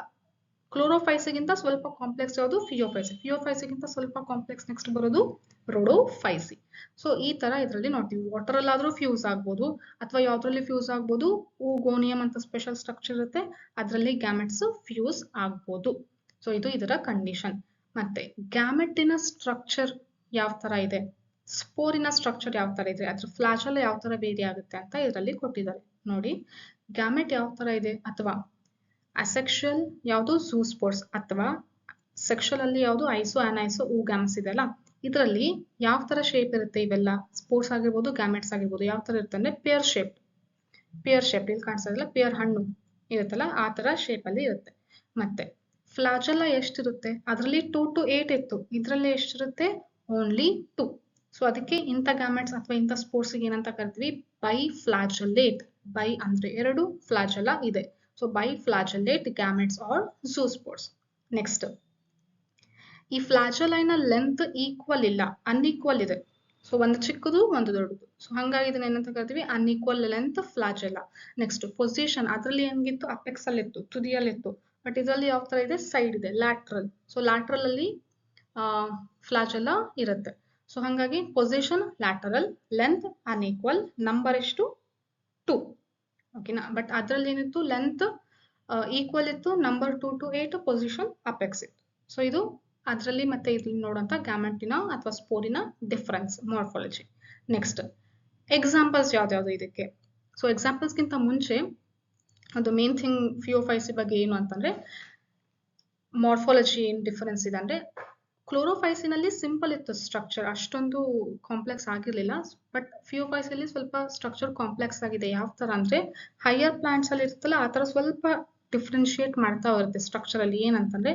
ಕ್ಲೋರೋಫೈಸಿಗಿಂತ ಸ್ವಲ್ಪ ಕಾಂಪ್ಲೆಕ್ಸ್ ಯಾವುದು ಫಿಯೋಫೈಸಿ, ಫಿಯೋಫೈಸಿಗಿಂತ ಸ್ವಲ್ಪ ಕಾಂಪ್ಲೆಕ್ಸ್ ನೆಕ್ಸ್ಟ್ ಬರೋದು ರೋಡೋಫೈಸಿ. ಸೊ ಈ ತರ ಇದರಲ್ಲಿ ನೋಡ್ತೀವಿ. ವಾಟರ್ ಅಲ್ಲಾದ್ರೂ ಫ್ಯೂಸ್ ಆಗ್ಬೋದು ಅಥವಾ ಯಾವ್ದ್ರಲ್ಲಿ ಫ್ಯೂಸ್ ಆಗ್ಬೋದು, ಊಗೋನಿಯಂ ಅಂತ ಸ್ಪೆಷಲ್ ಸ್ಟ್ರಕ್ಚರ್ ಇರುತ್ತೆ ಅದರಲ್ಲಿ ಗ್ಯಾಮೆಟ್ಸ್ ಫ್ಯೂಸ್ ಆಗ್ಬೋದು. ಸೊ ಇದು ಇದರ ಕಂಡೀಷನ್. ಮತ್ತೆ ಗ್ಯಾಮೆಟಿನ ಸ್ಟ್ರಕ್ಚರ್ ಯಾವ ತರ ಇದೆ, ಸ್ಪೋರಿನ ಸ್ಟ್ರಕ್ಚರ್ ಯಾವ ತರ ಇದೆ, ಅದ್ರ ಫ್ಲಾಜೆಲ್ಲ ಯಾವ ತರ ವೇರಿ ಆಗುತ್ತೆ ಅಂತ ಇದರಲ್ಲಿ ಕೊಟ್ಟಿದ್ದಾರೆ ನೋಡಿ. ಗ್ಯಾಮೆಟ್ ಯಾವ ತರ ಇದೆ, ಅಥವಾ ಅಸೆಕ್ಷುಯಲ್ ಯಾವುದು ಝೂಸ್ಪೋರ್ಸ್, ಅಥವಾ ಸೆಕ್ಷುಯಲ್ ಅಲ್ಲಿ ಯಾವುದು ಐಸೋ ಅನೈಸೋ ಊಗ್ಯಾಮ್ಸ್ ಇದೆ ಅಲ್ಲ, ಇದರಲ್ಲಿ ಯಾವ ತರ ಶೇಪ್ ಇರುತ್ತೆ, ಇವೆಲ್ಲ ಸ್ಪೋರ್ಸ್ ಆಗಿರ್ಬೋದು ಗ್ಯಾಮೆಟ್ಸ್ ಆಗಿರ್ಬೋದು ಯಾವ ತರ ಇರುತ್ತೆ ಅಂದ್ರೆ ಪೇರ್ ಶೇಪ್ ಇಲ್ಲಿ ಕಾಣಿಸ್ತಾ ಇದೆಯಲ್ಲ ಪೇರ್ ಹಣ್ಣು ಇರುತ್ತಲ್ಲ ಆ ತರ ಶೇಪ್ ಅಲ್ಲಿ ಇರುತ್ತೆ. ಮತ್ತೆ ಫ್ಲಾಜೆಲ್ಲ ಎಷ್ಟಿರುತ್ತೆ, ಅದರಲ್ಲಿ 2 to 8 ಇತ್ತು, ಇದರಲ್ಲಿ ಎಷ್ಟಿರುತ್ತೆ ಓನ್ಲಿ 2. ಸೊ ಅದಕ್ಕೆ ಇಂಥ ಗ್ಯಾಮೆಟ್ಸ್ ಅಥವಾ ಇಂಥ ಸ್ಪೋರ್ಸ್ ಏನಂತ ಕರಿತೀವಿ, ಬೈ ಫ್ಲಾಜೆಲೇಟ್. ಬೈ ಅಂದ್ರೆ 2, ಫ್ಲಾಜೆಲ್ಲ ಇದೆ. So biflagellate gametes are zoospores. Next ಈ ಫ್ಲಾಜೆಲೈನ ಲೆಂತ್ ಈಕ್ವಲ್ ಇಲ್ಲ, ಅನ್ಈಕ್ವಲ್ ಇದೆ. ಸೊ ಒಂದು ಚಿಕ್ಕದು ಒಂದು ದೊಡ್ಡದು. ಸೊ ಹಂಗಾಗಿ ಇದನ್ನ ಏನಂತ ಕರಿತೀವಿ unequal length flagella. Next position, ಅದರಲ್ಲಿ ಹೆಂಗಿತ್ತು ಅಪೆಕ್ಸ್ ಅಲ್ಲಿ ಇತ್ತು, ತುದಿಯಲ್ಲಿ ಇತ್ತು. ಬಟ್ ಇದರಲ್ಲಿ ಯಾವ ತರ ಇದೆ ಸೈಡ್ ಇದೆ, ಲ್ಯಾಟ್ರಲ್. ಸೊ ಲ್ಯಾಟ್ರಲ್ ಅಲ್ಲಿ ಫ್ಲಾಜೆಲ್ಲ ಇರುತ್ತೆ. ಸೊ ಹಂಗಾಗಿ position lateral, length unequal, number ಎಷ್ಟು 2. ಓಕೆನಾ. ಬಟ್ ಅದ್ರಲ್ಲಿ ಏನಿತ್ತು ಲೆಂತ್ ಈಕ್ವಲ್ ಇತ್ತು, ನಂಬರ್ 2 to 8, ಪೊಸಿಷನ್ ಅಪೆಕ್ಸ್ ಇತ್ತು. ಸೊ ಇದು ಅದರಲ್ಲಿ ಮತ್ತೆ ಇಲ್ಲಿ ನೋಡುವಂತ ಗ್ಯಾಮೆಟಿನ ಅಥವಾ ಸ್ಪೋರಿನ ಡಿಫರೆನ್ಸ್ ಮಾರ್ಫಾಲಜಿ. ನೆಕ್ಸ್ಟ್ ಎಕ್ಸಾಂಪಲ್ಸ್ ಯಾವ್ದು ಇದಕ್ಕೆ. ಸೊ ಎಕ್ಸಾಂಪಲ್ಸ್ಗಿಂತ ಮುಂಚೆ ಅದು ಮೇನ್ ಥಿಂಗ್ ಫಿಯೋಫೈಸಿ ಬಗ್ಗೆ ಏನು ಅಂತಂದ್ರೆ ಮಾರ್ಫಾಲಜಿ ಏನ್ ಡಿಫರೆನ್ಸ್ ಇದೆ ಅಂದ್ರೆ, ಕ್ಲೋರೋಫೈಸಿನಲ್ಲಿ ಸಿಂಪಲ್ ಇತ್ತು ಸ್ಟ್ರಕ್ಚರ್, ಅಷ್ಟೊಂದು ಕಾಂಪ್ಲೆಕ್ಸ್ ಆಗಿರ್ಲಿಲ್ಲ. ಬಟ್ ಫಿಯೋಫೈಸಿಯಲ್ಲಿ ಸ್ವಲ್ಪ ಸ್ಟ್ರಕ್ಚರ್ ಕಾಂಪ್ಲೆಕ್ಸ್ ಆಗಿದೆ. ಯಾವ ತರ ಅಂದ್ರೆ ಹೈಯರ್ ಪ್ಲಾಂಟ್ಸ್ ಅಲ್ಲಿ ಇರುತ್ತಲ್ಲ ಆ ತರ ಸ್ವಲ್ಪ ಡಿಫ್ರೆನ್ಶಿಯೇಟ್ ಮಾಡ್ತಾ ಬರುತ್ತೆ ಸ್ಟ್ರಕ್ಚರ್ ಅಲ್ಲಿ. ಏನಂತಂದ್ರೆ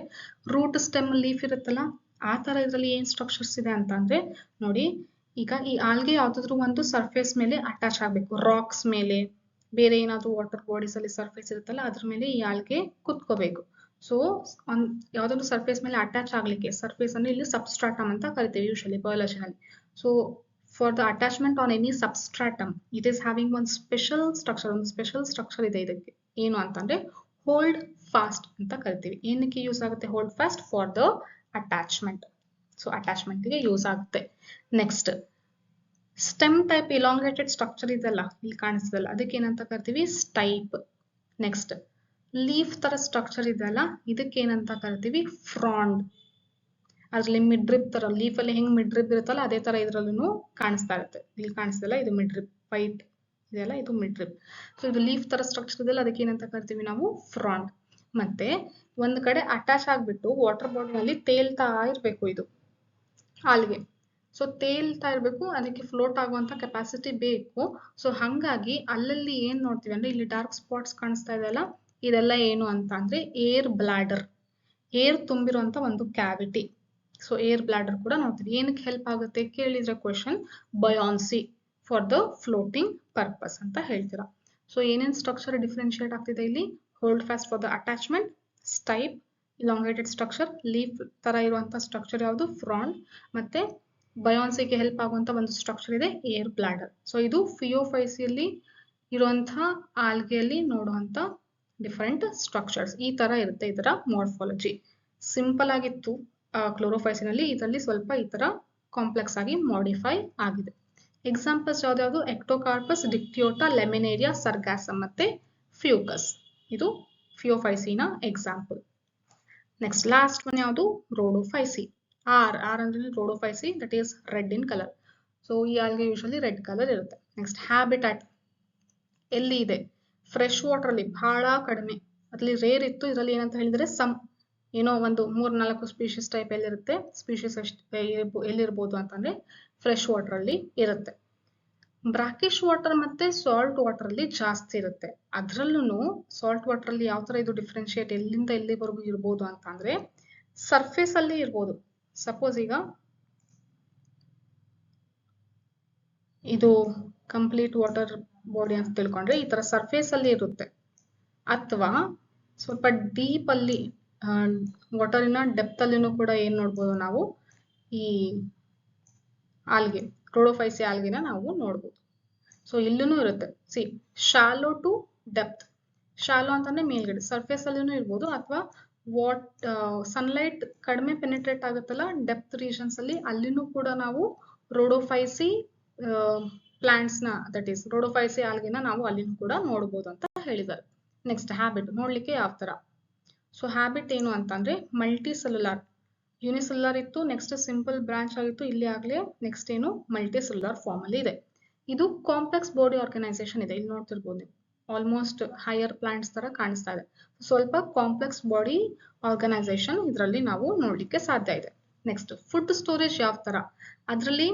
ರೂಟ್ ಸ್ಟೆಮ್ ಲೀಫ್ ಇರುತ್ತಲ್ಲ ಆ ತರ ಇದರಲ್ಲಿ ಏನ್ ಸ್ಟ್ರಕ್ಚರ್ಸ್ ಇದೆ ಅಂತ ಅಂದ್ರೆ ನೋಡಿ, ಈಗ ಈ ಆಲ್ಗೆ ಯಾವ್ದಾದ್ರು ಒಂದು ಸರ್ಫೇಸ್ ಮೇಲೆ ಅಟ್ಯಾಚ್ ಆಗ್ಬೇಕು, ರಾಕ್ಸ್ ಮೇಲೆ, ಬೇರೆ ಏನಾದ್ರು ವಾಟರ್ ಬಾಡೀಸ್ ಅಲ್ಲಿ ಸರ್ಫೇಸ್ ಇರುತ್ತಲ್ಲ ಅದ್ರ ಮೇಲೆ ಈ ಆಲ್ಗೆ ಕುತ್ಕೋಬೇಕು. ಸೊ ಯಾವ್ದಾದ್ರು ಸರ್ಫೇಸ್ ಮೇಲೆ ಅಟ್ಯಾಚ್ ಆಗ್ಲಿಕ್ಕೆ, ಸರ್ಫೇಸ್ ಅಂದ್ರೆ ಇಲ್ಲಿ ಸಬ್ಸ್ಟ್ರಾಟಮ್ ಅಂತ ಕರಿತೀವಿ ಯೂಶಲಿ ಬಯಾಲಜಿನಲ್ಲಿ. So for the attachment on any substratum it is having ಒಂದು ಸ್ಪೆಷಲ್ ಸ್ಟ್ರಕ್ಚರ್, ಒಂದು ಸ್ಪೆಷಲ್ ಸ್ಟ್ರಕ್ಚರ್ ಇದೆ ಇದಕ್ಕೆ. ಏನು ಅಂತಂದ್ರೆ ಹೋಲ್ಡ್ ಫಾಸ್ಟ್ ಅಂತ ಕರಿತೀವಿ. ಏನಕ್ಕೆ ಯೂಸ್ ಆಗುತ್ತೆ hold fast? For the attachment. So attachment ಗೆ ಯೂಸ್ ಆಗುತ್ತೆ. Next stem type elongated structure ಇದೆಲ್ಲ ಇಲ್ಲಿ ಕಾಣಿಸ್ತದಲ್ಲ, ಅದಕ್ಕೆ ಏನಂತ ಕರಿತೀವಿ? ಸ್ಟೈಪ್. ನೆಕ್ಸ್ಟ್ ಲೀಫ್ ತರ ಸ್ಟ್ರಕ್ಚರ್ ಇದೆಯಲ್ಲ, ಇದಕ್ಕೆ ಏನಂತ ಕರಿತೀವಿ? ಫ್ರಾಂಡ್. ಅದ್ರಲ್ಲಿ ಮಿಡ್ ರಿಬ್ ತರ, ಲೀಫ್ ಅಲ್ಲಿ ಹೆಂಗ್ ಮಿಡ್ ರಿಬ್ ಇರುತ್ತಲ್ಲ ಅದೇ ತರ ಇದ್ರಲ್ಲೂ ಕಾಣಿಸ್ತಾ ಇರುತ್ತೆ. ಇಲ್ಲಿ ಕಾಣಿಸ್ತದಲ್ಲ, ಇದು ಮಿಡ್ ರಿಬ್, ವೈಟ್ ಇದೆಯಲ್ಲ ಇದು ಮಿಡ್ ರಿಬ್. ಸೊ ಇದು ಲೀಫ್ ತರ ಸ್ಟ್ರಕ್ಚರ್ ಇದೆಯಲ್ಲ ಅದಕ್ಕೆ ಏನಂತ ಕರಿತೀವಿ ನಾವು? ಫ್ರಾಂಡ್. ಮತ್ತೆ ಒಂದ್ ಕಡೆ ಅಟ್ಯಾಚ್ ಆಗ್ಬಿಟ್ಟು ವಾಟರ್ ಬಾಡಿನಲ್ಲಿ ತೇಲ್ತಾ ಇರ್ಬೇಕು ಇದು ಆಲ್ಗೆ. ಸೊ ತೇಲ್ತಾ ಇರ್ಬೇಕು, ಅದಕ್ಕೆ ಫ್ಲೋಟ್ ಆಗುವಂತ ಕೆಪಾಸಿಟಿ ಬೇಕು. ಸೊ ಹಂಗಾಗಿ ಅಲ್ಲಲ್ಲಿ ಏನ್ ನೋಡ್ತೀವಿ ಅಂದ್ರೆ ಇಲ್ಲಿ ಡಾರ್ಕ್ ಸ್ಪಾಟ್ಸ್ ಕಾಣಿಸ್ತಾ ಇದೆಯಲ್ಲ, ಇದೆಲ್ಲ ಏನು ಅಂತ ಅಂದ್ರೆ ಏರ್ ಬ್ಲಾಡರ್, ಏರ್ ತುಂಬಿರುವಂತ ಒಂದು ಕ್ಯಾವಿಟಿ. ಸೊ ಏರ್ ಬ್ಲಾಡರ್ ಕೂಡ ನೋಡ್ತೀವಿ. ಏನಕ್ಕೆ ಹೆಲ್ಪ್ ಆಗುತ್ತೆ ಕೇಳಿದ್ರೆ question, buoyancy for the floating purpose ಅಂತ ಹೇಳ್ತೀರಾ. ಸೊ ಏನೇನ್ ಸ್ಟ್ರಕ್ಚರ್ ಡಿಫ್ರೆನ್ಶಿಯೇಟ್ ಆಗ್ತಿದೆ ಇಲ್ಲಿ? Holdfast for the attachment, stipe elongated structure, leaf ತರ ಇರುವಂತ ಸ್ಟ್ರಕ್ಚರ್ ಯಾವುದು? ಫ್ರಾಂಡ್. ಮತ್ತೆ ಬಯಾನ್ಸಿಗೆ ಹೆಲ್ಪ್ ಆಗುವಂತ ಒಂದು ಸ್ಟ್ರಕ್ಚರ್ ಇದೆ ಏರ್ ಬ್ಲಾಡರ್. ಸೊ ಇದು ಫಿಯೋಫೈಸಿಯಲ್ಲಿ ಇರುವಂತಹ ಆಲ್ಗೆಯಲ್ಲಿ ನೋಡುವಂತ ಡಿಫರೆಂಟ್ ಸ್ಟ್ರಕ್ಚರ್ಸ್. ಈ ತರ ಇರುತ್ತೆ ಇದರ ಮಾರ್ಫಾಲಜಿ. ಸಿಂಪಲ್ ಆಗಿತ್ತು ಕ್ಲೋರೋಫೈಸಿನಲ್ಲಿ, ಇದರಲ್ಲಿ ಸ್ವಲ್ಪ ಈ ತರ ಕಾಂಪ್ಲೆಕ್ಸ್ ಆಗಿ ಮಾಡಿಫೈ ಆಗಿದೆ. ಎಕ್ಸಾಂಪಲ್ಸ್ ಯಾವ್ದಾವ್ದು? ಎಕ್ಟೋಕಾರ್ಪಸ್, ಡಿಕ್ಟಿಯೋಟಾ, ಲೆಮಿನೇರಿಯಾ, ಸರ್ಗಾಸಮ್ ಮತ್ತೆ ಫ್ಯೂಕಸ್. ಇದು ಫಿಯೋಫೈಸಿನ ಎಕ್ಸಾಂಪಲ್. ನೆಕ್ಸ್ಟ್ ಲಾಸ್ಟ್ ಒನ್ ಯಾವುದು? ರೋಡೋಫೈಸಿ. ಆರ್ ಅಂದ್ರೆ rhodophyceae, that is red in colour. So ಈ ಆಲ್ಗೆ ಯೂಶಲಿ ರೆಡ್ ಕಲರ್ ಇರುತ್ತೆ. ನೆಕ್ಸ್ಟ್ ಹ್ಯಾಬಿಟ್ಯಾಟ್ ಎಲ್ಲಿ ಇದೆ? ಫ್ರೆಶ್ ವಾಟರ್ ಅಲ್ಲಿ ಬಹಳ ಕಡಿಮೆ, ಅದ್ರಲ್ಲಿ ರೇರ್ ಇತ್ತು, ಇದರಲ್ಲಿ ಏನಂತ ಹೇಳಿದ್ರೆ ಸಮ್ ಏನೋ ಒಂದು 3-4 ಸ್ಪೀಶೀಸ್ ಟೈಪ್ ಎಲ್ಲಿರುತ್ತೆ, ಸ್ಪೀಶೀಸ್ ಎಲ್ಲಿರ್ಬೋದು ಅಂತಂದ್ರೆ ಫ್ರೆಶ್ ವಾಟರ್ ಅಲ್ಲಿ ಇರುತ್ತೆ. ಬ್ರಾಕಿಶ್ ವಾಟರ್ ಮತ್ತೆ ಸಾಲ್ಟ್ ವಾಟರ್ ಅಲ್ಲಿ ಜಾಸ್ತಿ ಇರುತ್ತೆ. ಅದ್ರಲ್ಲೂ ಸಾಲ್ಟ್ ವಾಟರ್ ಅಲ್ಲಿ ಯಾವ ತರ ಇದು ಡಿಫ್ರೆನ್ಶಿಯೇಟ್ ಎಲ್ಲಿಂದ ಎಲ್ಲಿವರೆಗೂ ಇರ್ಬೋದು ಅಂತ ಅಂದ್ರೆ ಸರ್ಫೇಸ್ ಅಲ್ಲಿ ಇರ್ಬೋದು. ಸಪೋಸ್ ಈಗ ಇದು ಕಂಪ್ಲೀಟ್ ವಾಟರ್ ಬಾಡಿ ಅಂತ ತಿಳ್ಕೊಂಡ್ರೆ ಈ ತರ ಸರ್ಫೇಸ್ ಅಲ್ಲಿ ಇರುತ್ತೆ, ಅಥವಾ ಸ್ವಲ್ಪ ಡೀಪ್ ಅಲ್ಲಿ ವಾಟರಿನ ಡೆಪ್ತ್ ಅಲ್ಲಿನೂ ಕೂಡ ಏನ್ ನೋಡ್ಬೋದು ನಾವು? ಈ ಆಲ್ಗೆ, ರೋಡೋಫೈಸಿ ಆಲ್ಗೆನ ನಾವು ನೋಡ್ಬೋದು. ಸೊ ಇಲ್ಲೂ ಇರುತ್ತೆ. Sea, shallow to depth. Shallow ಅಂತಂದ್ರೆ ಮೇಲ್ಗಡೆ ಸರ್ಫೇಸ್ ಅಲ್ಲಿನೂ ಇರ್ಬೋದು, ಅಥವಾ ಸನ್ಲೈಟ್ ಕಡಿಮೆ ಪೆನಿಟ್ರೇಟ್ ಆಗುತ್ತಲ್ಲ ಡೆಪ್ತ್ ರೀಜನ್ಸ್ ಅಲ್ಲಿ, ಅಲ್ಲಿನೂ ಕೂಡ ನಾವು ರೋಡೋಫೈಸಿ ಪ್ಲಾಂಟ್ಸ್ ನ, ದಟ್ ಈಸ್ ರೋಡೋಫೈಸಿ ಆಲ್ಗೆನ ನಾವು ಅಲ್ಲಿನೂ ಕೂಡ ನೋಡ್ಬೋದು ಅಂತ ಹೇಳಿದ್ದಾರೆ. ನೆಕ್ಸ್ಟ್ ಹ್ಯಾಬಿಟ್ ನೋಡ್ಲಿಕ್ಕೆ ಯಾವ ತರ? ಸೊ ಹ್ಯಾಬಿಟ್ ಏನು ಅಂತಂದ್ರೆ ಮಲ್ಟಿ ಸೆಲ್ಯುಲಾರ್, ಯೂನಿಸೆಲ್ಯುಲಾರ್ ಇತ್ತು, ನೆಕ್ಸ್ಟ್ ಸಿಂಪಲ್ ಬ್ರಾಂಚ್ ಆಗಿತ್ತು, ಇಲ್ಲಿ ಆಗ್ಲೇ ನೆಕ್ಸ್ಟ್ ಏನು ಮಲ್ಟಿ ಸೆಲ್ಯುಲಾರ್ ಫಾರ್ಮ್ ಅಲ್ಲಿ ಇದೆ. ಇದು ಕಾಂಪ್ಲೆಕ್ಸ್ ಬಾಡಿ ಆರ್ಗನೈಸೇಷನ್ ಇದೆ, ಇಲ್ಲಿ ನೋಡ್ತಿರ್ಬೋದು ನೀವು, ಆಲ್ಮೋಸ್ಟ್ ಹೈಯರ್ ಪ್ಲಾಂಟ್ಸ್ ತರ ಕಾಣಿಸ್ತಾ ಇದೆ. ಸ್ವಲ್ಪ ಕಾಂಪ್ಲೆಕ್ಸ್ ಬಾಡಿ ಆರ್ಗನೈಸೇಷನ್ ಇದರಲ್ಲಿ ನಾವು ನೋಡ್ಲಿಕ್ಕೆ ಸಾಧ್ಯ ಇದೆ. ನೆಕ್ಸ್ಟ್ ಫುಡ್ ಸ್ಟೋರೇಜ್ ಯಾವ ತರ? ಅದರಲ್ಲಿ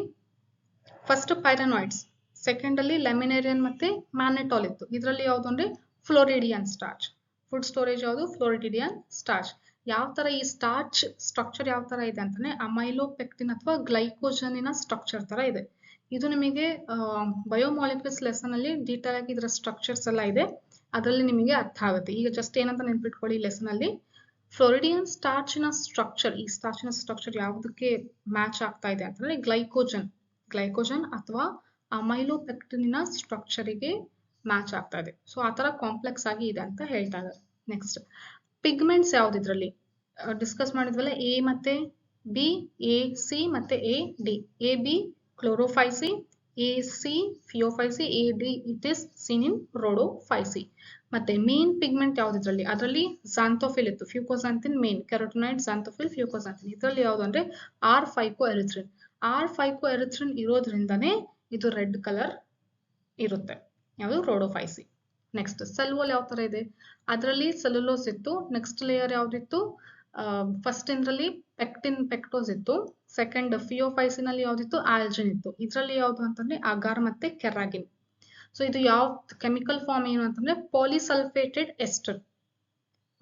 ಫಸ್ಟ್ ಪೈರನಾಯ್ಡ್ಸ್, ಸೆಕೆಂಡ್ ಅಲ್ಲಿ ಲೆಮಿನೇರಿಯನ್ ಮತ್ತೆ ಮ್ಯಾನೆಟಾಲ್ ಇತ್ತು. ಇದರಲ್ಲಿ ಯಾವ್ದು ಅಂದ್ರೆ ಫ್ಲೋರಿಡಿಯನ್ ಸ್ಟಾರ್ಚ್. ಫುಡ್ ಸ್ಟೋರೇಜ್ ಯಾವುದು? ಫ್ಲೋರಿಡಿಯನ್ ಸ್ಟಾರ್ಚ್. ಯಾವ ತರ ಈ ಸ್ಟಾರ್ಚ್ ಸ್ಟ್ರಕ್ಚರ್ ಯಾವ ತರ ಇದೆ ಅಂತಂದ್ರೆ ಅಮೈಲೋಪೆಕ್ಟಿನ್ ಅಥವಾ ಗ್ಲೈಕೋಜನಿನ ಸ್ಟ್ರಕ್ಚರ್ ತರ ಇದೆ. ಇದು ನಿಮಗೆ ಬಯೋಮಾಲಿಕ್ಯೂಲ್ಸ್ ಲೆಸನ್ ಅಲ್ಲಿ ಡೀಟೇಲ್ ಆಗಿ ಇದರ ಸ್ಟ್ರಕ್ಚರ್ಸ್ ಎಲ್ಲ ಇದೆ, ಅದರಲ್ಲಿ ನಿಮಗೆ ಅರ್ಥ ಆಗುತ್ತೆ. ಈಗ ಜಸ್ಟ್ ಏನಂತ ನೆನ್ಪಿಟ್ಕೊಳ್ಳಿ ಲೆಸನ್ ಅಲ್ಲಿ, ಫ್ಲೋರಿಡಿಯನ್ ಸ್ಟಾರ್ಚಿನ ಸ್ಟ್ರಕ್ಚರ್, ಈ ಸ್ಟಾರ್ಚಿನ ಸ್ಟ್ರಕ್ಚರ್ ಯಾವುದಕ್ಕೆ ಮ್ಯಾಚ್ ಆಗ್ತಾ ಇದೆ ಅಂತಂದ್ರೆ ಗ್ಲೈಕೋಜನ್ ಅಥವಾ ಅಮೈಲೋಪೆಕ್ಟಿನಿನ ಸ್ಟ್ರಕ್ಚರಿಗೆ ಮ್ಯಾಚ್ ಆಗ್ತಾ ಇದೆ. ಸೊ ಆ ತರ ಕಾಂಪ್ಲೆಕ್ಸ್ ಆಗಿ ಇದೆ ಅಂತ ಹೇಳ್ತಾ ಇದ್ದಾರೆ. ನೆಕ್ಸ್ಟ್ ಪಿಗ್ಮೆಂಟ್ಸ್ ಯಾವ್ದು ಇದ್ರಲ್ಲಿ ಡಿಸ್ಕಸ್ ಮಾಡಿದ್ವಲ್ಲ, ಎ ಮತ್ತೆ ಬಿ, ಎ ಸಿ ಮತ್ತೆ A D. A B chlorophyceae, A C phaeophyceae, A D it is seen in rhodophyceae. ಮತ್ತೆ ಮೇನ್ ಪಿಗ್ಮೆಂಟ್ ಯಾವ್ದು ಇದ್ರಲ್ಲಿ? ಅದರಲ್ಲಿ ಜಾಂಥೋಫಿಲ್ ಇತ್ತು, ಫ್ಯೂಕೋಸಾಂಥಿನ್ ಮೇನ್, ಕೆರೋಟಿನಾಯ್ಡ್, ಜಾಂಥೋಫಿಲ್, ಫ್ಯೂಕೋಸಾಂಥಿನ್. ಇದರಲ್ಲಿ ಯಾವ್ದು ಅಂದ್ರೆ ಆರ್ ಫೈಕೋಎರಿಥ್ರಿನ್. ಆರ್ ಫೈಕೋಎರಿಥ್ರಿನ್ ಇರೋದ್ರಿಂದನೇ ಇದು ರೆಡ್ ಕಲರ್ ಇರುತ್ತೆ. ಯಾವುದು? ರೋಡೋಫೈಸಿ. ನೆಕ್ಸ್ಟ್ ಸೆಲ್ ವಾಲ್ ಯಾವ ತರ ಇದೆ? ಅದರಲ್ಲಿ ಸೆಲ್ಯುಲೋಸ್ ಇತ್ತು. ನೆಕ್ಸ್ಟ್ ಲೇಯರ್ ಯಾವ್ದಿತ್ತು? ಫಸ್ಟ್ ಇಂದ್ರಲ್ಲಿ ಪೆಕ್ಟಿನ್ ಪೆಕ್ಟೋಸ್ ಇತ್ತು. ಸೆಕೆಂಡ್ ಫಿಯೋಫೈಸಿನ್ ಅಲ್ಲಿ ಯಾವ್ದಿತ್ತು? ಆಲ್ಜಿನ್ ಇತ್ತು. ಇದರಲ್ಲಿ ಯಾವ್ದು ಅಂತಂದ್ರೆ ಅಗಾರ್ ಮತ್ತೆ ಕೆರಾಗಿನ್. ಸೊ ಇದು ಯಾವ ಕೆಮಿಕಲ್ ಫಾರ್ಮ್ ಏನು ಅಂತಂದ್ರೆ ಪಾಲಿಸಲ್ಫೇಟೆಡ್ ಎಸ್ಟರ್.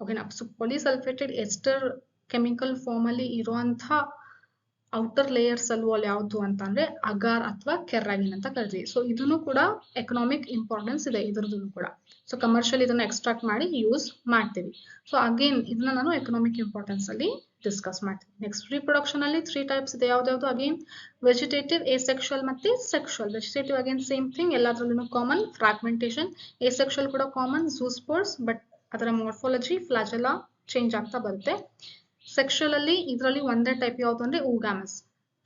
ಓಕೆನಾ? ಸೊ ಪಾಲಿಸಲ್ಫೇಟೆಡ್ ಎಸ್ಟರ್ ಕೆಮಿಕಲ್ ಫಾರ್ಮ್ ಅಲ್ಲಿ ಇರುವಂತಹ ಔಟರ್ ಲೇಯರ್ಸ್ ಅಲ್ವಾಲ್ ಯಾವುದು ಅಂತ ಅಂದ್ರೆ ಅಗಾರ್ ಅಥವಾ ಕೆರಾಗಿನ್ ಅಂತ ಕರಿತೀವಿ. ಸೊ ಇದನ್ನು ಕೂಡ ಎಕನಾಮಿಕ್ ಇಂಪಾರ್ಟೆನ್ಸ್ ಇದೆ ಇದ್ರದ್ದು ಕೂಡ. ಸೊ ಕಮರ್ಷಿಯಲ್ ಇದನ್ನ ಎಕ್ಸ್ಟ್ರಾಕ್ಟ್ ಮಾಡಿ ಯೂಸ್ ಮಾಡ್ತೀವಿ. ಸೊ ಅಗೇನ್ ಇದನ್ನ ನಾನು ಎಕನಾಮಿಕ್ ಇಂಪಾರ್ಟೆನ್ಸ್ ಅಲ್ಲಿ ಡಿಸ್ಕಸ್ ಮಾಡ್ತೀನಿ. ನೆಕ್ಸ್ಟ್ ರಿಪ್ರೊಡಕ್ಷನ್ ಅಲ್ಲಿ 3 ಟೈಪ್ಸ್ ಇದೆ. ಯಾವ್ದಾವ್ದು ಅಗೇನ್ ವೆಜಿಟೇಟಿವ್, ಏಸೆಕ್ಷುವಲ್ ಮತ್ತೆ sexual. Vegetative again same thing, ಎಲ್ಲಾದ್ರಲ್ಲೂ ಕಾಮನ್ ಫ್ರಾಗ್ಮೆಂಟೇಶನ್. ಏಸೆಕ್ಷುವಲ್ ಕೂಡ ಕಾಮನ್ ಝೂಸ್ಪೋರ್ಸ್, ಬಟ್ ಅದರ ಮಾರ್ಫಾಲಜಿ ಫ್ಲಾಜೆಲ್ಲಾ ಚೇಂಜ್ ಆಗ್ತಾ ಬರುತ್ತೆ. ಸೆಕ್ಷುವಲ್ ಅಲ್ಲಿ ಇದರಲ್ಲಿ ಒಂದೇ ಟೈಪ್ ಯಾವುದು ಅಂದ್ರೆ ಊಗಾಮಸ್.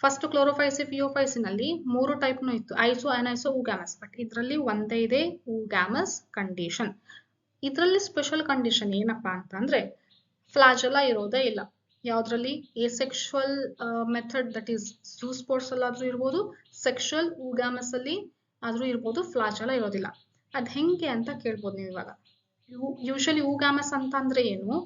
ಫಸ್ಟ್ ಕ್ಲೋರೋಫೈಸಿ ಫಿಯೋಫೈಸಿನ್ ಅಲ್ಲಿ 3 ಟೈಪ್ ಇತ್ತು, ಐಸೋ ಅನೈಸೋ ಊಗಾಮಸ್. ಬಟ್ ಇದರಲ್ಲಿ ಒಂದೇ ಇದೆ ಊಗಾಮಸ್ ಕಂಡೀಷನ್. ಇದರಲ್ಲಿ ಸ್ಪೆಷಲ್ ಕಂಡೀಷನ್ ಏನಪ್ಪಾ ಅಂತ ಅಂದ್ರೆ ಫ್ಲಾಜೆಲ್ಲಾ ಇರೋದೇ ಇಲ್ಲ. ಯಾವ್ದ್ರಲ್ಲಿ ಏಸೆಕ್ಷುವಲ್ ಮೆಥಡ್ ದಟ್ ಈಸ್ ಝೂಸ್ಪೋರ್ಸ್ ಅಲ್ಲಾದ್ರೂ ಇರ್ಬೋದು, ಸೆಕ್ಷುವಲ್ ಊಗಾಮಸ್ ಅಲ್ಲಿ ಆದ್ರೂ ಇರ್ಬೋದು, ಫ್ಲಾಜೆಲ್ಲಾ ಇರೋದಿಲ್ಲ. ಅದ್ ಹೆಂಗೆ ಅಂತ ಕೇಳ್ಬೋದು ನೀವು ಇವಾಗ. ಯೂಶಲಿ ಊಗಾಮಸ್ ಅಂತ ಅಂದ್ರೆ ಏನು,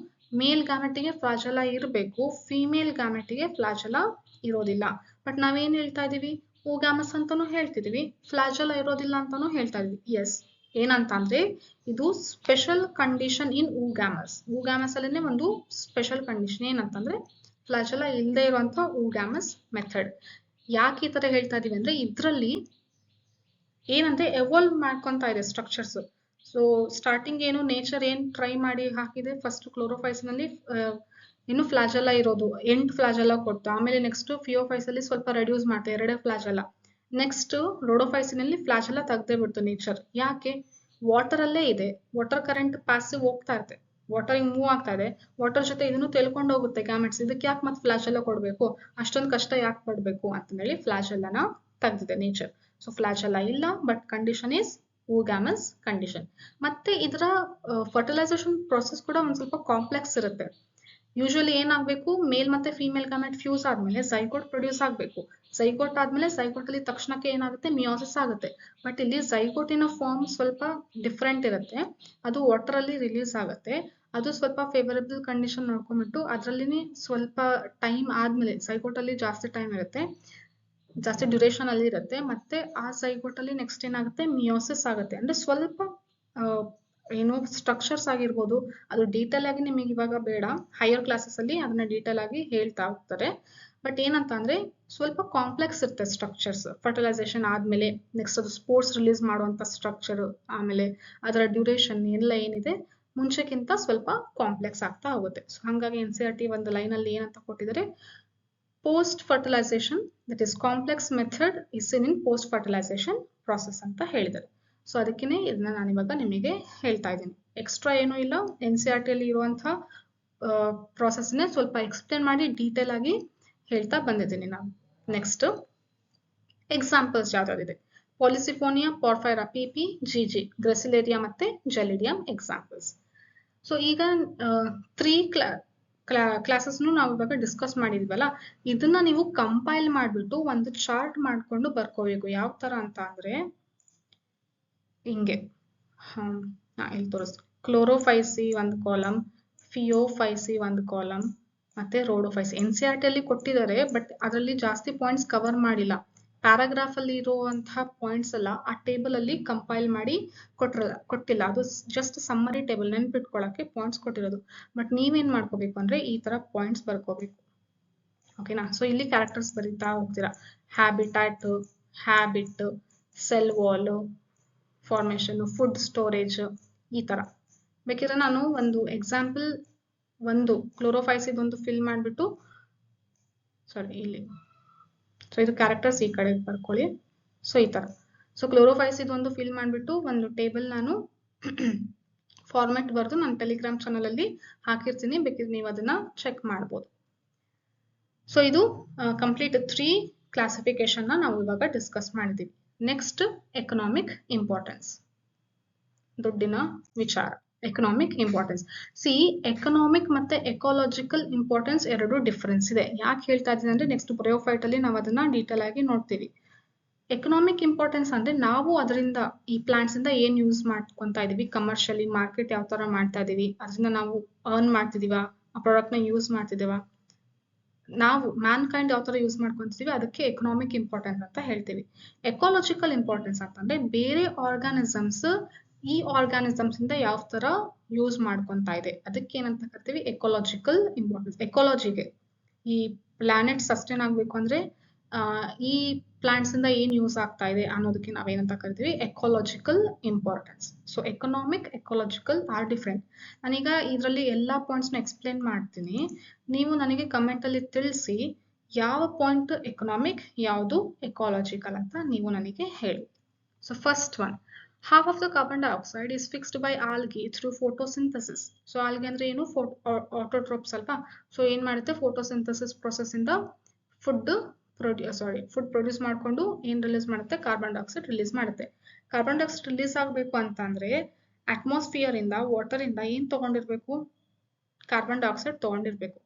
ಮೇಲ್ ಗ್ಯಾಮೆಟಿಗೆ ಫ್ಲಾಜೆಲ್ಲಾ ಇರಬೇಕು, ಫಿಮೇಲ್ ಗ್ಯಾಮೆಟಿಗೆ ಫ್ಲಾಜೆಲ್ಲಾ ಇರೋದಿಲ್ಲ. ಬಟ್ ನಾವೇನ್ ಹೇಳ್ತಾ ಇದೀವಿ, ಊಗಾಮಸ್ ಅಂತಾನು ಹೇಳ್ತಿದೀವಿ, ಫ್ಲಾಜೆಲ್ಲಾ ಇರೋದಿಲ್ಲ ಅಂತಾನು ಹೇಳ್ತಾ ಇದೀವಿ. ಎಸ್, ಏನಂತ ಅಂದ್ರೆ ಇದು ಸ್ಪೆಷಲ್ ಕಂಡೀಷನ್ ಇನ್ ಊಗಾಮಸ್. ಊಗಾಮಸ್ ಅಲ್ಲಿನೇ ಒಂದು ಸ್ಪೆಷಲ್ ಕಂಡೀಷನ್ ಏನಂತಂದ್ರೆ ಫ್ಲಾಜೆಲ್ಲಾ ಇಲ್ಲದೆ ಇರುವಂತ ಊಗಾಮಸ್ ಮೆಥಡ್. ಯಾಕೆ ಈ ತರ ಹೇಳ್ತಾ ಇದೀವಿ ಅಂದ್ರೆ ಇದ್ರಲ್ಲಿ ಏನಂದ್ರೆ ಎವಾಲ್ವ್ ಮಾಡ್ಕೊಂತ ಇದೆ ಸ್ಟ್ರಕ್ಚರ್ಸ್. ಸೊ ಸ್ಟಾರ್ಟಿಂಗ್ ಏನು ನೇಚರ್ ಏನ್ ಟ್ರೈ ಮಾಡಿ ಹಾಕಿದೆ, ಫಸ್ಟ್ ಕ್ಲೋರೋಫೈಸಿನ್ ಅಲ್ಲಿ ಇನ್ನು ಫ್ಲಾಜೆಲ್ಲಾ ಇರೋದು 8 ಫ್ಲಾಜೆಲ್ಲಾ ಕೊಡ್ತು. ಆಮೇಲೆ ನೆಕ್ಸ್ಟ್ ಫಿಯೋಫೈಸ್ ಅಲ್ಲಿ ಸ್ವಲ್ಪ ರೆಡ್ಯೂಸ್ ಮಾಡ್ತಾರೆ, 2 ಫ್ಲಾಜೆಲ್ಲಾ. ನೆಕ್ಸ್ಟ್ ರೋಡೋಫೈಸಿನ್ ಅಲ್ಲಿ ಫ್ಲಾಜೆಲ್ಲಾ ತೆಗ್ದೇ ಬಿಡ್ತು ನೇಚರ್. ಯಾಕೆ, ವಾಟರ್ ಅಲ್ಲೇ ಇದೆ, ವಾಟರ್ ಕರೆಂಟ್ ಪಾಸಿವ್ ಹೋಗ್ತಾ ಇರುತ್ತೆ, ವಾಟರ್ ಹಿಂಗ್ ಮೂವ್ ಆಗ್ತಾ ಇದೆ, ವಾಟರ್ ಜೊತೆ ಇದನ್ನು ತೆಲ್ಕೊಂಡು ಹೋಗುತ್ತೆ ಗ್ಯಾಮೆಟ್ಸ್. ಇದಕ್ಕೆ ಯಾಕೆ ಮತ್ತೆ ಫ್ಲಾಜೆಲ್ಲಾ ಕೊಡ್ಬೇಕು, ಅಷ್ಟೊಂದು ಕಷ್ಟ ಯಾಕೆ ಪಡ್ಬೇಕು ಅಂತಂದೇಳಿ ಫ್ಲಾಜೆಲ್ಲಾನ ತೆಗ್ದಿದೆ ನೇಚರ್. ಸೊ ಫ್ಲಾಜೆಲ್ಲಾ ಇಲ್ಲ, ಬಟ್ ಕಂಡೀಷನ್ ಇಸ್ ಊಗಾಮಸ್ ಕಂಡೀಷನ್. ಮತ್ತೆ ಇದರ ಫರ್ಟಿಲೈಸೇಷನ್ ಪ್ರೊಸೆಸ್ ಕೂಡ ಒಂದ್ ಸ್ವಲ್ಪ ಕಾಂಪ್ಲೆಕ್ಸ್ ಇರುತ್ತೆ. ಯೂಶಲಿ ಏನಾಗಬೇಕು, ಮೇಲ್ ಮತ್ತೆ ಫಿಮೇಲ್ ಗ್ಯಾಮೆಟ್ ಫ್ಯೂಸ್ ಆದ್ಮೇಲೆ ಝೈಗೋಟ್ ಪ್ರೊಡ್ಯೂಸ್ ಆಗಬೇಕು. ಝೈಗೋಟ್ ಆದ್ಮೇಲೆ ಝೈಗೋಟ್ ಅಲ್ಲಿ ತಕ್ಷಣಕ್ಕೆ ಏನಾಗುತ್ತೆ, ಮಿಯೋಸಿಸ್ ಆಗುತ್ತೆ. ಬಟ್ ಇಲ್ಲಿ ಝೈಗೋಟಿನ ಫಾರ್ಮ್ ಸ್ವಲ್ಪ ಡಿಫ್ರೆಂಟ್ ಇರುತ್ತೆ, ಅದು ವಾಟರ್ ಅಲ್ಲಿ ರಿಲೀಸ್ ಆಗುತ್ತೆ. ಅದು ಸ್ವಲ್ಪ ಫೇವರಬಲ್ ಕಂಡೀಷನ್ ನೋಡ್ಕೊಂಡ್ಬಿಟ್ಟು ಅದರಲ್ಲಿ ಸ್ವಲ್ಪ ಟೈಮ್ ಆದ್ಮೇಲೆ, ಝೈಗೋಟ್ ಅಲ್ಲಿ ಜಾಸ್ತಿ ಟೈಮ್ ಇರುತ್ತೆ, ಜಾಸ್ತಿ ಡ್ಯೂರೇಷನ್ ಅಲ್ಲಿ ಇರುತ್ತೆ. ಮತ್ತೆ ಆ ಝೈಗೋಟ್ ಅಲ್ಲಿ ನೆಕ್ಸ್ಟ್ ಏನಾಗುತ್ತೆ, ಮಿಯೋಸಿಸ್ ಆಗುತ್ತೆ. ಅಂದ್ರೆ ಸ್ವಲ್ಪ ಏನು ಸ್ಟ್ರಕ್ಚರ್ಸ್ ಆಗಿರ್ಬೋದು, ಅದು ಡೀಟೇಲ್ ಆಗಿ ನಿಮಗೆ ಇವಾಗ ಬೇಡ, ಹೈಯರ್ ಕ್ಲಾಸಸ್ ಅಲ್ಲಿ ಅದನ್ನ ಡೀಟೇಲ್ ಆಗಿ ಹೇಳ್ತಾ ಹೋಗ್ತಾರೆ. ಬಟ್ ಏನಂತ ಅಂದ್ರೆ ಸ್ವಲ್ಪ ಕಾಂಪ್ಲೆಕ್ಸ್ ಇರುತ್ತೆ ಸ್ಟ್ರಕ್ಚರ್ಸ್. ಫರ್ಟಿಲೈಸೇಷನ್ ಆದ್ಮೇಲೆ ನೆಕ್ಸ್ಟ್ ಅದು ಸ್ಪೋರ್ಟ್ಸ್ ರಿಲೀಸ್ ಮಾಡುವಂತ ಸ್ಟ್ರಕ್ಚರ್, ಆಮೇಲೆ ಅದರ ಡ್ಯೂರೇಷನ್ ಎಲ್ಲ ಏನಿದೆ ಮುಂಚೆಕ್ಕಿಂತ ಸ್ವಲ್ಪ ಕಾಂಪ್ಲೆಕ್ಸ್ ಆಗ್ತಾ ಹೋಗುತ್ತೆ. ಸೊ ಹಾಗಾಗಿ NCERT ಒಂದು ಲೈನ್ ಅಲ್ಲಿ ಏನಂತ ಕೊಟ್ಟಿದ್ದಾರೆ, post fertilization that is complex method is in post fertilization process ಅಂತ ಹೇಳಿದ್ದಾರೆ. ಸೊ ಅದಕ್ಕೇನೆ ಇದನ್ನ ನಾನು ಇವಾಗ ನಿಮಗೆ ಹೇಳ್ತಾ ಇದ್ದೀನಿ. ಎಕ್ಸ್ಟ್ರಾ ಏನೂ ಇಲ್ಲ, NCERT ಅಲ್ಲಿ ಇರುವಂತಹ ಪ್ರಾಸೆಸ್ನೇ ಸ್ವಲ್ಪ ಎಕ್ಸ್ಪ್ಲೇನ್ ಮಾಡಿ ಡೀಟೇಲ್ ಆಗಿ ಹೇಳ್ತಾ ಬಂದಿದ್ದೀನಿ ನಾನು. ನೆಕ್ಸ್ಟ್ ಎಕ್ಸಾಂಪಲ್ಸ್ ಯಾವ್ದಾವ್ದಿದೆ, ಪಾಲಿಸಿಫೋನಿಯಾ, ಪಾರ್ಫೈರಾ, PP, GG, ಗ್ರೆಸಿಲೇರಿಯಾ ಮತ್ತೆ ಜೆಲಿಡಿಯಂ ಎಕ್ಸಾಂಪಲ್ಸ್. ಸೊ ಈಗ 3 ಕ್ಲಾಸಸ್ನು ನಾವು ಇವಾಗ ಡಿಸ್ಕಸ್ ಮಾಡಿದ್ವಲ್ಲ, ಇದನ್ನ ನೀವು ಕಂಪೈಲ್ ಮಾಡ್ಬಿಟ್ಟು ಒಂದು ಚಾರ್ಟ್ ಮಾಡ್ಕೊಂಡು ಬರ್ಕೋಬೇಕು. ಯಾವ ತರ ಅಂತ ಅಂದ್ರೆ ಹಿಂಗೆ, ಇಲ್ಲಿ ತೋರಿಸ್ತೀನಿ. ಕ್ಲೋರೋಫೈಸಿ ಒಂದು ಕಾಲಮ್, ಫಿಯೋಫೈಸಿ ಒಂದು ಕಾಲಮ್, ಮತ್ತೆ ರೋಡೋಫೈಸಿ. NCERT ಅಲ್ಲಿ ಕೊಟ್ಟಿದ್ದಾರೆ, ಬಟ್ ಅದರಲ್ಲಿ ಜಾಸ್ತಿ ಪಾಯಿಂಟ್ಸ್ ಕವರ್ ಮಾಡಿಲ್ಲ. ಪ್ಯಾರಾಗ್ರಾಫ್ ಅಲ್ಲಿ ಇರುವಂತಹ ಪಾಯಿಂಟ್ಸ್ ಎಲ್ಲ ಆ ಟೇಬಲ್ ಅಲ್ಲಿ ಕಂಪೈಲ್ ಮಾಡಿ ಕೊಟ್ಟಿಲ್ಲ. ಅದು ಜಸ್ಟ್ ಸಮ್ಮರಿ ಟೇಬಲ್, ನೆನ್ಪಿಟ್ಕೊಳಕ್ಕೆ ಪಾಯಿಂಟ್ಸ್ ಕೊಟ್ಟಿರೋದು. ಬಟ್ ನೀವೇನ್ ಮಾಡ್ಕೋಬೇಕು ಅಂದ್ರೆ ಈ ತರ ಪಾಯಿಂಟ್ಸ್ ಬರ್ಕೋಬೇಕು, ಓಕೆನಾ. ಸೊ ಇಲ್ಲಿ ಕ್ಯಾರೆಕ್ಟರ್ಸ್ ಬರೀತಾ ಹೋಗ್ತೀರಾ, habitat, habit, cell wall, formation, food storage, ಈ ತರ. ಬೇಕಿದ್ರೆ ನಾನು ಒಂದು ಎಕ್ಸಾಂಪಲ್, ಒಂದು ಕ್ಲೋರೋಫೈಸಿದ್ ಒಂದು ಫಿಲ್ ಮಾಡಿಬಿಟ್ಟು, ಸಾರಿ ಇಲ್ಲಿ, ಸೊ ಇದು ಕ್ಯಾರೆಕ್ಟರ್ಸ್ ಈ ಕಡೆ ಬರ್ಕೊಳ್ಳಿ. ಸೊ ಈ ತರ, ಸೊ ಕ್ಲೋರೋಫೈಸಿದ್ ಒಂದು ಫಿಲ್ ಮಾಡಿಬಿಟ್ಟು ಒಂದು ಟೇಬಲ್ ನಾನು ಫಾರ್ಮೆಟ್ ಬರೆದು ನನ್ನ ಟೆಲಿಗ್ರಾಮ್ ಚಾನಲ್ ಅಲ್ಲಿ ಹಾಕಿರ್ತೀನಿ, ಬೇಕಿದ್ರೆ ನೀವು ಅದನ್ನ ಚೆಕ್ ಮಾಡ್ಬೋದು. ಸೊ ಇದು ಕಂಪ್ಲೀಟ್ 3 ಕ್ಲಾಸಿಫಿಕೇಶನ್ ನಾವು ಇವಾಗ ಡಿಸ್ಕಸ್ ಮಾಡಿದೀವಿ. ನೆಕ್ಸ್ಟ್ ಎಕನಾಮಿಕ್ ಇಂಪಾರ್ಟೆನ್ಸ್, ದುಡ್ಡಿನ ವಿಚಾರ, ಎಕನಾಮಿಕ್ ಇಂಪಾರ್ಟೆನ್ಸ್. ಎಕನಾಮಿಕ್ ಮತ್ತೆ ಎಕಾಲಜಿಕಲ್ ಇಂಪಾರ್ಟೆನ್ಸ್ ಎರಡು ಡಿಫರೆನ್ಸ್ ಇದೆ. ಯಾಕೆ ಹೇಳ್ತಾ ಇದ್ದೀನಿ ಅಂದ್ರೆ ನೆಕ್ಸ್ಟ್ ಬ್ರಯೋಫೈಟ್ ಅಲ್ಲಿ ನಾವು ಅದನ್ನ ಡೀಟೇಲ್ ಆಗಿ ನೋಡ್ತೀವಿ. ಎಕನಾಮಿಕ್ ಇಂಪಾರ್ಟೆನ್ಸ್ ಅಂದ್ರೆ ನಾವು ಅದರಿಂದ, ಈ ಪ್ಲಾಂಟ್ಸ್ ಇಂದ ಏನ್ ಯೂಸ್ ಮಾಡ್ಕೊಂತಾ ಇದೀವಿ, ಕಮರ್ಷಿಯಲಿ ಮಾರ್ಕೆಟ್ ಯಾವ ತರ ಮಾಡ್ತಾ ಇದೀವಿ, ಅದನ್ನ ನಾವು ಅರ್ನ್ ಮಾಡ್ತಿದೀವ, ಆ ಪ್ರಾಡಕ್ಟ್ ನ ಯೂಸ್ ಮಾಡ್ತಿದೀವ, ನಾವು ಮ್ಯಾನ್ ಕೈಂಡ್ ಯಾವ ತರ ಯೂಸ್ ಮಾಡ್ಕೊಂತೀವಿ, ಅದಕ್ಕೆ ಎಕನಾಮಿಕ್ ಇಂಪಾರ್ಟೆನ್ಸ್ ಅಂತ ಹೇಳ್ತೀವಿ. ಎಕಾಲಜಿಕಲ್ ಇಂಪಾರ್ಟೆನ್ಸ್ ಅಂತಂದ್ರೆ ಬೇರೆ ಆರ್ಗಾನಿಸಮ್ಸ್ ಈ ಆರ್ಗಾನಿಸಮ್ಸ್ ಇಂದ ಯಾವ ತರ ಯೂಸ್ ಮಾಡ್ಕೊಂತಾ ಇದೆ, ಅದಕ್ಕೆ ಏನಂತ ಕರಿತೀವಿ, ಎಕಾಲಜಿಕಲ್ ಇಂಪಾರ್ಟೆನ್ಸ್. ಎಕಾಲಜಿಗೆ, ಈ ಪ್ಲಾನೆಟ್ ಸಸ್ಟೈನ್ ಆಗಬೇಕು ಅಂದ್ರೆ ಈ ಪ್ಲಾಂಟ್ಸ್ ಇಂದ ಏನ್ ಯೂಸ್ ಆಗ್ತಾ ಇದೆ ಅನ್ನೋದಕ್ಕೆ ನಾವೇನಂತ ಕರಿತೀವಿ ecological importance. So economic ecological are different. ನಾನೀಗ ಇದರಲ್ಲಿ ಎಲ್ಲಾ ಪಾಯಿಂಟ್ಸ್ನ ಎಕ್ಸ್ಪ್ಲೇನ್ ಮಾಡ್ತೀನಿ, ನೀವು ನನಗೆ ಕಮೆಂಟ್ ಅಲ್ಲಿ ತಿಳಿಸಿ ಯಾವ ಪಾಯಿಂಟ್ ಎಕನಾಮಿಕ್ ಯಾವುದು ಎಕಾಲಜಿಕಲ್ ಅಂತ ನೀವು ನನಗೆ ಹೇಳಿ. So first one, half of the carbon dioxide is fixed by algae through photosynthesis. So algae ಅಂದ್ರೆ ಏನು, ಆಟೋಟ್ರೋಪ್ಸ್ ಅಲ್ವಾ. ಸೊ ಏನ್ ಮಾಡುತ್ತೆ, ಫೋಟೋಸಿಂಥಸಿಸ್ ಪ್ರೊಸೆಸ್ ಇಂದ ಫುಡ್ ಪ್ರೊಡ್ಯೂಸ್ ಮಾಡ್ಕೊಂಡು ಏನ್ ರಿಲೀಸ್ ಮಾಡುತ್ತೆ, ಕಾರ್ಬನ್ ಡೈಆಕ್ಸೈಡ್ ರಿಲೀಸ್ ಮಾಡುತ್ತೆ. ಕಾರ್ಬನ್ ಡೈಆಕ್ಸೈಡ್ ರಿಲೀಸ್ ಆಗಬೇಕು ಅಂತಂದ್ರೆ ಅಟ್ಮಾಸ್ಫಿಯರ್ ಇಂದ, ವಾಟರ್ ಇಂದ ಏನ್ ತಗೊಂಡಿರ್ಬೇಕು, ಕಾರ್ಬನ್ ಡೈಆಕ್ಸೈಡ್ ತಗೊಂಡಿರ್ಬೇಕು.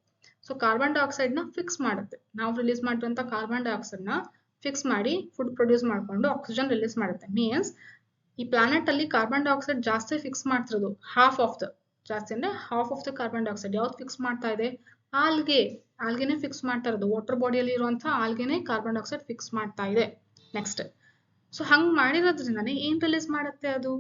ಸೊ ಕಾರ್ಬನ್ ಡೈಆಕ್ಸೈಡ್ ನ ಫಿಕ್ಸ್ ಮಾಡುತ್ತೆ. ನಾವು ರಿಲೀಸ್ ಮಾಡಿರುವಂತ ಕಾರ್ಬನ್ ಡೈಆಕ್ಸೈಡ್ ನ ಫಿಕ್ಸ್ ಮಾಡಿ ಫುಡ್ ಪ್ರೊಡ್ಯೂಸ್ ಮಾಡ್ಕೊಂಡು ಆಕ್ಸಿಜನ್ ರಿಲೀಸ್ ಮಾಡುತ್ತೆ. ಮೀನ್ಸ್ ಈ ಪ್ಲಾನೆಟ್ ಅಲ್ಲಿ ಕಾರ್ಬನ್ ಡೈಆಕ್ಸೈಡ್ ಜಾಸ್ತಿ ಫಿಕ್ಸ್ ಮಾಡ್ತಿರೋದು half of the carbon dioxide ಯಾವ್ದು ಫಿಕ್ಸ್ ಮಾಡ್ತಾ ಇದೆ, ಆಲ್ಗೆನೆ ಫಿಕ್ಸ್ ಮಾಡ್ತಾ ಇರೋದು. ವಾಟರ್ ಬಾಡಿಯಲ್ಲಿ ಇರುವಂತಹ ಆಲ್ಗೆನೆ ಕಾರ್ಬನ್ ಡೈಆಕ್ಸೈಡ್ ಫಿಕ್ಸ್ ಮಾಡ್ತಾ ಇದೆ. ನೆಕ್ಸ್ಟ್, ಸೊ ಹಂಗ್ ಮಾಡಿರೋದ್ರಿಂದಾನೆ ಏನ್ ರಿಲೀಸ್ ಮಾಡುತ್ತೆ, ಅದು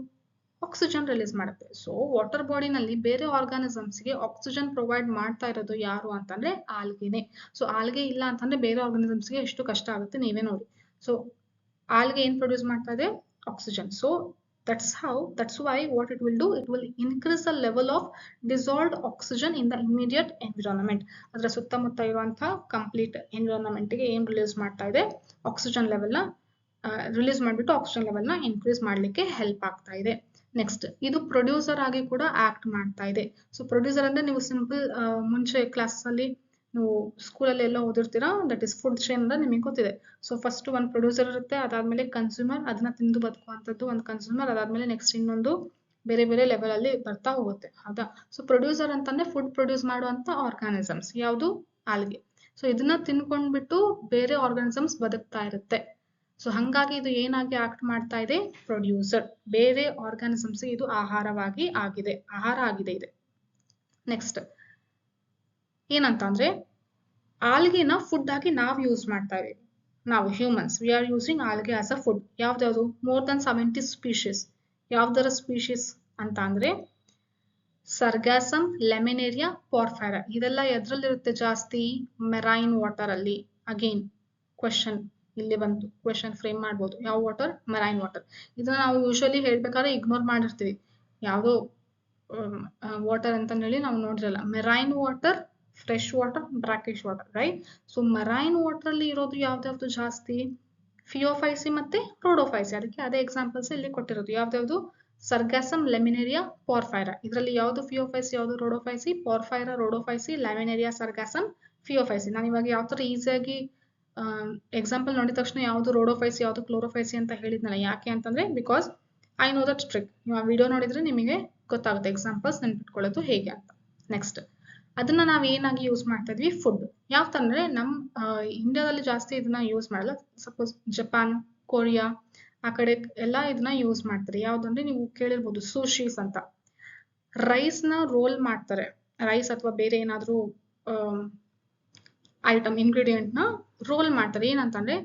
ಆಕ್ಸಿಜನ್ ರಿಲೀಸ್ ಮಾಡುತ್ತೆ. ಸೊ ವಾಟರ್ ಬಾಡಿನಲ್ಲಿ ಬೇರೆ ಆರ್ಗಾನಿಸಮ್ಸ್ ಗೆ ಆಕ್ಸಿಜನ್ ಪ್ರೊವೈಡ್ ಮಾಡ್ತಾ ಇರೋದು ಯಾರು ಅಂತಂದ್ರೆ ಆಲ್ಗೆನೆ. ಸೊ ಆಲ್ಗೆ ಇಲ್ಲ ಅಂತಂದ್ರೆ ಬೇರೆ ಆರ್ಗಾನಿಸಮ್ಸ್ ಗೆ ಎಷ್ಟು ಕಷ್ಟ ಆಗುತ್ತೆ ನೀವೇ ನೋಡಿ. ಸೊ ಆಲ್ಗೆ ಏನ್ ಪ್ರೊಡ್ಯೂಸ್ ಮಾಡ್ತಾ ಇದೆ, oxygen. So that's why what it will do, it will increase the level of dissolved oxygen in the immediate environment. ಅದರ ಸುತ್ತಮುತ್ತ ಇರುವಂತಹ ಕಂಪ್ಲೀಟ್ ಎನ್ವಿರಾನ್ಮೆಂಟ್ ಗೆ ಏನ್ ರಿಲೀಸ್ ಮಾಡ್ತಾ ಇದೆ, ಆಕ್ಸಿಜನ್ ಲೆವೆಲ್ ನ ರಿಲೀಸ್ ಮಾಡಿಬಿಟ್ಟು ಆಕ್ಸಿಜನ್ ಲೆವೆಲ್ ನ ಇನ್ಕ್ರೀಸ್ ಮಾಡ್ಲಿಕ್ಕೆ ಹೆಲ್ಪ್ ಆಗ್ತಾ ಇದೆ. ನೆಕ್ಸ್ಟ್, ಇದು ಪ್ರೊಡ್ಯೂಸರ್ ಆಗಿ ಕೂಡ ಆಕ್ಟ್ ಮಾಡ್ತಾ ಇದೆ. ಸೊ ಪ್ರೊಡ್ಯೂಸರ್ ಅಂದ್ರೆ ನೀವು ಸಿಂಪಲ್ ಮುಂಚೆ ಕ್ಲಾಸ್ ಅಲ್ಲಿ ನೀವು ಸ್ಕೂಲಲ್ಲಿ ಎಲ್ಲ ಓದಿರ್ತೀರಾ, ದಟ್ ಇಸ್ ಫುಡ್ ಚೈನ್ ಅಂತ ನಿಮಗೆ ಗೊತ್ತಿದೆ. ಸೊ ಫಸ್ಟ್ ಒಂದು ಪ್ರೊಡ್ಯೂಸರ್ ಇರುತ್ತೆ, ಅದಾದ್ಮೇಲೆ ಕನ್ಸ್ಯೂಮರ್, ಅದನ್ನ ತಿಂದು ಬದುಕುವಂಥದ್ದು ಒಂದು ಕನ್ಸ್ಯೂಮರ್, ಅದಾದ್ಮೇಲೆ ನೆಕ್ಸ್ಟ್ ಇನ್ನೊಂದು ಬೇರೆ ಬೇರೆ ಲೆವೆಲ್ ಅಲ್ಲಿ ಬರ್ತಾ ಹೋಗುತ್ತೆ, ಹೌದಾ. ಸೊ ಪ್ರೊಡ್ಯೂಸರ್ ಅಂತಂದ್ರೆ ಫುಡ್ ಪ್ರೊಡ್ಯೂಸ್ ಮಾಡುವಂತ ಆರ್ಗಾನಿಸಮ್ಸ್ ಯಾವುದು, ಆಲ್ಗೆ. ಸೊ ಇದನ್ನ ತಿನ್ಕೊಂಡ್ಬಿಟ್ಟು ಬೇರೆ ಆರ್ಗಾನಿಸಮ್ಸ್ ಬದುಕ್ತಾ ಇರುತ್ತೆ. ಸೊ ಹಂಗಾಗಿ ಇದು ಏನಾಗಿ ಆಕ್ಟ್ ಮಾಡ್ತಾ ಇದೆ, ಪ್ರೊಡ್ಯೂಸರ್. ಬೇರೆ ಆರ್ಗಾನಿಸಮ್ಸ್ ಇದು ಆಹಾರ ಆಗಿದೆ ಇದೆ. ನೆಕ್ಸ್ಟ್ ಏನಂತ ಅಂದ್ರೆ ಆಲ್ಗೆನ ಫುಡ್ ಆಗಿ ನಾವು ಯೂಸ್ ಮಾಡ್ತಾ ಇದೀವಿ. ನಾವು humans we are using algae as a food. ಯಾವ್ದಾವ್ದು, ಮೋರ್ ದನ್ 70 ಸ್ಪೀಶೀಸ್. ಯಾವ್ದರ ಸ್ಪೀಶೀಸ್ ಅಂತ ಅಂದ್ರೆ ಸರ್ಗಾಸಮ್, ಲೆಮಿನೇರಿಯಾ, ಪಾರ್ಫೈರಾ. ಇದೆಲ್ಲ ಎದ್ರಲ್ಲಿರುತ್ತೆ ಜಾಸ್ತಿ, ಮೆರೈನ್ ವಾಟರ್ ಅಲ್ಲಿ. ಅಗೇನ್ ಕ್ವೆಶನ್ ಇಲ್ಲಿ ಬಂತು, ಕ್ವೆಶನ್ ಫ್ರೇಮ್ ಮಾಡ್ಬೋದು. ಯಾವ ವಾಟರ್, ಮೆರೈನ್ ವಾಟರ್. ಇದನ್ನ ನಾವು ಯೂಶಲಿ ಹೇಳ್ಬೇಕಾದ್ರೆ ಇಗ್ನೋರ್ ಮಾಡಿರ್ತೀವಿ, ಯಾವ್ದೋ ವಾಟರ್ ಅಂತ ಹೇಳಿ ನಾವು ನೋಡಿರಲ್ಲ. Marine water, fresh water, brackish water, right. So marine water ಅಲ್ಲಿ ಇರೋದು ಯಾವ್ದಾವ್ದು ಜಾಸ್ತಿ, ಫಿಯೋಫೈಸಿ ಮತ್ತೆ ರೋಡೋಫೈಸಿ. ಅದಕ್ಕೆ ಅದೇ ಎಕ್ಸಾಂಪಲ್ಸ್ ಇಲ್ಲಿ ಕೊಟ್ಟಿರೋದು. ಯಾವ್ದಾವ್ದು, ಸರ್ಗಾಸಮ್, ಲೆಮಿನೇರಿಯಾ, ಪಾರ್ಫೈರಾ. ಇದರಲ್ಲಿ ಯಾವ್ದು ಫಿಯೋಫೈಸಿ, ಯಾವ್ದು ರೋಡೋಫೈಸಿ, ಪಾರ್ಫೈರಾ, ರೋಡೋಫೈಸಿ, ಲೆಮಿನೇರಿಯಾ, ಸರ್ಗಾಸಮ್, ಫಿಯೋಫೈಸಿ. ನಾನು ಇವಾಗ ಯಾವ ತರ ಈಸಿಯಾಗಿ ಎಕ್ಸಾಂಪಲ್ ನೋಡಿದ ತಕ್ಷಣ ಯಾವ್ದು ರೋಡೋಫೈಸಿ ಯಾವ್ದು ಕ್ಲೋರೋಫೈಸಿ ಅಂತ ಹೇಳಿದ್ನಲ್ಲ. ಯಾಕೆ ಅಂತಂದ್ರೆ because I know that trick. ನೀವು ಆ ವಿಡಿಯೋ ನೋಡಿದ್ರೆ ನಿಮಗೆ ಗೊತ್ತಾಗುತ್ತೆ ಎಕ್ಸಾಂಪಲ್ಸ್ ನೆನ್ಪಿಟ್ಕೊಳ್ಳೋದು ಹೇಗೆ ಅಂತ. ನೆಕ್ಸ್ಟ್, ಅದನ್ನ ನಾವ್ ಏನಾಗಿ ಯೂಸ್ ಮಾಡ್ತಾ ಇದ್ವಿ, ಫುಡ್. ಯಾವ್ದಂದ್ರೆ ನಮ್ ಇಂಡಿಯಾದಲ್ಲಿ ಜಾಸ್ತಿ ಇದನ್ನ ಯೂಸ್ ಮಾಡಲ್ಲ. ಸಪೋಸ್ ಜಪಾನ್, ಕೊರಿಯಾ ಆ ಕಡೆ ಎಲ್ಲ ಇದನ್ನ ಯೂಸ್ ಮಾಡ್ತಾರೆ. ಯಾವ್ದಂದ್ರೆ ನೀವು ಕೇಳಿರ್ಬೋದು ಸುಶೀಸ್ ಅಂತ. ರೈಸ್ ನ ರೋಲ್ ಮಾಡ್ತಾರೆ, ರೈಸ್ ಅಥವಾ ಬೇರೆ ಏನಾದ್ರೂ ಐಟಮ್ ಇಂಗ್ರೀಡಿಯೆಂಟ್ ನ ರೋಲ್ ಮಾಡ್ತಾರೆ. ಏನಂತಂದ್ರೆ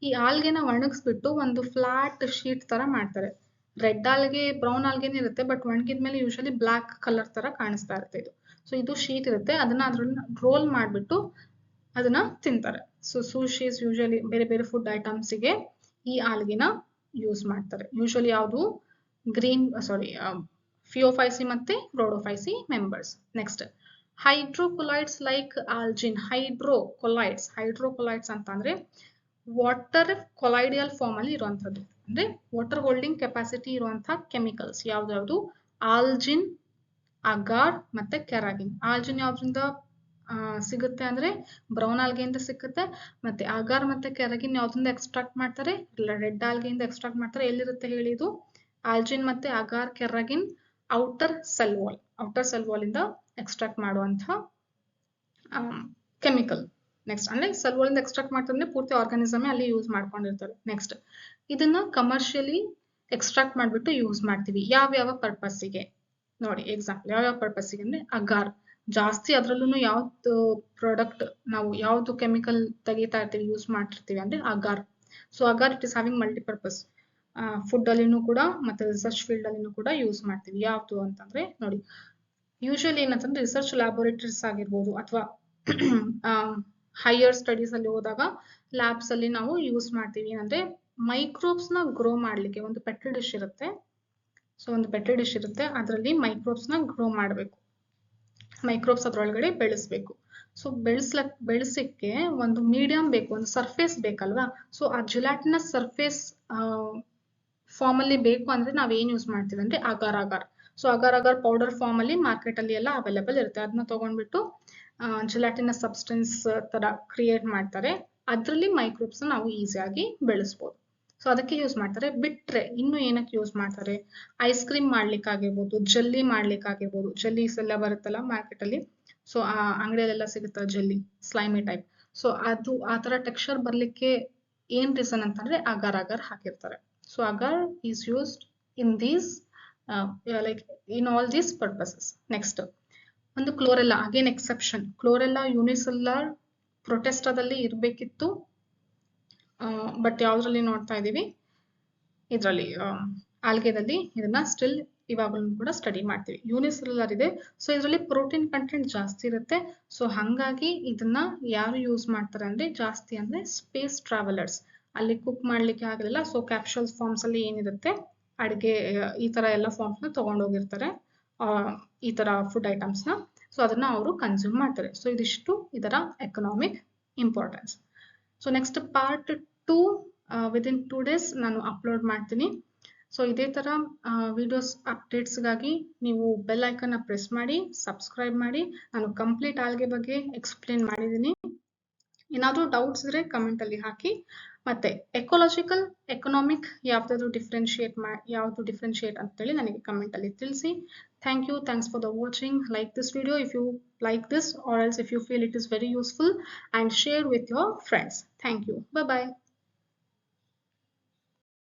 ಈ ಆಲ್ಗೆನ ಒಣಗಿಸ್ಬಿಟ್ಟು ಒಂದು ಫ್ಲಾಟ್ ಶೀಟ್ ತರ ಮಾಡ್ತಾರೆ. ರೆಡ್ ಆಲ್ಗೆ, ಬ್ರೌನ್ ಆಲ್ಗೆನೇ ಇರುತ್ತೆ, ಬಟ್ ಒಣಗಿದ್ಮೇಲೆ ಯೂಶಲಿ ಬ್ಲಾಕ್ ಕಲರ್ ತರ ಕಾಣಿಸ್ತಾ ಇರುತ್ತೆ ಇದು. ಸೊ ಇದು ಶೀಟ್ ಇರುತ್ತೆ, ಅದನ್ನ ಅದ್ರನ್ನ ರೋಲ್ ಮಾಡ್ಬಿಟ್ಟು ಅದನ್ನ ತಿಂತಾರೆ. ಸೊ ಸುಶೀಸ್ ಯೂಶಲಿ ಬೇರೆ ಬೇರೆ ಫುಡ್ ಐಟಮ್ಸ್ಗೆ ಈ ಆಲ್ಗೆನ ಯೂಸ್ ಮಾಡ್ತಾರೆ. ಯೂಶಲಿ ಯಾವುದು, ಫಿಯೋಫೈಸಿ ಮತ್ತೆ rhodophyceae members. Next, hydrocolloids like algin. Hydrocolloids ಅಂತ ಅಂದ್ರೆ ವಾಟರ್ ಕೊಲೈಡಿಯಲ್ ಫಾರ್ಮ್ ಅಲ್ಲಿ ಇರುವಂತದ್ದು, ಅಂದ್ರೆ ವಾಟರ್ ಹೋಲ್ಡಿಂಗ್ ಕೆಪಾಸಿಟಿ ಇರುವಂತಹ ಕೆಮಿಕಲ್ಸ್. ಯಾವ್ದಾವ್ದು, ಆಲ್ಜಿನ್, ಅಗಾರ್ ಮತ್ತೆ ಕೆರಾಗಿನ್. ಆಲ್ಜಿನ್ ಯಾವ್ದ್ರಿಂದ ಸಿಗುತ್ತೆ ಅಂದ್ರೆ ಬ್ರೌನ್ ಆಲ್ಗೆಯಿಂದ ಸಿಗುತ್ತೆ. ಮತ್ತೆ ಅಗಾರ್ ಮತ್ತೆ ಕೆರಾಗಿನ್ ಯಾವ್ದ್ರಿಂದ ಎಕ್ಸ್ಟ್ರಾಕ್ಟ್ ಮಾಡ್ತಾರೆ, ರೆಡ್ ಆಲ್ಗೆಯಿಂದ ಎಕ್ಸ್ಟ್ರಾಕ್ಟ್ ಮಾಡ್ತಾರೆ. ಎಲ್ಲಿರುತ್ತೆ ಹೇಳಿ ಇದು, ಆಲ್ಜಿನ್ ಮತ್ತೆ ಅಗಾರ್, ಕೆರಾಗಿನ್ ಔಟರ್ ಸೆಲ್ ವಾಲ್ ಇಂದ ಎಕ್ಸ್ಟ್ರಾಕ್ಟ್ ಮಾಡುವಂತಹ ಕೆಮಿಕಲ್. ನೆಕ್ಸ್ಟ್, ಅಂದ್ರೆ ಸೆಲ್ ವಾಲ್ ಇಂದ ಎಕ್ಸ್ಟ್ರಾಕ್ಟ್ ಮಾಡ್ತಾರೆ, ಪೂರ್ತಿ ಆರ್ಗಾನಿಸಮ್ ಅಲ್ಲಿ ಯೂಸ್ ಮಾಡ್ಕೊಂಡಿರ್ತಾರೆ. ನೆಕ್ಸ್ಟ್, ಇದನ್ನ ಕಮರ್ಷಿಯಲಿ ಎಕ್ಸ್ಟ್ರಾಕ್ಟ್ ಮಾಡ್ಬಿಟ್ಟು ಯೂಸ್ ಮಾಡ್ತೀವಿ. ಯಾವ ಪರ್ಪಸ್ಸಿಗೆ ನೋಡಿ. ಎಕ್ಸಾಂಪಲ್ ಯಾವ ಪರ್ಪಸ್ಸಿಗೆ ಅಂದ್ರೆ ಅಗಾರ್ ಜಾಸ್ತಿ, ಅದ್ರಲ್ಲೂ ಯಾವ್ದು ಪ್ರಾಡಕ್ಟ್ ನಾವು ಯಾವ್ದು ಕೆಮಿಕಲ್ ತೆಗಿತಾ ಇರ್ತೀವಿ, ಯೂಸ್ ಮಾಡ್ತಿರ್ತೀವಿ ಅಂದ್ರೆ agar. So agar it is having multipurpose. Food ಅಲ್ಲಿನೂ ಕೂಡ ಮತ್ತೆ ರಿಸರ್ಚ್ ಫೀಲ್ಡ್ ಅಲ್ಲಿನೂ ಕೂಡ ಯೂಸ್ ಮಾಡ್ತೀವಿ. ಯಾವ್ದು ಅಂತಂದ್ರೆ ನೋಡಿ, ಯೂಶಲಿ ಏನಂತಂದ್ರೆ ರಿಸರ್ಚ್ ಲ್ಯಾಬೋರೇಟರೀಸ್ ಆಗಿರ್ಬೋದು ಅಥವಾ ಹೈಯರ್ ಸ್ಟಡೀಸ್ ಅಲ್ಲಿ ಹೋದಾಗ ಲ್ಯಾಬ್ಸ್ ಅಲ್ಲಿ ನಾವು ಯೂಸ್ ಮಾಡ್ತೀವಿ. ಅಂದ್ರೆ ಮೈಕ್ರೋಬ್ಸ್ ನ ಗ್ರೋ ಮಾಡ್ಲಿಕ್ಕೆ ಒಂದು ಪೆಟ್ರಿ ಡಿಶ್ ಇರುತ್ತೆ. ಸೊ ಒಂದು ಪೆಟ್ರಿ ಡಿಶ್ ಇರುತ್ತೆ, ಅದರಲ್ಲಿ ಮೈಕ್ರೋಬ್ಸ್ ನ ಗ್ರೋ ಮಾಡಬೇಕು, ಮೈಕ್ರೋಬ್ಸ್ ಅದ್ರೊಳಗಡೆ ಬೆಳೆಸ್ಬೇಕು. ಸೊ ಬೆಳೆಸಕ್ಕೆ ಒಂದು ಮೀಡಿಯಂ ಬೇಕು, ಒಂದು ಸರ್ಫೇಸ್ ಬೇಕಲ್ವಾ. ಸೊ ಆ ಜಿಲಾಟಿನಸ್ ಸರ್ಫೇಸ್ ಫಾರ್ಮ್ ಅಲ್ಲಿ ಬೇಕು ಅಂದ್ರೆ ನಾವ್ ಏನ್ ಯೂಸ್ ಮಾಡ್ತೀವಿ ಅಂದ್ರೆ agar agar. So agar agar powder form ಅಲ್ಲಿ ಮಾರ್ಕೆಟ್ ಅಲ್ಲಿ ಎಲ್ಲ ಅವೈಲೇಬಲ್ ಇರುತ್ತೆ. ಅದನ್ನ ತಗೊಂಡ್ಬಿಟ್ಟು ಜಿಲಾಟಿನಸ್ ಸಬ್ಸ್ಟೆನ್ಸ್ ತರ ಕ್ರಿಯೇಟ್ ಮಾಡ್ತಾರೆ. ಅದ್ರಲ್ಲಿ ಮೈಕ್ರೋಬ್ಸ್ ನಾವು ಈಸಿಯಾಗಿ ಬೆಳೆಸ್ಬೋದು. ಸೊ ಅದಕ್ಕೆ ಯೂಸ್ ಮಾಡ್ತಾರೆ. ಬಿಟ್ರೆ ಇನ್ನು ಏನಕ್ಕೆ ಯೂಸ್ ಮಾಡ್ತಾರೆ? ಐಸ್ ಕ್ರೀಮ್ ಮಾಡ್ಲಿಕ್ಕಾಗಿರ್ಬೋದು, ಜೆಲ್ಲಿ ಮಾಡ್ಲಿಕ್ಕಾಗಿರ್ಬೋದು. ಜೆಲ್ಲೀಸ್ ಎಲ್ಲ ಬರುತ್ತಲ್ಲ ಮಾರ್ಕೆಟ್ ಅಲ್ಲಿ, ಸೊ ಆ ಅಂಗಡಿಯಲ್ಲೆಲ್ಲ ಸಿಗುತ್ತಲ್ಲ ಜೆಲ್ಲಿ, ಸ್ಲೈಮಿ ಟೈಪ್. ಸೊ ಅದು ಆ ತರ ಟೆಕ್ಸ್ಚರ್ ಬರ್ಲಿಕ್ಕೆ ಏನ್ ರೀಸನ್ ಅಂತಂದ್ರೆ ಅಗಾರ್ ಅಗಾರ್ ಹಾಕಿರ್ತಾರೆ. So agar is used in these like in all these purposes. Next ಒಂದು chlorella, again exception. Chlorella unicellular ಪ್ರೊಟೆಸ್ಟಾದಲ್ಲಿ ಇರಬೇಕಿತ್ತು, ಬಟ್ ಯಾವ್ದ್ರಲ್ಲಿ ನೋಡ್ತಾ ಇದೀವಿ, ಇದರಲ್ಲಿ ಆಲ್ಗೆದಲ್ಲಿ ಇದನ್ನ ಸ್ಟಿಲ್ ಇವಾಗಲೂ ಕೂಡ ಸ್ಟಡಿ ಮಾಡ್ತೀವಿ. ಯೂನಿಸೆಲ್ಯುಲರ್ ಇದೆ, ಸೊ ಇದರಲ್ಲಿ ಪ್ರೋಟೀನ್ ಕಂಟೆಂಟ್ ಜಾಸ್ತಿ ಇರುತ್ತೆ. ಸೊ ಹಂಗಾಗಿ ಇದನ್ನ ಯಾರು ಯೂಸ್ ಮಾಡ್ತಾರೆ ಅಂದ್ರೆ ಜಾಸ್ತಿ ಅಂದ್ರೆ ಸ್ಪೇಸ್ ಟ್ರಾವೆಲರ್ಸ್, ಅಲ್ಲಿ ಕುಕ್ ಮಾಡ್ಲಿಕ್ಕೆ ಆಗಲಿಲ್ಲ, ಸೊ ಕ್ಯಾಪ್ಸೂಲ್ಸ್ ಫಾರ್ಮ್ಸ್ ಅಲ್ಲಿ ಏನಿರುತ್ತೆ ಅಡಿಗೆ ಈ ತರ ಎಲ್ಲ ಫಾರ್ಮ್ಸ್ ನ ತಗೊಂಡೋಗಿರ್ತಾರೆ, ಈ ತರ ಫುಡ್ ಐಟಮ್ಸ್ ನ. ಸೊ ಅದನ್ನ ಅವರು ಕನ್ಸ್ಯೂಮ್ ಮಾಡ್ತಾರೆ. ಸೊ ಇದಿಷ್ಟು ಇದರ economic importance. So next part 2 within 2 days ನಾನು ಅಪ್ಲೋಡ್ ಮಾಡ್ತೀನಿ. ಸೊ ಇದೇ ತರ ವಿಡಿಯೋಸ್ ಅಪ್ಡೇಟ್ಸ್ಗಾಗಿ ನೀವು ಬೆಲ್ ಐಕನ್ ನ ಪ್ರೆಸ್ ಮಾಡಿ, ಸಬ್ಸ್ಕ್ರೈಬ್ ಮಾಡಿ. ನಾನು ಕಂಪ್ಲೀಟ್ ಆಲ್ಗೆ ಬಗ್ಗೆ ಎಕ್ಸ್ಪ್ಲೇನ್ ಮಾಡಿದ್ದೀನಿ. ಏನಾದರೂ ಡೌಟ್ಸ್ ಇದ್ರೆ ಕಮೆಂಟ್ ಅಲ್ಲಿ ಹಾಕಿ. ಮತ್ತೆ ಎಕೋಲಾಜಿಕಲ್, ಎಕನಾಮಿಕ್ ಯಾವ್ದು ಡಿಫ್ರೆನ್ಶಿಯೇಟ್ ಅಂತೇಳಿ ನನಗೆ ಕಮೆಂಟ್ ಅಲ್ಲಿ ತಿಳಿಸಿ. Thank you, thanks for the watching. Like this video if you like this, or else if you feel it is very useful, and share with your friends. Thank you. Bye bye.